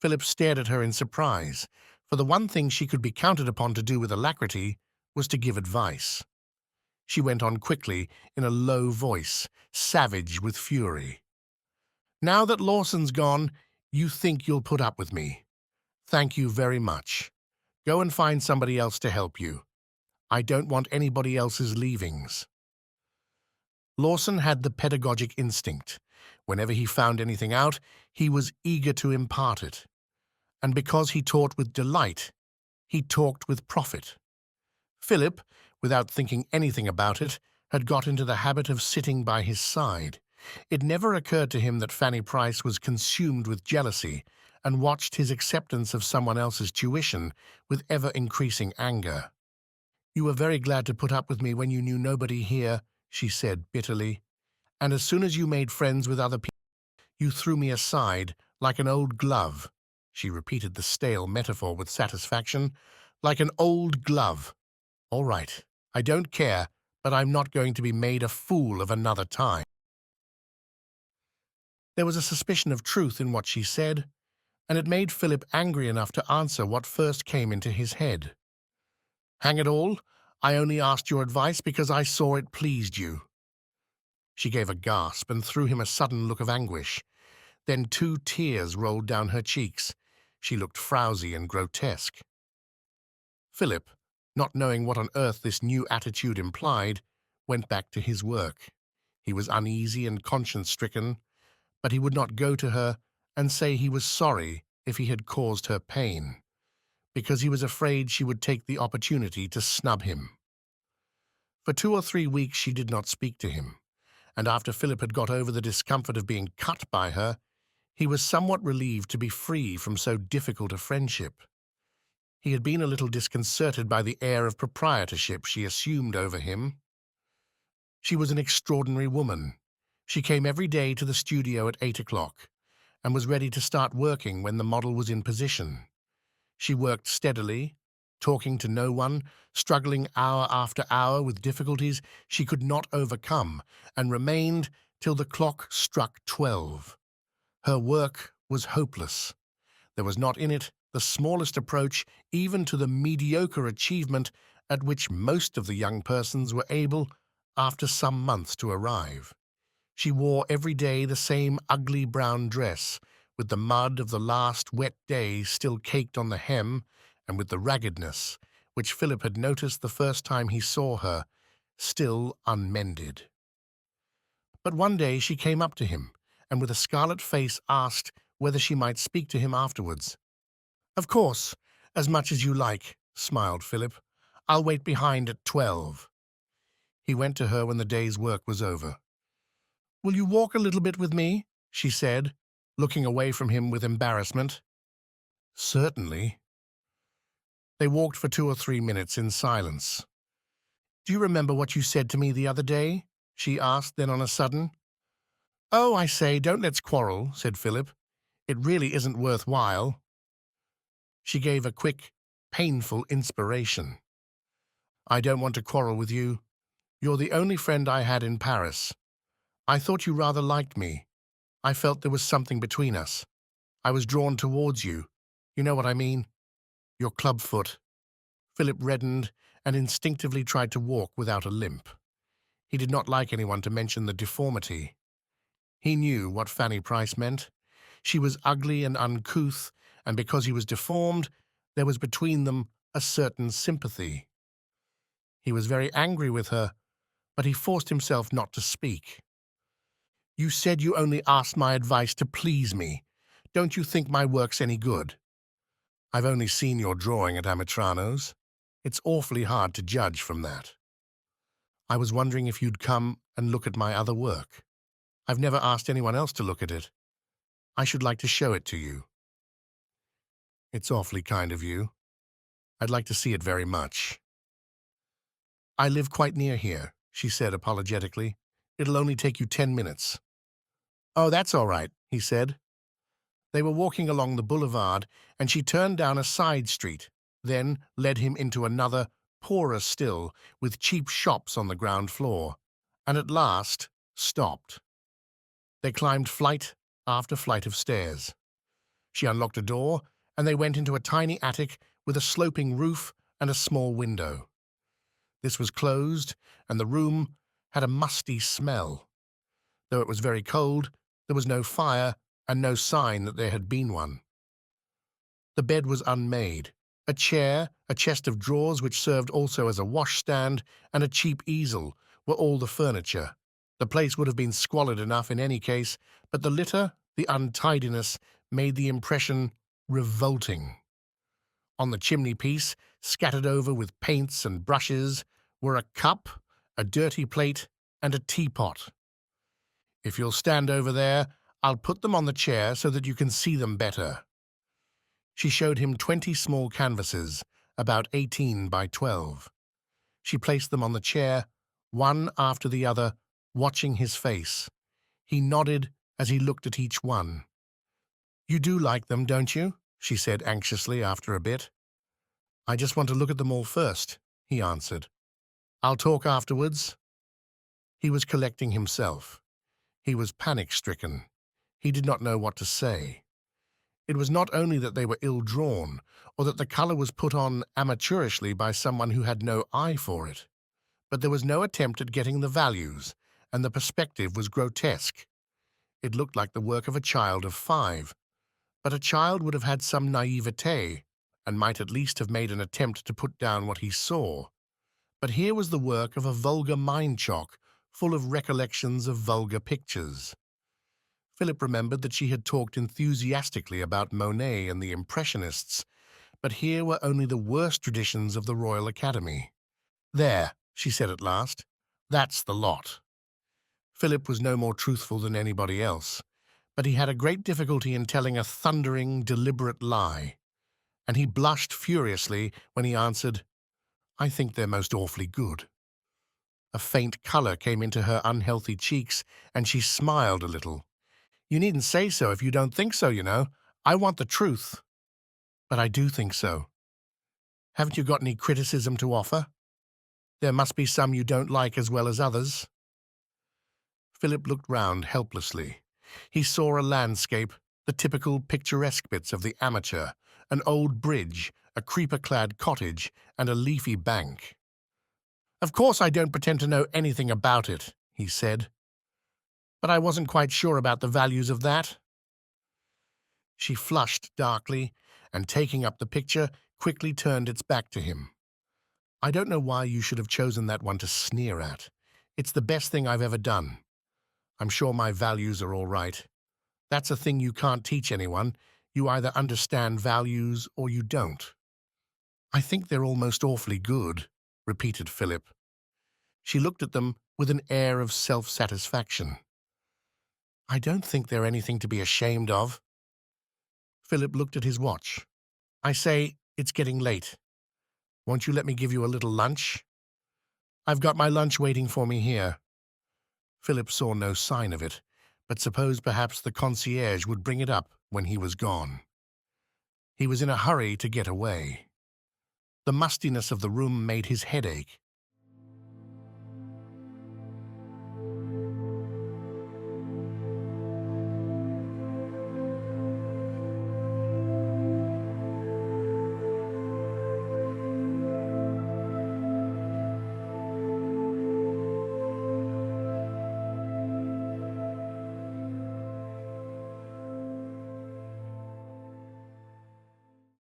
Philip stared at her in surprise, for the one thing she could be counted upon to do with alacrity was to give advice. She went on quickly, in a low voice, savage with fury. "Now that Lawson's gone, you think you'll put up with me. Thank you very much. Go and find somebody else to help you. I don't want anybody else's leavings." Lawson had the pedagogic instinct. Whenever he found anything out, he was eager to impart it. And because he taught with delight, he talked with profit. Philip, without thinking anything about it, had got into the habit of sitting by his side. It never occurred to him that Fanny Price was consumed with jealousy and watched his acceptance of someone else's tuition with ever-increasing anger. "You were very glad to put up with me when you knew nobody here," she said bitterly. "And as soon as you made friends with other people, you threw me aside like an old glove." She repeated the stale metaphor with satisfaction. "Like an old glove. All right, I don't care, but I'm not going to be made a fool of another time." There was a suspicion of truth in what she said, and it made Philip angry enough to answer what first came into his head. "Hang it all, I only asked your advice because I saw it pleased you." She gave a gasp and threw him a sudden look of anguish. Then 2 tears rolled down her cheeks. She looked frowsy and grotesque. Philip, not knowing what on earth this new attitude implied, went back to his work. He was uneasy and conscience-stricken, but he would not go to her and say he was sorry if he had caused her pain, because he was afraid she would take the opportunity to snub him. For 2 or 3 weeks she did not speak to him, and after Philip had got over the discomfort of being cut by her, he was somewhat relieved to be free from so difficult a friendship. He had been a little disconcerted by the air of proprietorship she assumed over him. She was an extraordinary woman. She came every day to the studio at 8 o'clock, and was ready to start working when the model was in position. She worked steadily, talking to no one, struggling hour after hour with difficulties she could not overcome, and remained till the clock struck 12. Her work was hopeless. There was not in it the smallest approach even to the mediocre achievement at which most of the young persons were able, after some months, to arrive. She wore every day the same ugly brown dress, with the mud of the last wet day still caked on the hem, and with the raggedness, which Philip had noticed the first time he saw her, still unmended. But one day she came up to him, and with a scarlet face asked whether she might speak to him afterwards. "Of course, as much as you like," smiled Philip. "I'll wait behind at 12. He went to her when the day's work was over. "Will you walk a little bit with me?" she said, looking away from him with embarrassment. "Certainly." They walked for 2 or 3 minutes in silence. "Do you remember what you said to me the other day?" she asked then on a sudden. "Oh, I say, don't let's quarrel," said Philip. "It really isn't worth while." She gave a quick, painful inspiration. "I don't want to quarrel with you. You're the only friend I had in Paris. I thought you rather liked me. I felt there was something between us. I was drawn towards you. You know what I mean? Your club foot." Philip reddened and instinctively tried to walk without a limp. He did not like anyone to mention the deformity. He knew what Fanny Price meant. She was ugly and uncouth, and because he was deformed, there was between them a certain sympathy. He was very angry with her, but he forced himself not to speak. "You said you only asked my advice to please me. Don't you think my work's any good?" "I've only seen your drawing at Amitrano's. It's awfully hard to judge from that." "I was wondering if you'd come and look at my other work. I've never asked anyone else to look at it. I should like to show it to you." "It's awfully kind of you. I'd like to see it very much." "I live quite near here," she said apologetically. "It'll only take you 10 minutes. "Oh, that's all right," he said. They were walking along the boulevard, and she turned down a side street, then led him into another, poorer still, with cheap shops on the ground floor, and at last stopped. They climbed flight after flight of stairs. She unlocked a door, and they went into a tiny attic with a sloping roof and a small window. This was closed, and the room had a musty smell. Though it was very cold, there was no fire and no sign that there had been one. The bed was unmade. A chair, a chest of drawers which served also as a washstand, and a cheap easel were all the furniture. The place would have been squalid enough in any case, but the litter, the untidiness, made the impression revolting. On the chimney-piece, scattered over with paints and brushes, were a cup, a dirty plate, and a teapot. "If you'll stand over there, I'll put them on the chair so that you can see them better." She showed him 20 small canvases, about 18 by 12. She placed them on the chair, one after the other, watching his face. He nodded as he looked at each one. "You do like them, don't you?" she said anxiously after a bit. "I just want to look at them all first," he answered. "I'll talk afterwards." He was collecting himself. He was panic-stricken. He did not know what to say. It was not only that they were ill-drawn, or that the colour was put on amateurishly by someone who had no eye for it, but there was no attempt at getting the values, and the perspective was grotesque. It looked like the work of a child of 5, but a child would have had some naivete, and might at least have made an attempt to put down what he saw. But here was the work of a vulgar mind-chalk, full of recollections of vulgar pictures. Philip remembered that she had talked enthusiastically about Monet and the Impressionists, but here were only the worst traditions of the Royal Academy. "There," she said at last, "that's the lot." Philip was no more truthful than anybody else, but he had a great difficulty in telling a thundering, deliberate lie, and he blushed furiously when he answered, "I think they're most awfully good." A faint colour came into her unhealthy cheeks, and she smiled a little. "You needn't say so if you don't think so, you know. I want the truth." but I do think so. Haven't you got any criticism to offer? There must be some you don't like as well as others. Philip looked round helplessly. He saw a landscape, the typical picturesque bits of the amateur, an old bridge, a creeper-clad cottage, and a leafy bank. Of course I don't pretend to know anything about it, he said, but I wasn't quite sure about the values of that. She flushed darkly, and taking up the picture, quickly turned its back to him. I don't know why you should have chosen that one to sneer at. It's the best thing I've ever done. I'm sure my values are all right. That's a thing you can't teach anyone. You either understand values or you don't. I think they're almost awfully good, repeated Philip. She looked at them with an air of self-satisfaction. I don't think they're anything to be ashamed of. Philip looked at his watch. I say, it's getting late. Won't you let me give you a little lunch? I've got my lunch waiting for me here. Philip saw no sign of it, but supposed perhaps the concierge would bring it up when he was gone. He was in a hurry to get away. The mustiness of the room made his head ache,